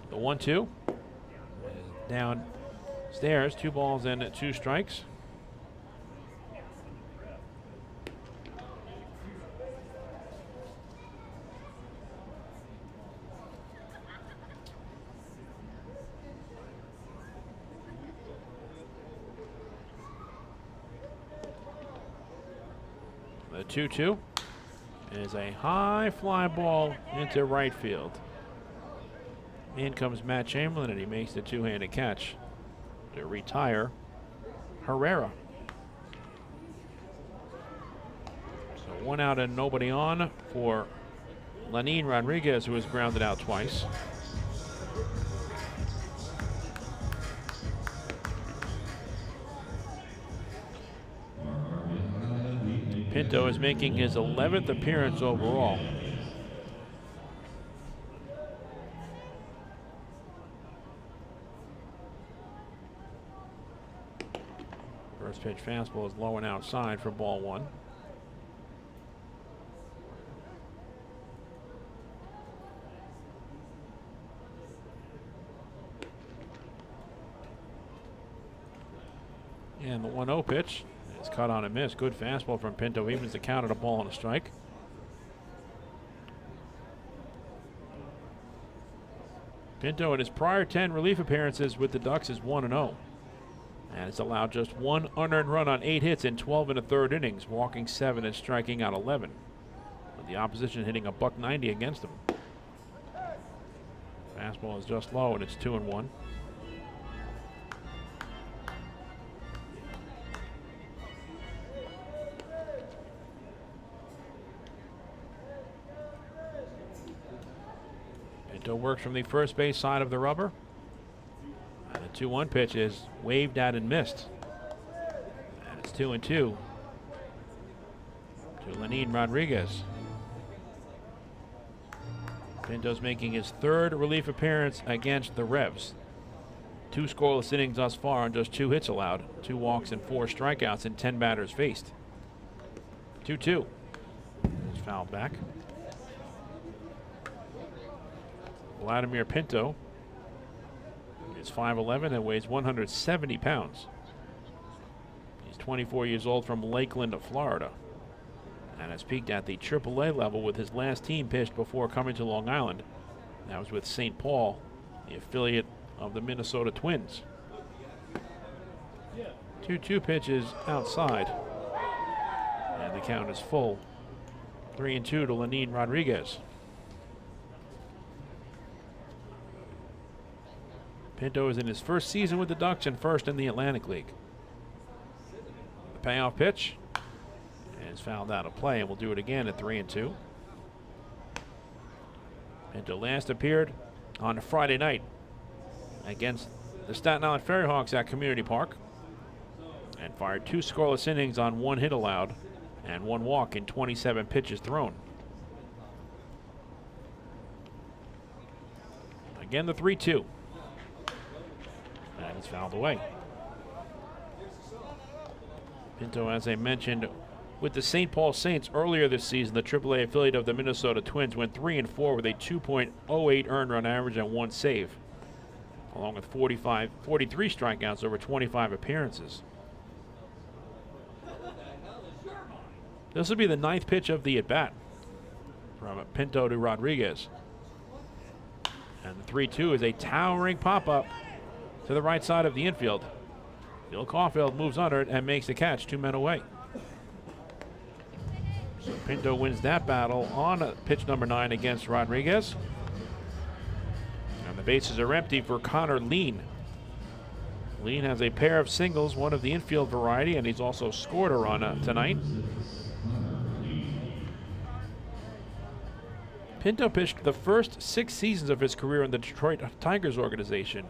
The 1-2 is downstairs, 2 balls and 2 strikes. The 2-2 is a high fly ball into right field. In comes Matt Chamberlain, and he makes the 2-handed catch to retire Herrera. So 1 out and nobody on for Lenin Rodriguez, who was grounded out twice. Pinto is making his 11th appearance overall. First pitch fastball is low and outside for ball 1. And the 1-0 pitch is cut on and missed. Good fastball from Pinto. Evens the count at a ball and a strike. Pinto in his prior 10 relief appearances with the Ducks is 1-0. And it's allowed just 1 unearned run on 8 hits in 12 1/3 innings, walking 7 and striking out 11. With the opposition hitting $190 against him. Fastball is just low, and it's 2-1. Pinto works from the first base side of the rubber. And the 2-1 pitch is waved at and missed. And it's 2-2 to Lenin Rodriguez. Pinto's making his 3rd relief appearance against the Revs. 2 scoreless innings thus far and just 2 hits allowed, 2 walks and 4 strikeouts and 10 batters faced. 2-2. He's fouled back. Vladimir Pinto is 5'11" and weighs 170 pounds. He's 24 years old from Lakeland, Florida, and has peaked at the AAA level with his last team pitched before coming to Long Island. That was with St. Paul, the affiliate of the Minnesota Twins. 2-2 pitches outside, and the count is full. 3-2 to Lenin Rodriguez. Pinto is in his first season with the Ducks and first in the Atlantic League. The payoff pitch is fouled out of play, and we'll do it again at 3-2. Pinto last appeared on Friday night against the Staten Island Ferryhawks at Community Park and fired 2 scoreless innings on 1 hit allowed and 1 walk in 27 pitches thrown. Again, the 3-2. And it's fouled away. Pinto, as I mentioned, with the St. Paul Saints earlier this season, the AAA affiliate of the Minnesota Twins, went 3-4 with a 2.08 earned run average and 1 save, along with 43 strikeouts over 25 appearances. This will be the 9th pitch of the at-bat from Pinto to Rodriguez. And the 3-2 is a towering pop-up to the right side of the infield. Phil Caulfield moves under it and makes the catch, 2 men away. So Pinto wins that battle on pitch number 9 against Rodriguez. And the bases are empty for Connor Lean. Lean has a pair of singles, one of the infield variety, and he's also scored a run tonight. Pinto pitched the first 6 seasons of his career in the Detroit Tigers organization,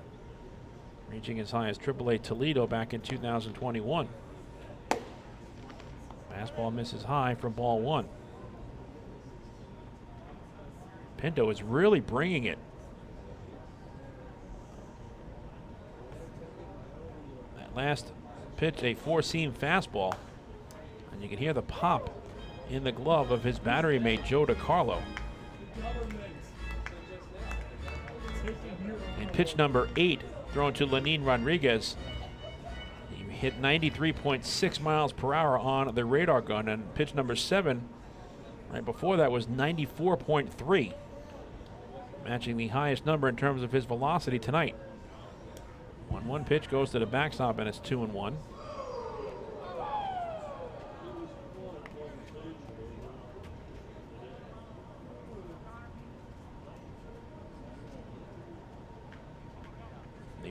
reaching as high as AAA Toledo back in 2021. Fastball misses high from ball 1. Pinto is really bringing it. That last pitch, a 4-seam fastball, and you can hear the pop in the glove of his battery mate Joe DiCarlo. And pitch number 8, thrown to Lenin Rodriguez. He hit 93.6 miles per hour on the radar gun, and pitch number 7, right before that, was 94.3, matching the highest number in terms of his velocity tonight. 1-1 pitch goes to the backstop, and it's 2-1.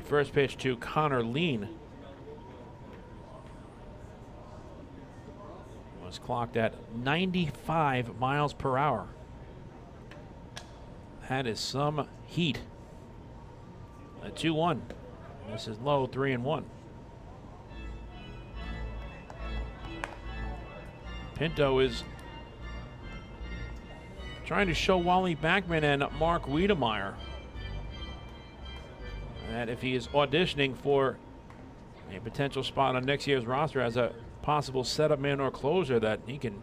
First pitch to Connor Lean was clocked at 95 miles per hour. That is some heat. A 2-1. This is low, 3-1. Pinto is trying to show Wally Backman and Mark Wiedemeyer that if he is auditioning for a potential spot on next year's roster as a possible setup man or closer, that he can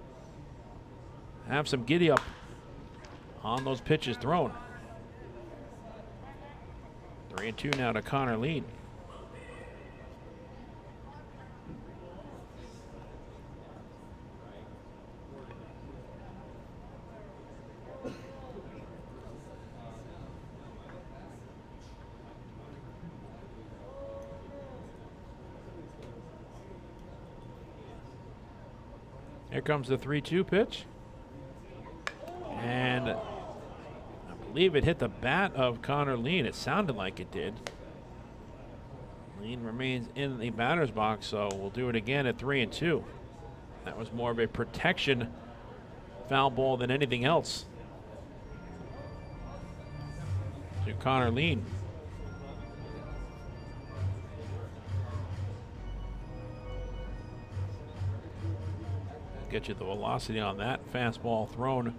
have some giddy up on those pitches thrown. 3-2 now to Connor Lean. Here comes the 3-2 pitch. And I believe it hit the bat of Connor Lean. It sounded like it did. Lean remains in the batter's box, so we'll do it again at 3-2. That was more of a protection foul ball than anything else to Connor Lean. Get you the velocity on that fastball thrown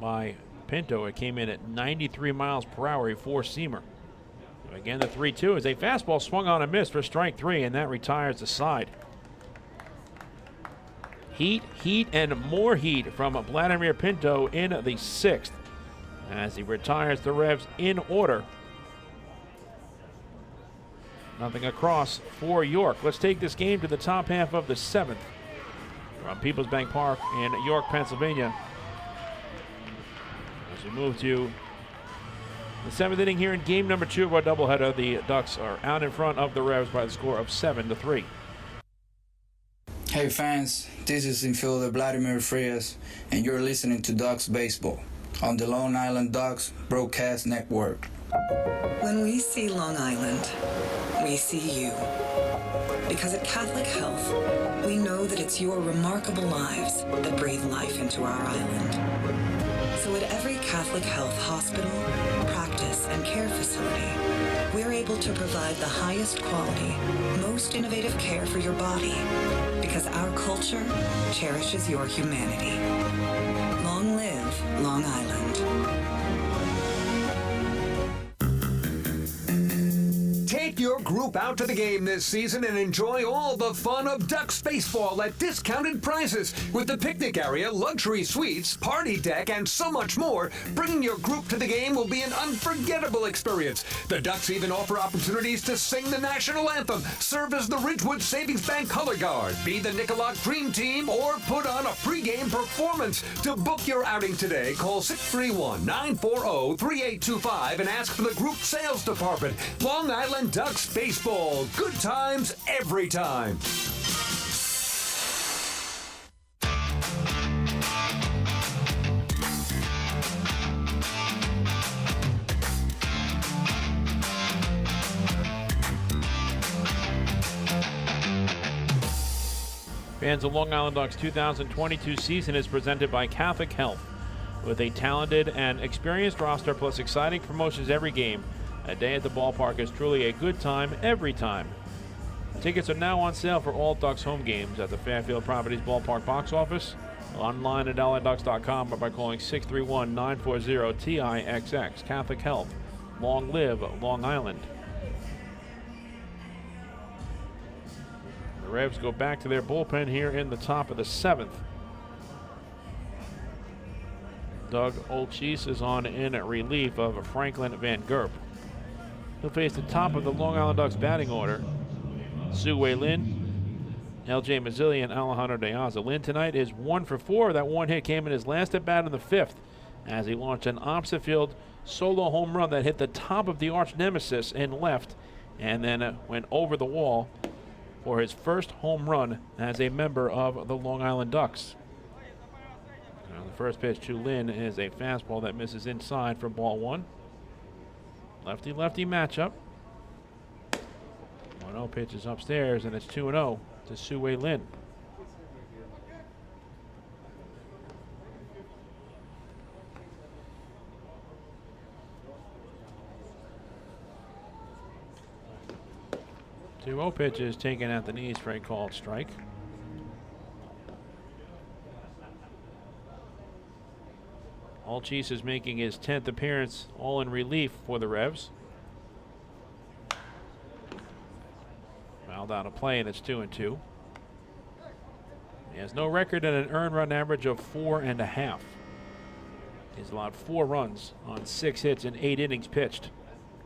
by Pinto. It came in at 93 miles per hour, a 4-seamer. Again, the 3-2 is a fastball swung on and missed for strike 3, and that retires the side. Heat, and more heat from Vladimir Pinto in the 6th as he retires the Revs in order. Nothing across for York. Let's take this game to the top half of the 7th from PeoplesBank Park in York, Pennsylvania. As we move to the 7th inning here in game number 2 of our doubleheader, the Ducks are out in front of the Revs by the score of 7-3. Hey fans, this is infielder Vladimir Frias, and you're listening to Ducks Baseball on the Long Island Ducks Broadcast Network. When we see Long Island, we see you. Because at Catholic Health, we know that it's your remarkable lives that breathe life into our island. So at every Catholic Health hospital, practice, and care facility, we're able to provide the highest quality, most innovative care for your body, because our culture cherishes your humanity. Long live Long Island. Take your group out to the game this season and enjoy all the fun of Ducks baseball at discounted prices with the picnic area, luxury suites, party deck, and so much more. Bringing your group to the game will be an unforgettable experience. The Ducks even offer opportunities to sing the national anthem, serve as the Ridgewood Savings Bank color guard, be the Nicolak Dream Team, or put on a pregame performance. To book your outing today, call 631-940-3825 and ask for the group sales department. Long Island Ducks baseball. Good times every time. Fans of Long Island Ducks 2022 season is presented by Catholic Health. With a talented and experienced roster plus exciting promotions every game, a day at the ballpark is truly a good time every time. Tickets are now on sale for all Ducks home games at the Fairfield Properties Ballpark box office, online at LIDucks.com, or by calling 631-940-TIXX. Catholic Health. Long live Long Island. The Revs go back to their bullpen here in the top of the 7th. Doug Olchese is on in relief of Franklin Van Gerp. He'll face the top of the Long Island Ducks batting order, Su-Wei Lin, L.J. Mazzilli, and Alejandro Deyaza. Lin tonight is 1 for 4. That one hit came in his last at bat in the 5th as he launched an opposite field solo home run that hit the top of the arch nemesis in left and then went over the wall for his first home run as a member of the Long Island Ducks. Now the first pitch to Lin is a fastball that misses inside for ball 1. Lefty-lefty matchup. 1-0 pitch is upstairs, and it's 2-0 to Su-Wei Lin. Two-0 pitch is taken at the knees for a called strike. Olchese is making his 10th appearance, all in relief for the Revs. Fouled out of play, and it's 2-2. He has no record and an earned run average of 4.5. He's allowed 4 runs on 6 hits in 8 innings pitched,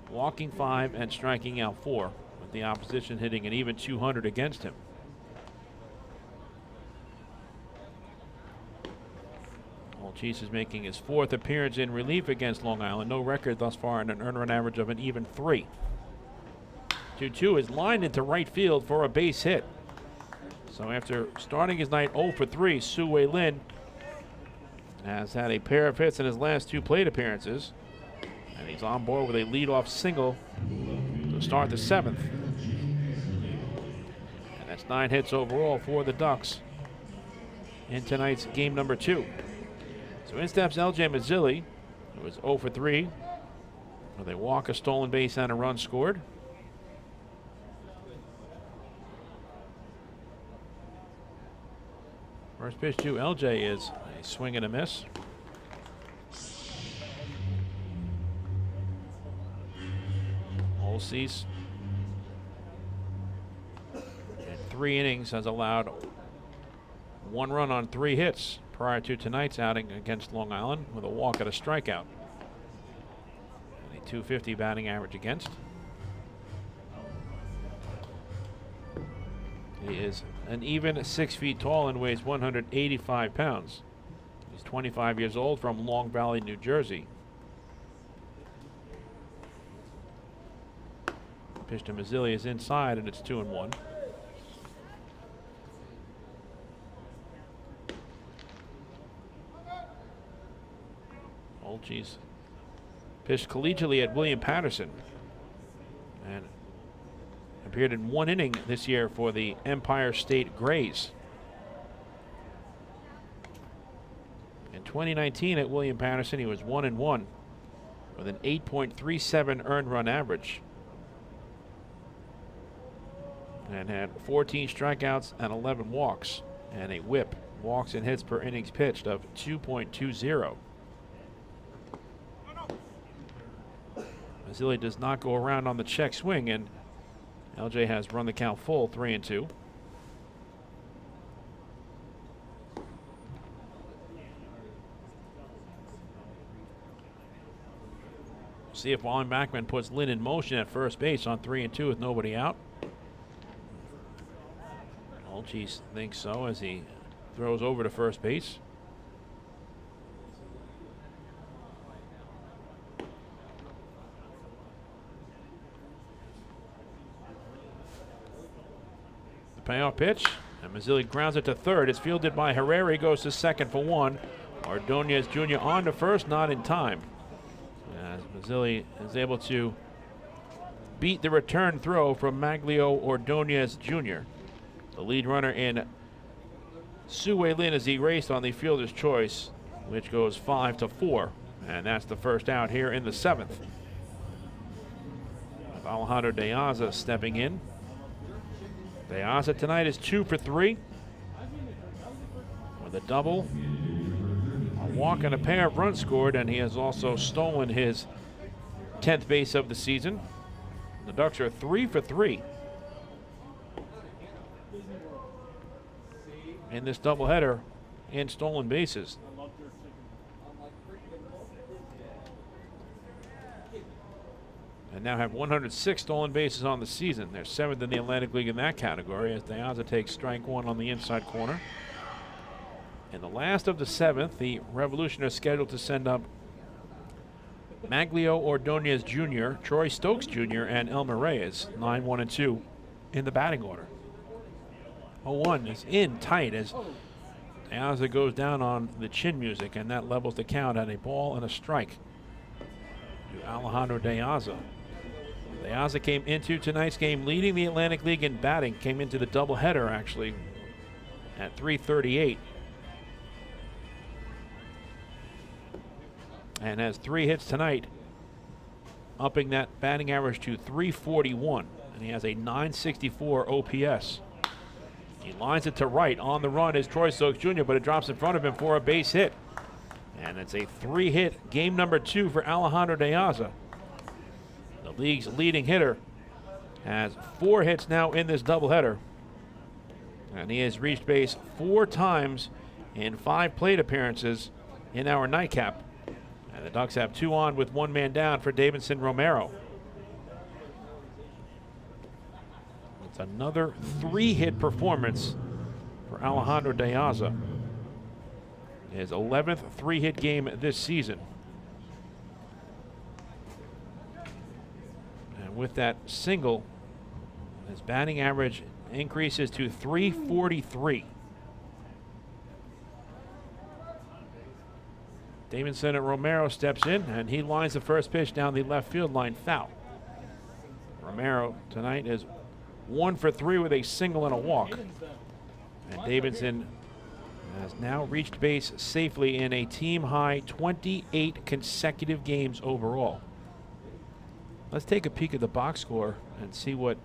walking 5 and striking out 4, with the opposition hitting an even 200 against him. Olchese is making his 4th appearance in relief against Long Island. No record thus far and an earned run average of an even 3. 2-2 is lined into right field for a base hit. So after starting his night 0 for 3, Su-Wei Lin has had a pair of hits in his last 2 plate appearances. And he's on board with a leadoff single to start the 7th. And that's 9 hits overall for the Ducks in tonight's game number 2. So in steps L.J. Mazzilli, who was 0 for 3 with a walk, a stolen base, and a run scored. First pitch to L.J. is a swing and a miss. Cease. In 3 innings has allowed 1 run on 3 hits prior to tonight's outing against Long Island with a walk and a strikeout. And a .250 batting average against. He is an even 6 feet tall and weighs 185 pounds. He's 25 years old from Long Valley, New Jersey. Pitch to Mazzilli is inside, and it's 2-1. Olgees pitched collegiately at William Patterson and appeared in 1 inning this year for the Empire State Grays. In 2019 at William Patterson, he was 1-1 with an 8.37 earned run average and had 14 strikeouts and 11 walks and a whip, walks and hits per innings pitched, of 2.20. Mazzilli does not go around on the check swing, and LJ has run the count full, 3-2. See if Wallen Backman puts Lynn in motion at first base on 3-2 with nobody out. Olgees thinks so as he throws over to first base. The payoff pitch, and Mazzilli grounds it to third. It's fielded by Herrera. He goes to second for 1. Ordonez Jr. on to first, not in time. As Mazzilli is able to beat the return throw from Maglio Ordonez Jr. The lead runner in Sue Lin is erased on the fielder's choice, which goes 5-4. And that's the first out here in the 7th. With Alejandro Deyaza stepping in. Deyaza tonight is 2 for 3 with a double, a walk, and a pair of runs scored, and he has also stolen his 10th base of the season. The Ducks are 3 for 3 in this doubleheader in stolen bases. And now have 106 stolen bases on the season. They're 7th in the Atlantic League in that category as Deyaza takes strike 1 on the inside corner. In the last of the 7th, the Revolution are scheduled to send up Maglio Ordonez Jr., Troy Stokes Jr., and Elmer Reyes, 9, 1, and 2 in the batting order. 0-1 is in tight as Deyaza goes down on the chin music, and that levels the count at a ball and a strike to Alejandro Deyaza. Deyaza came into tonight's game leading the Atlantic League in batting, came into the doubleheader actually at .338. And has 3 hits tonight, upping that batting average to .341. And he has a .964 OPS. He lines it to right. On the run is Troy Stokes Jr., but it drops in front of him for a base hit. And it's a 3-hit game number 2 for Alejandro Deyaza. The league's leading hitter has 4 hits now in this doubleheader. And he has reached base 4 times in 5 plate appearances in our nightcap. And the Ducks have 2 on with 1 man down for Davidson Romero. It's another 3-hit performance for Alejandro Deyaza. His 11th 3-hit game this season. And with that single, his batting average increases to .343. Davidson and Romero steps in, and he lines the first pitch down the left field line foul. Romero tonight is 1 for 3 with a single and a walk. And Davidson has now reached base safely in a team-high 28 consecutive games overall. Let's take a peek at the box score and see what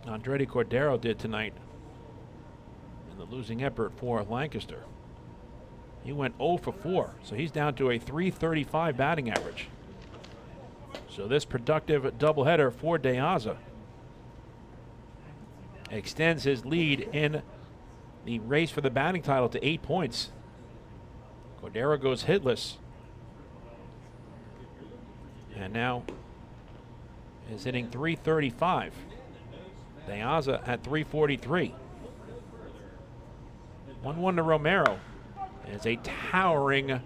Andretti Cordero did tonight in the losing effort for Lancaster. He went 0 for 4, so he's down to a .335 batting average. So this productive doubleheader for Deyaza extends his lead in the race for the batting title to 8 points. Cordero goes hitless. And now is hitting .335. Deyaza at .343. 1-1 to Romero. It's a towering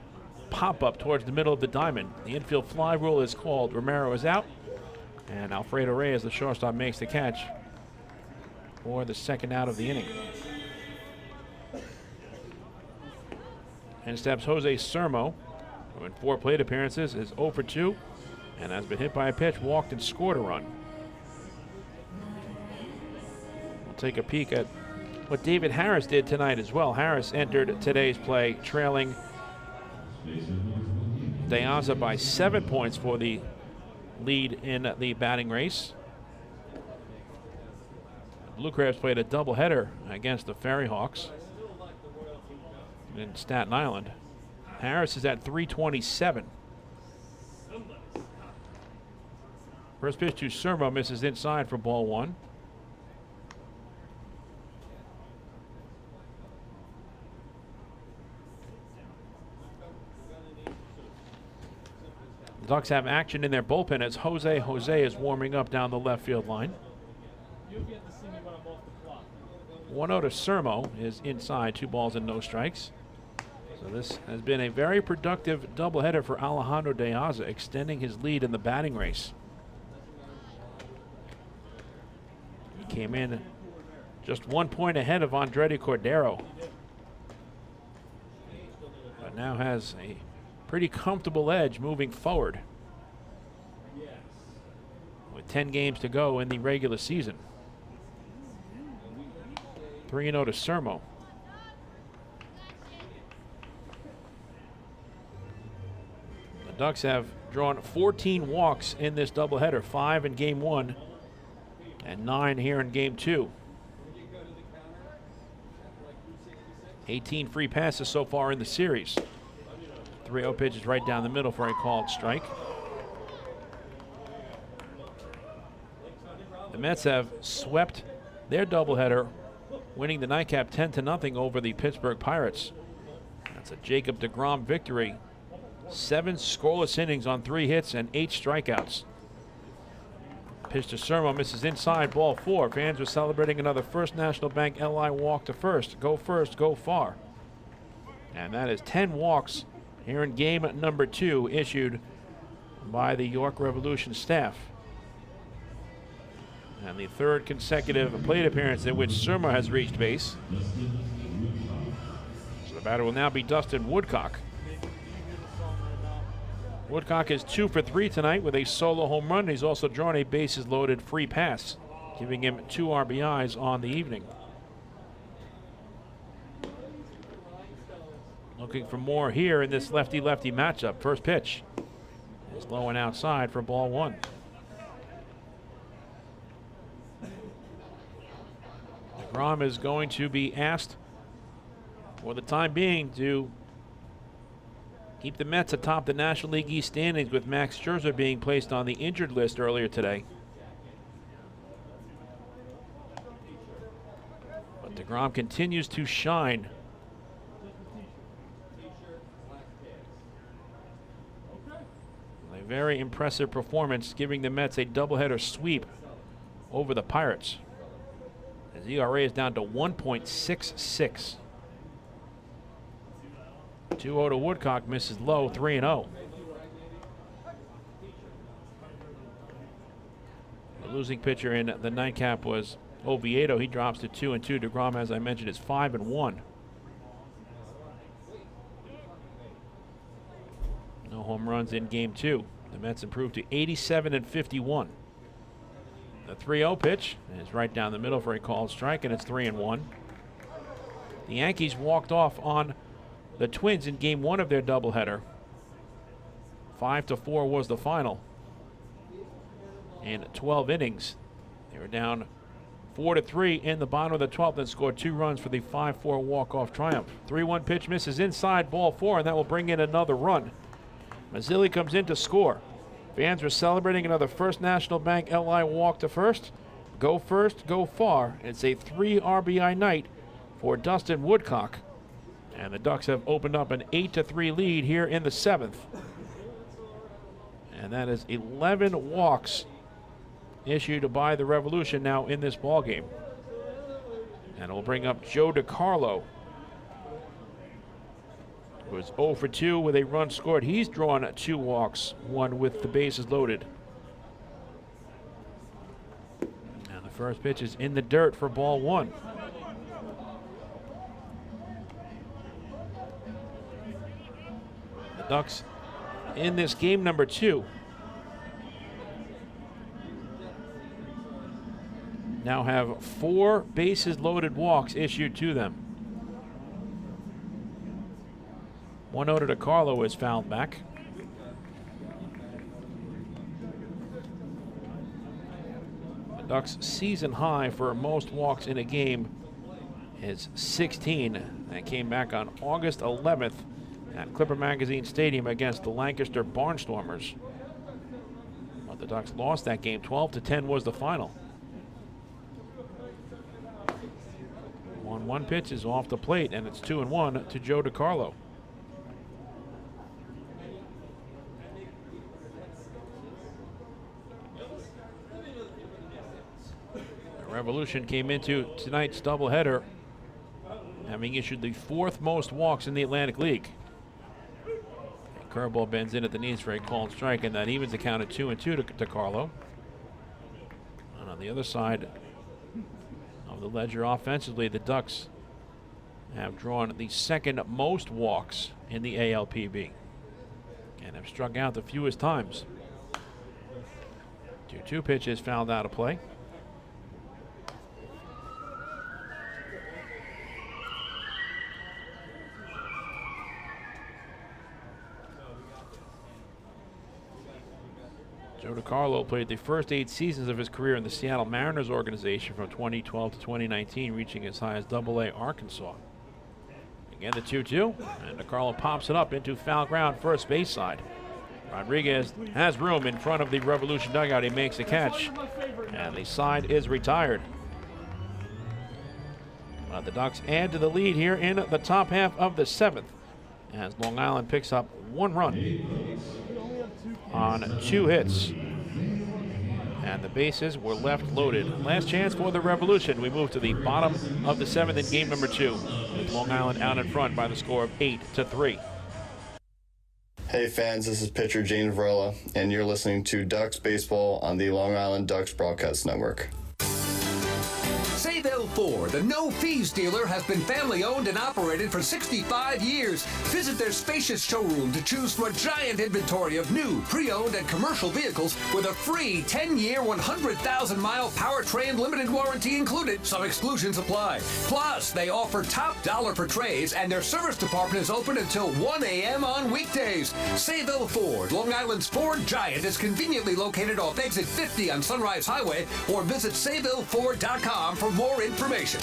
pop-up towards the middle of the diamond. The infield fly rule is called. Romero is out. And Alfredo Reyes, the shortstop, makes the catch for the second out of the inning. And steps Jose Sermo, who in 4 plate appearances is 0 for 2 and has been hit by a pitch, walked, and scored a run. We'll take a peek at what David Harris did tonight as well. Harris entered today's play trailing Deyaza by 7 points for the lead in the batting race. The Blue Crabs played a doubleheader against the Ferry Hawks in Staten Island. Harris is at .327. First pitch to Sermo misses inside for ball 1. The Ducks have action in their bullpen as Jose is warming up down the left field line. 1-0 to Sermo is inside, 2 balls and no strikes. So this has been a very productive doubleheader for Alejandro Deyaza, extending his lead in the batting race. He came in just 1 point ahead of Andretti Cordero, but now has a pretty comfortable edge moving forward with 10 games to go in the regular season. 3-0 to Sermo. The Ducks have drawn 14 walks in this doubleheader, 5 in game 1 and 9 here in game 2. 18 free passes so far in the series. 3-0 pitch is right down the middle for a called strike. The Mets have swept their doubleheader, winning the nightcap 10-0 over the Pittsburgh Pirates. That's a Jacob deGrom victory. 7 scoreless innings on 3 hits and 8 strikeouts. Pitch to Sermo misses inside, ball 4. Fans are celebrating another First National Bank LI walk to first. Go first, go far. And that is 10 walks here in game number 2, issued by the York Revolution staff. And the 3rd consecutive plate appearance in which Sermo has reached base. So the batter will now be Dustin Woodcock. Woodcock is 2 for 3 tonight with a solo home run. He's also drawn a bases-loaded free pass, giving him 2 RBIs on the evening. Looking for more here in this lefty-lefty matchup. First pitch is low and outside for ball 1. DeGrom is going to be asked for the time being to keep the Mets atop the National League East standings, with Max Scherzer being placed on the injured list earlier today. But DeGrom continues to shine. A very impressive performance, giving the Mets a doubleheader sweep over the Pirates. His ERA is down to 1.66. 2-0 to Woodcock, misses low, 3-0. The losing pitcher in the nightcap was Oviedo. He drops to 2-2. DeGrom, as I mentioned, is 5-1. No home runs in game 2. The Mets improved to 87-51. The 3-0 pitch is right down the middle for a called strike, and it's 3-1. The Yankees walked off on the Twins in game 1 of their doubleheader. 5-4 was the final. In 12 innings, they were down 4-3 in the bottom of the 12th and scored 2 runs for the 5-4 walk-off triumph. 3-1 pitch misses inside, ball 4, and that will bring in another run. Mazzilli comes in to score. Fans are celebrating another First National Bank LI walk to first. Go first, go far. It's a 3 RBI night for Dustin Woodcock. And the Ducks have opened up an 8-3 lead here in the 7th. And that is 11 walks issued by the Revolution now in this ballgame. And we'll bring up Joe DiCarlo, who is 0 for 2 with a run scored. He's drawn 2 walks, one with the bases loaded. And the first pitch is in the dirt for ball 1. The Ducks in this game number 2 now have 4 bases loaded walks issued to them. 1-0 to DiCarlo is fouled back. The Ducks' season high for most walks in a game is 16. That came back on August 11th at Clipper Magazine Stadium against the Lancaster Barnstormers. But the Ducks lost that game. 12-10 was the final. 1-1 pitch is off the plate, and it's 2-1 to Joe DiCarlo. The Revolution came into tonight's doubleheader having issued the 4th most walks in the Atlantic League. A curveball bends in at the knees for a called strike, and that evens the count at 2-2 to DiCarlo. And on the other side of the ledger offensively, the Ducks have drawn the 2nd most walks in the ALPB and have struck out the fewest times. 2-2 pitch is fouled out of play. Joe DiCarlo played the first 8 seasons of his career in the Seattle Mariners organization from 2012 to 2019, reaching as high as AA Arkansas. Again, the 2-2, and DiCarlo pops it up into foul ground first base side. Rodriguez has room in front of the Revolution dugout. He makes the catch, and the side is retired. But the Ducks add to the lead here in the top half of the 7th as Long Island picks up 1 run on 2 hits. And the bases were left loaded. Last chance for the Revolution. We move to the bottom of the 7th in game number 2, with Long Island out in front by the score of 8-3. Hey fans, this is pitcher Gene Varela, and you're listening to Ducks Baseball on the Long Island Ducks Broadcast Network. Sayville Ford, the no-fees dealer, has been family-owned and operated for 65 years. Visit their spacious showroom to choose from a giant inventory of new, pre-owned, and commercial vehicles with a free 10-year, 100,000-mile powertrain limited warranty included. Some exclusions apply. Plus, they offer top dollar for trays, and their service department is open until 1 a.m. on weekdays. Sayville Ford, Long Island's Ford giant, is conveniently located off exit 50 on Sunrise Highway, or visit SayvilleFord.com for more information.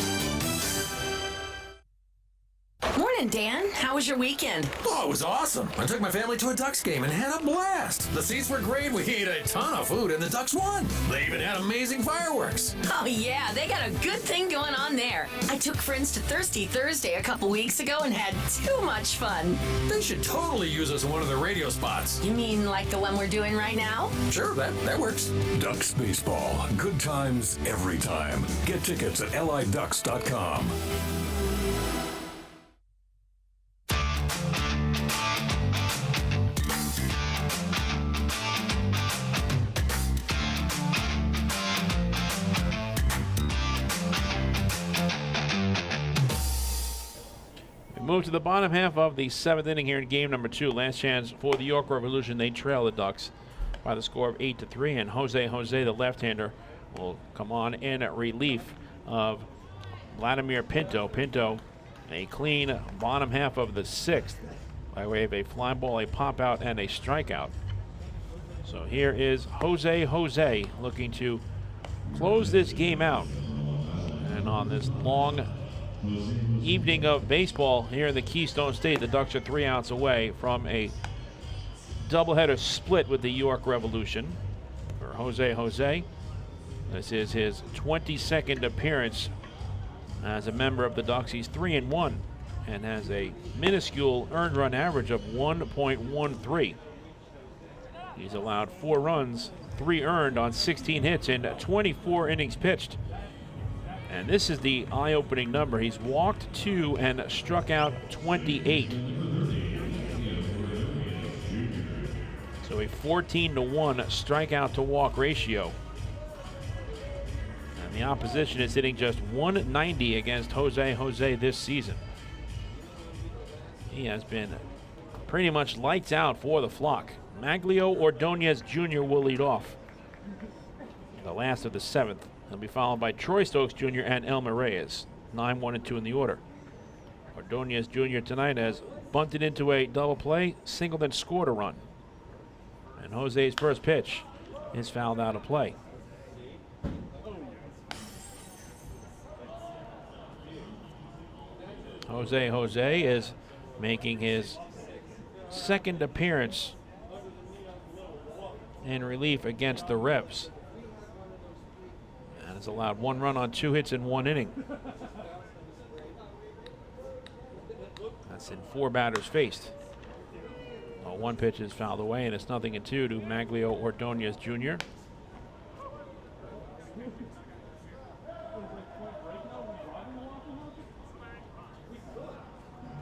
Morning, Dan. How was your weekend? Oh, it was awesome. I took my family to a Ducks game and had a blast. The seats were great. We ate a ton of food, and the Ducks won. They even had amazing fireworks. Oh, yeah. They got a good thing going on there. I took friends to Thirsty Thursday a couple weeks ago and had too much fun. They should totally use us in one of their radio spots. You mean like the one we're doing right now? Sure, that works. Ducks Baseball. Good times every time. Get tickets at liducks.com. Move to the bottom half of the 7th inning here in game number 2. Last chance for the York Revolution. They trail the Ducks by the score of 8-3, and Jose, the left-hander, will come on in relief of Vladimir Pinto. Pinto, a clean bottom half of the 6th by way of a fly ball, a pop out, and a strikeout. So here is Jose looking to close this game out. And on this long evening of baseball here in the Keystone State, the Ducks are 3 outs away from a doubleheader split with the York Revolution for Jose. This is his 22nd appearance as a member of the Ducks. He's 3-1 and has a minuscule earned run average of 1.13. He's allowed 4 runs, 3 earned on 16 hits in 24 innings pitched. And this is the eye-opening number. He's walked 2 and struck out 28. So a 14-to-1 strikeout to walk ratio. And the opposition is hitting just 190 against Jose this season. He has been pretty much lights out for the flock. Maglio Ordonez Jr. will lead off. The last of the 7th. He'll be followed by Troy Stokes Jr. and Elmer Reyes. 9, 1, and 2 in the order. Ordonez Jr. tonight has bunted into a double play, singled and scored a run. And Jose's first pitch is fouled out of play. Jose is making his 2nd appearance in relief against the Revs. And has allowed 1 run on 2 hits in 1 inning. That's in 4 batters faced. Well, 1 pitch is fouled away, and it's 0-2 to Maglio Ordonez Jr.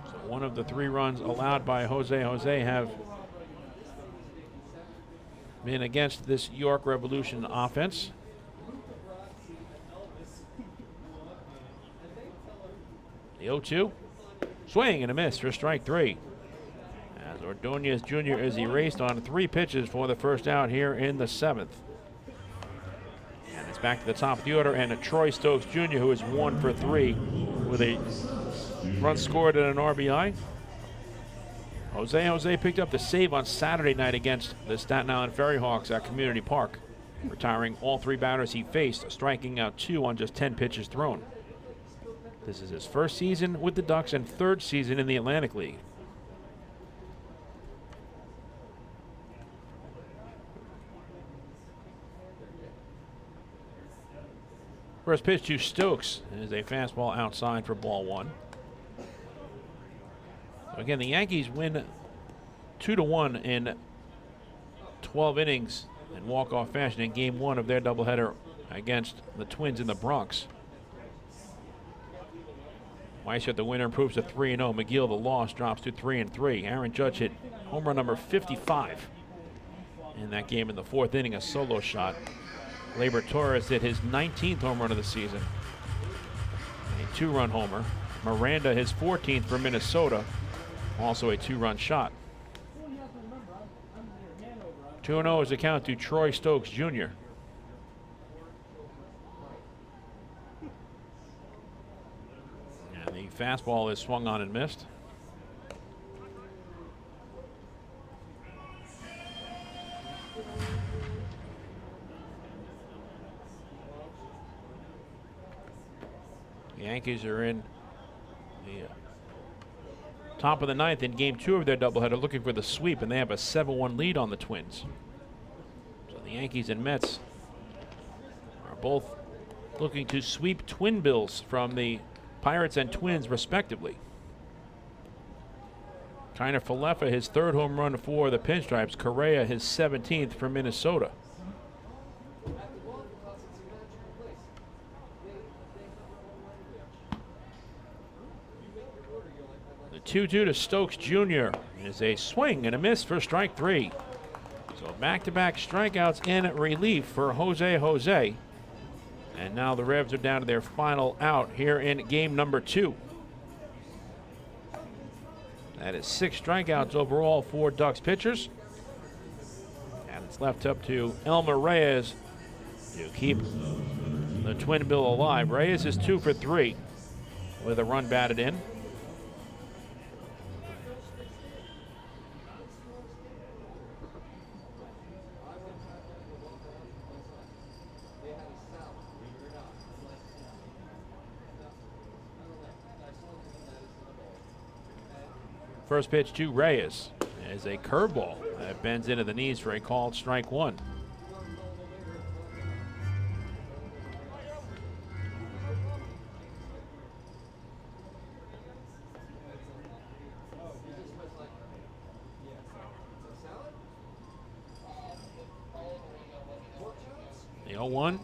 So 1 of the 3 runs allowed by Jose have been against this York Revolution offense. The 0-2. Swing and a miss for strike 3. As Ordonez Jr. is erased on 3 pitches for the first out here in the 7th. And it's back to the top of the order, and Troy Stokes Jr., who is 1 for 3 with a run scored and an RBI. Jose picked up the save on Saturday night against the Staten Island Ferry Hawks at Community Park, retiring all 3 batters he faced, striking out 2 on just 10 pitches thrown. This is his 1st season with the Ducks and 3rd season in the Atlantic League. First pitch to Stokes is a fastball outside for ball 1. So again, the Yankees win 2-1 in 12 innings in walk-off fashion in Game 1 of their doubleheader against the Twins in the Bronx. Weissert, the winner, improves to 3-0. McGill, the loss, drops to 3-3. Aaron Judge hit home run number 55 in that game in the 4th inning, a solo shot. Gleyber Torres hit his 19th home run of the season, a 2-run homer. Miranda, his 14th for Minnesota, also a 2-run shot. 2-0 is the count to Troy Stokes Jr. And the fastball is swung on and missed. The Yankees are in the top of the 9th in Game 2 of their doubleheader, looking for the sweep, and they have a 7-1 lead on the Twins. So the Yankees and Mets are both looking to sweep twin bills from the Pirates and Twins, respectively. Kiner Falefa, his 3rd home run for the Pinstripes. Correa, his 17th for Minnesota. The 2-2 to Stokes Jr. is a swing and a miss for strike 3. So back-to-back strikeouts in relief for Jose. And now the Revs are down to their final out here in game number 2. That is 6 strikeouts overall for Ducks pitchers. And it's left up to Elmer Reyes to keep the twin bill alive. Reyes is 2 for 3 with a run batted in. First pitch to Reyes is a curveball that bends into the knees for a called strike one. The 0-1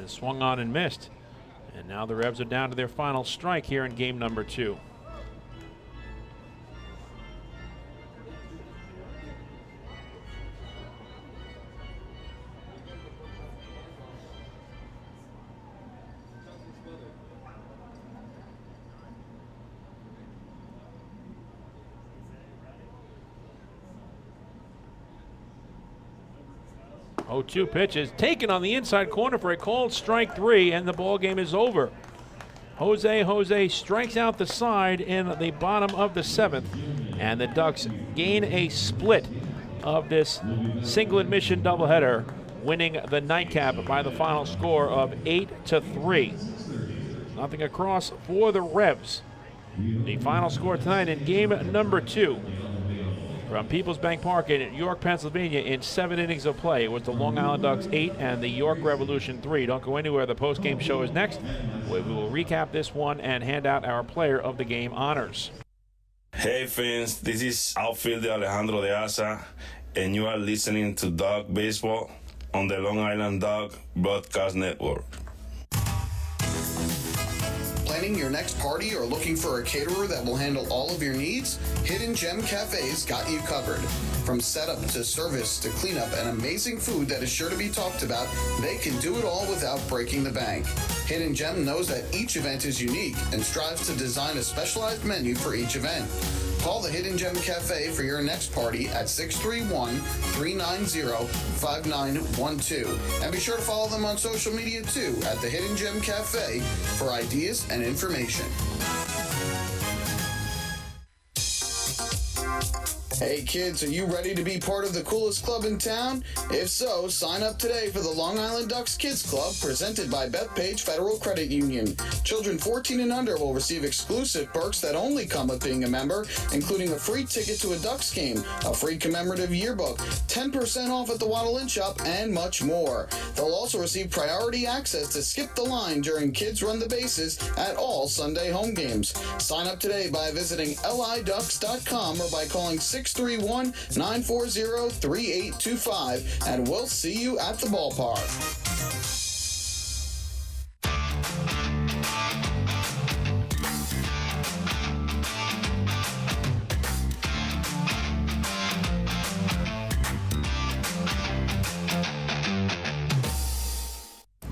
is swung on and missed. And now the Revs are down to their final strike here in game number 2. Oh, 2 pitches taken on the inside corner for a called strike 3, and the ball game is over. Jose strikes out the side in the bottom of the 7th, and the Ducks gain a split of this single admission doubleheader, winning the nightcap by the final score of 8-3. Nothing across for the Revs. The final score tonight in game number 2. From PeoplesBank Park in York, Pennsylvania, in 7 innings of play, it was the Long Island Ducks 8 and the York Revolution 3. Don't go anywhere. The post-game show is next. We will recap this one and hand out our player of the game honors. Hey fans, this is outfielder Alejandro Deyaza, and you are listening to Dog Baseball on the Long Island Dog Broadcast Network. Planning your next party or looking for a caterer that will handle all of your needs? Hidden Gem Cafe's got you covered. From setup to service to cleanup and amazing food that is sure to be talked about, they can do it all without breaking the bank. Hidden Gem knows that each event is unique and strives to design a specialized menu for each event. Call the Hidden Gem Cafe for your next party at 631-390-5912. And be sure to follow them on social media too at the Hidden Gem Cafe for ideas and information. Hey kids, are you ready to be part of the coolest club in town? If so, sign up today for the Long Island Ducks Kids Club presented by Bethpage Federal Credit Union. Children 14 and under will receive exclusive perks that only come with being a member, including a free ticket to a Ducks game, a free commemorative yearbook, 10% off at the Waddle Inn Shop, and much more. They'll also receive priority access to skip the line during Kids Run the Bases at all Sunday home games. Sign up today by visiting liducks.com or by calling 631-940-3825, and we'll see you at the ballpark.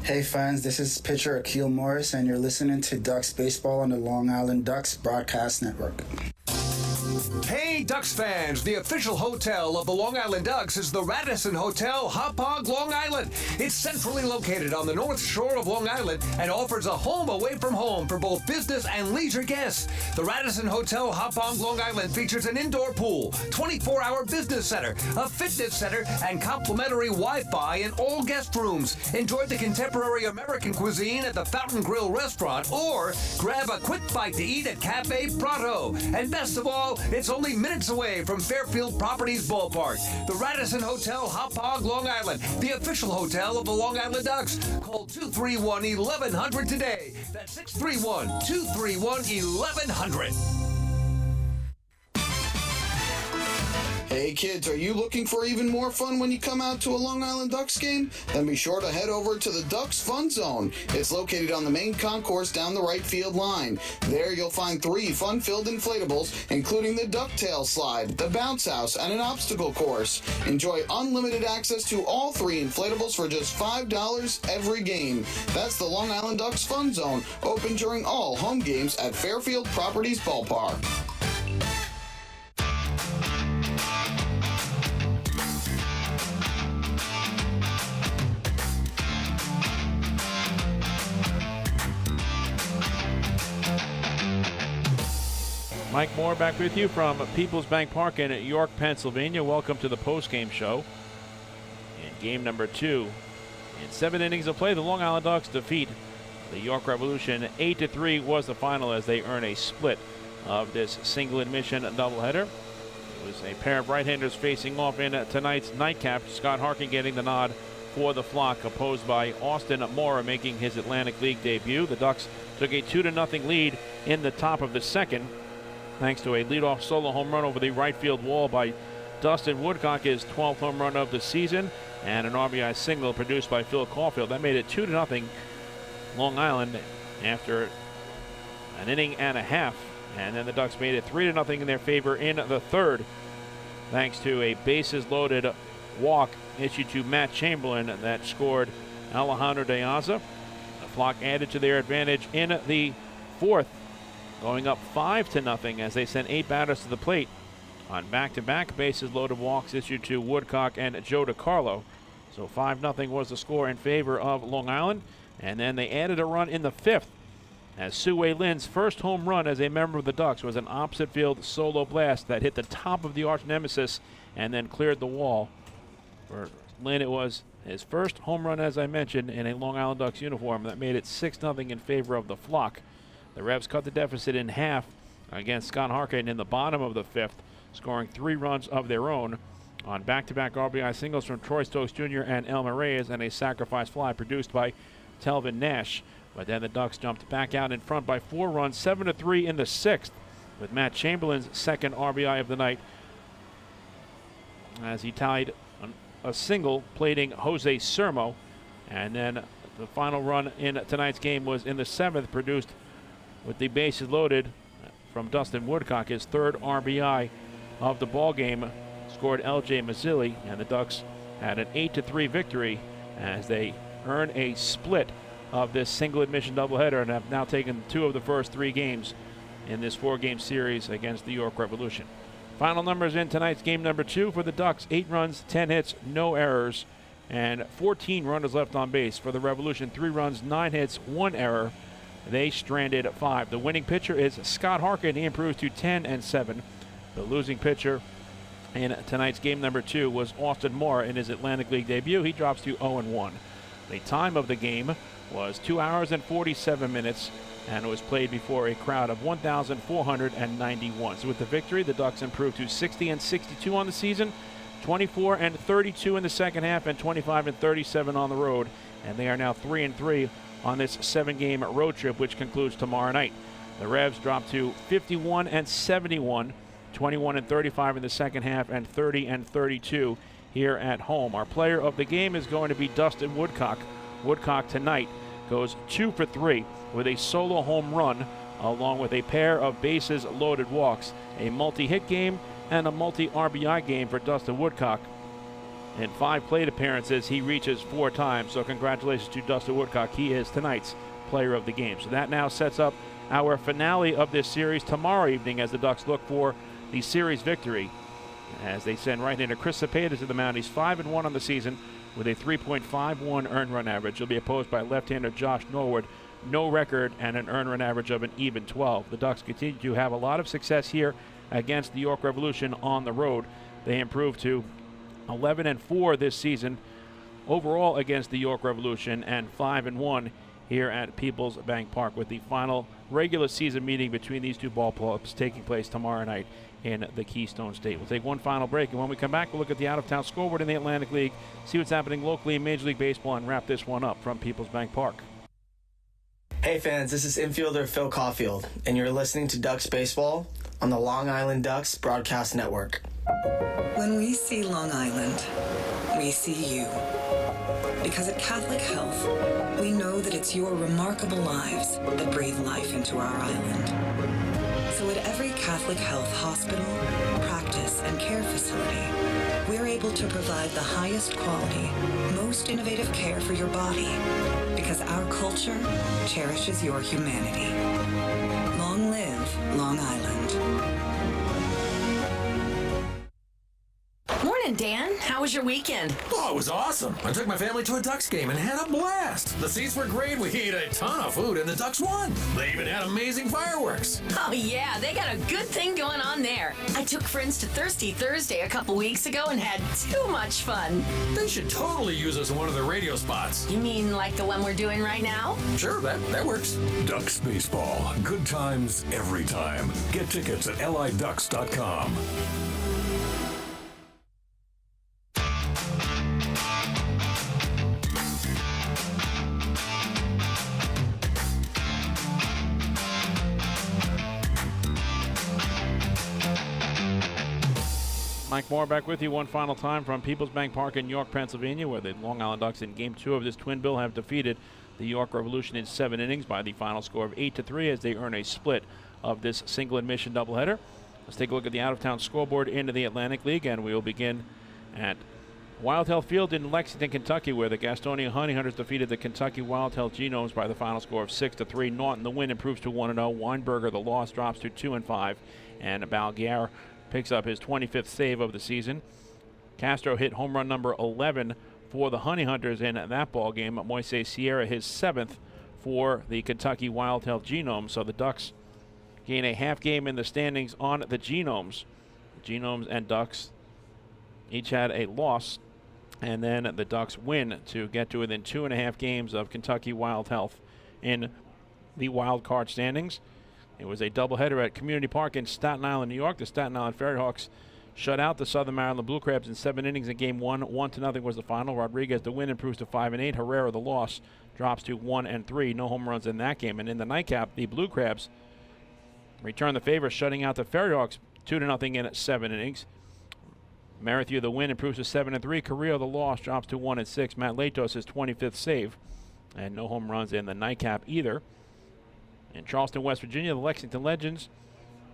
Hey fans, this is pitcher Akil Morris, and you're listening to Ducks Baseball on the Long Island Ducks Broadcast Network. Hey, Ducks fans, the official hotel of the Long Island Ducks is the Radisson Hotel, Hauppauge, Long Island. It's centrally located on the North Shore of Long Island and offers a home away from home for both business and leisure guests. The Radisson Hotel, Hauppauge, Long Island features an indoor pool, 24-hour business center, a fitness center, and complimentary Wi-Fi in all guest rooms. Enjoy the contemporary American cuisine at the Fountain Grill restaurant or grab a quick bite to eat at Cafe Prato. And best of all, it's only minutes away from Fairfield Properties Ballpark. The Radisson Hotel, Hauppauge, Long Island, the official hotel of the Long Island Ducks. Call 231-1100 today. That's 631-231-1100. Hey kids, are you looking for even more fun when you come out to a Long Island Ducks game? Then be sure to head over to the Ducks Fun Zone. It's located on the main concourse down the right field line. There you'll find 3 fun-filled inflatables, including the ducktail slide, the bounce house, and an obstacle course. Enjoy unlimited access to all 3 inflatables for just $5 every game. That's the Long Island Ducks Fun Zone, open during all home games at Fairfield Properties Ballpark. Mike Moore back with you from PeoplesBank Park in York, Pennsylvania. Welcome to the post-game show. In game number 2, in 7 innings of play, the Long Island Ducks defeat the York Revolution. 8-3 was the final as they earn a split of this single admission doubleheader. It was a pair of right-handers facing off in tonight's nightcap. Scott Harkin getting the nod for the flock, opposed by Austin Mora making his Atlantic League debut. The Ducks took a 2-0 lead in the top of the second, thanks to a leadoff solo home run over the right field wall by Dustin Woodcock, his 12th home run of the season, and an RBI single produced by Phil Caulfield. That made it 2-0 Long Island after an inning and a half. And then the Ducks made it 3-0 in their favor in the third, thanks to a bases-loaded walk issued to Matt Chamberlain that scored Alejandro Deyaza. The flock added to their advantage in the fourth, going up 5-0 as they sent 8 batters to the plate on back-to-back bases-loaded walks issued to Woodcock and Joe DiCarlo. So 5-0 was the score in favor of Long Island. And then they added a run in the fifth, as Sue Lin's first home run as a member of the Ducks was an opposite field solo blast that hit the top of the arch nemesis and then cleared the wall. For Lin, it was his first home run, as I mentioned, in a Long Island Ducks uniform that made it 6-0 in favor of the flock. The Revs cut the deficit in half against Scott Harkin in the bottom of the fifth, scoring 3 runs of their own on back-to-back RBI singles from Troy Stokes Jr. and Elmer Reyes, and a sacrifice fly produced by Telvin Nash. But then the Ducks jumped back out in front by 4 runs, 7-3 in the sixth, with Matt Chamberlain's second RBI of the night, as he tied a single plating Jose Sermo. And then the final run in tonight's game was in the seventh, produced with the bases loaded from Dustin Woodcock, his third RBI of the ball game, scored L.J. Mazzilli, and the Ducks had an 8-3 victory as they earn a split of this single admission doubleheader and have now taken 2 of the first 3 games in this 4-game series against the York Revolution. Final numbers in tonight's game number 2 for the Ducks: 8 runs, 10 hits, no errors, and 14 runners left on base. For the Revolution, 3 runs, 9 hits, 1 error. They stranded 5. The winning pitcher is Scott Harkin. He improves to 10-7. The losing pitcher in tonight's game number 2 was Austin Mora in his Atlantic League debut. He drops to 0-1. The time of the game was 2 hours and 47 minutes, and it was played before a crowd of 1,491. So with the victory, the Ducks improved to 60-62 on the season, 24-32 in the second half, and 25-37 on the road. And they are now 3-3 on this 7-game road trip, which concludes tomorrow night. The Revs dropped to 51-71, 21-35 in the second half, and 30-32 here at home. Our player of the game is going to be Dustin Woodcock. Woodcock tonight goes 2 for 3 with a solo home run, along with a pair of bases loaded walks. A multi-hit game and a multi-RBI game for Dustin Woodcock. In 5 plate appearances, he reaches 4 times. So congratulations to Dustin Woodcock. He is tonight's player of the game. So that now sets up our finale of this series tomorrow evening as the Ducks look for the series victory, as they send right-hander Chris Cepeda to the mound. He's 5-1 on the season with a 3.51 earned run average. He'll be opposed by left-hander Josh Norwood. No record and an earned run average of an even 12. The Ducks continue to have a lot of success here against the York Revolution on the road. They improved to 11-4 this season overall against the York Revolution, and 5-1 here at PeoplesBank Park, with the final regular season meeting between these 2 ball clubs taking place tomorrow night in the Keystone State. We'll take one final break, and when we come back, we'll look at the out-of-town scoreboard in the Atlantic League, see what's happening locally in Major League Baseball, and wrap this one up from PeoplesBank Park. Hey fans, this is infielder Phil Caulfield, and you're listening to Ducks Baseball on the Long Island Ducks Broadcast Network. When we see Long Island, we see you. Because at Catholic Health, we know that it's your remarkable lives that breathe life into our island. So at every Catholic Health hospital, practice, and care facility, we're able to provide the highest quality, most innovative care for your body, because our culture cherishes your humanity. Long live Long Island. Morning, Dan. How was your weekend? Oh, it was awesome. I took my family to a Ducks game and had a blast. The seats were great. We ate a ton of food, and the Ducks won. They even had amazing fireworks. Oh, yeah. They got a good thing going on there. I took friends to Thirsty Thursday a couple weeks ago and had too much fun. They should totally use us in one of their radio spots. You mean like the one we're doing right now? Sure, that works. Ducks Baseball. Good times every time. Get tickets at liducks.com. Mike Moore back with you one final time from PeoplesBank Park in York, Pennsylvania, where the Long Island Ducks in Game 2 of this twin bill have defeated the York Revolution in 7 innings by the final score of 8-3 as they earn a split of this single admission doubleheader. Let's take a look at the out-of-town scoreboard into the Atlantic League, and we will begin at Wild Health Field in Lexington, Kentucky, where the Gastonia Honey Hunters defeated the Kentucky Wild Health Genomes by the final score of 6-3. Naughton, the win, improves to 1-0. Weinberger, the loss, drops to 2-5. And Balguier picks up his 25th save of the season. Castro hit home run number 11 for the Honey Hunters in that ball game. Moises Sierra his 7th for the Kentucky Wild Health Genomes. So the Ducks gain a half game in the standings on the Genomes. Genomes and Ducks each had a loss, and then the Ducks win to get to within 2.5 games of Kentucky Wild Health in the wild card standings. It was a doubleheader at Community Park in Staten Island, New York. The Staten Island Ferryhawks shut out the Southern Maryland Blue Crabs in 7 innings in Game 1. 1-0 was the final. Rodriguez, the win, improves to 5-8. Herrera, the loss, drops to 1-3. No home runs in that game. And in the nightcap, the Blue Crabs return the favor, shutting out the Ferryhawks 2-0 in 7 innings. Merrithew, the win, improves to 7-3. Carrillo, the loss, drops to 1-6. Matt Latos, his 25th save. And no home runs in the nightcap either. In Charleston, West Virginia, the Lexington Legends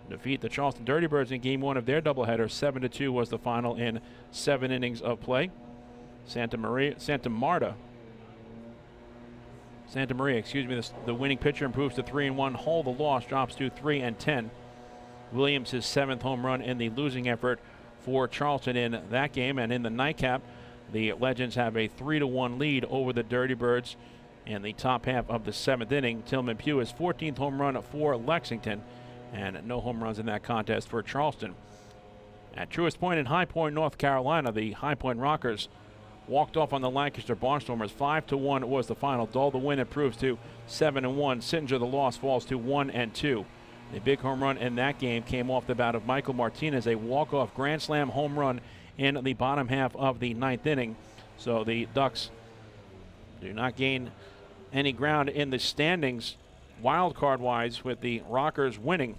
defeat the Charleston Dirty Birds in Game 1 of their doubleheader. 7-2 was the final in 7 innings of play. Santa Maria, the winning pitcher, improves to 3-1. Hull, the loss, drops to 3-10. Williams, his 7th home run in the losing effort for Charleston in that game. And in the nightcap, the Legends have a 3-1 lead over the Dirty Birds in the top half of the 7th inning. Tillman Pugh, his 14th home run for Lexington, and no home runs in that contest for Charleston. At Truist Point in High Point, North Carolina, the High Point Rockers walked off on the Lancaster Barnstormers. 5-1 was the final. Dull, the win, improves to 7-1. Sittinger, the loss, falls to 1-2. The big home run in that game came off the bat of Michael Martinez, a walk-off grand slam home run in the bottom half of the 9th inning. So the Ducks do not gain any ground in the standings wild card wise, with the Rockers winning.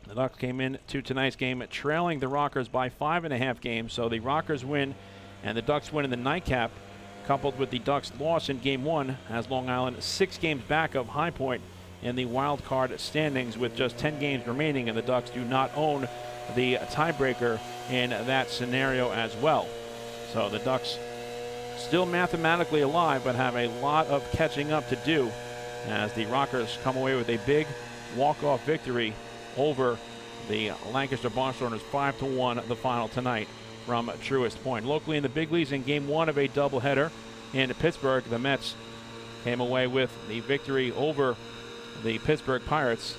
The Ducks came into tonight's game trailing the Rockers by 5.5 games. So the Rockers win and the Ducks win in the nightcap, coupled with the Ducks' loss in Game 1, has Long Island 6 games back of High Point in the wild card standings with just 10 games remaining, and the Ducks do not own the tiebreaker in that scenario as well. So the Ducks still mathematically alive, but have a lot of catching up to do as the Rockers come away with a big walk-off victory over the Lancaster Barnstormers. 5-1 the final tonight from Truist Point. Locally in the big leagues, in Game 1 of a doubleheader in Pittsburgh, the Mets came away with the victory over the Pittsburgh Pirates,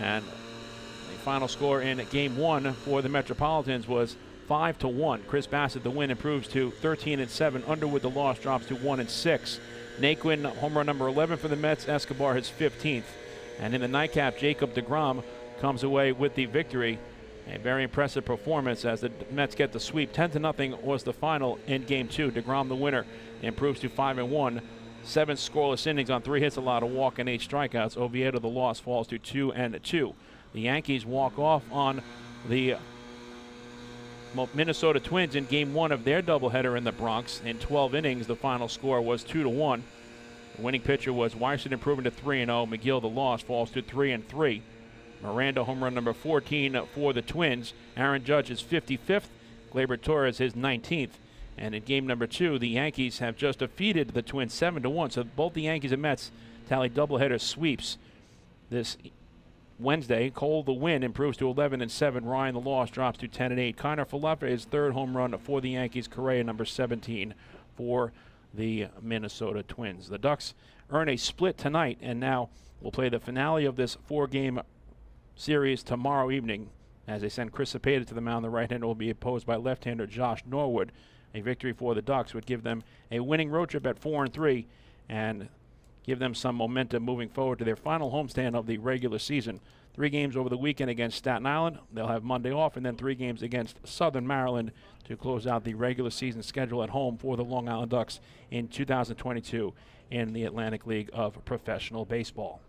and the final score in Game 1 for the Metropolitans was 5-1. Chris Bassett, the win, improves to 13-7. Underwood, the loss, drops to 1-6. Naquin, home run number 11 for the Mets. Escobar, his 15th. And in the nightcap, Jacob deGrom comes away with the victory. A very impressive performance as the Mets get the sweep. 10-0 was the final in Game 2. deGrom, the winner, improves to 5-1. 7 scoreless innings on 3 hits, allowed a walk and 8 strikeouts. Oviedo, the loss, falls to 2-2. The Yankees walk off on the Minnesota Twins in Game 1 of their doubleheader in the Bronx. In 12 innings, the final score was 2-1. The winning pitcher was Weissman, improving to 3-0. McGill, the loss, falls to 3-3. Miranda, home run number 14 for the Twins. Aaron Judge, his 55th. Gleyber Torres, his 19th. And in Game number 2, the Yankees have just defeated the Twins 7-1. So both the Yankees and Mets tally doubleheader sweeps this Wednesday. Cole, the win, improves to 11-7. Ryan, the loss, drops to 10-8. Connor Falefa, his 3rd home run for the Yankees. Correa, number 17 for the Minnesota Twins. The Ducks earn a split tonight, and now will play the finale of this 4-game series tomorrow evening as they send Chris Cepeda to the mound. The right-hander will be opposed by left-hander Josh Norwood. A victory for the Ducks would give them a winning road trip at 4-3 and give them some momentum moving forward to their final homestand of the regular season. 3 games over the weekend against Staten Island. They'll have Monday off, and then 3 games against Southern Maryland to close out the regular season schedule at home for the Long Island Ducks in 2022 in the Atlantic League of Professional Baseball.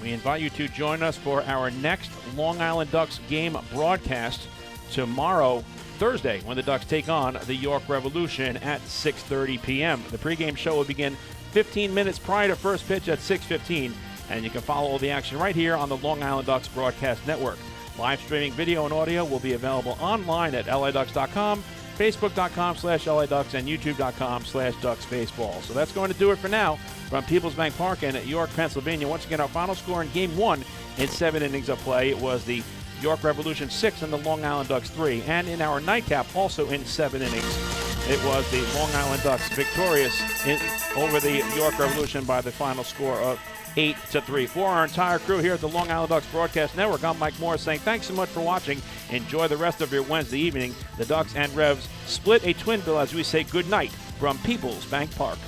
We invite you to join us for our next Long Island Ducks game broadcast tomorrow, Thursday, when the Ducks take on the York Revolution at 6:30 p.m. The pregame show will begin 15 minutes prior to first pitch at 6:15, and you can follow all the action right here on the Long Island Ducks Broadcast Network. Live streaming video and audio will be available online at LADucks.com, Facebook.com/LA Ducks, and YouTube.com/DucksBaseball. So that's going to do it for now from PeoplesBank Park in York, Pennsylvania. Once again, our final score in Game 1 in 7 innings of play was the York Revolution 6 and the Long Island Ducks 3. And in our nightcap, also in 7 innings, it was the Long Island Ducks victorious over the York Revolution by the final score of 8-3. For our entire crew here at the Long Island Ducks Broadcast Network, I'm Mike Morris saying thanks so much for watching. Enjoy the rest of your Wednesday evening. The Ducks and Revs split a twin bill as we say good night from PeoplesBank Park.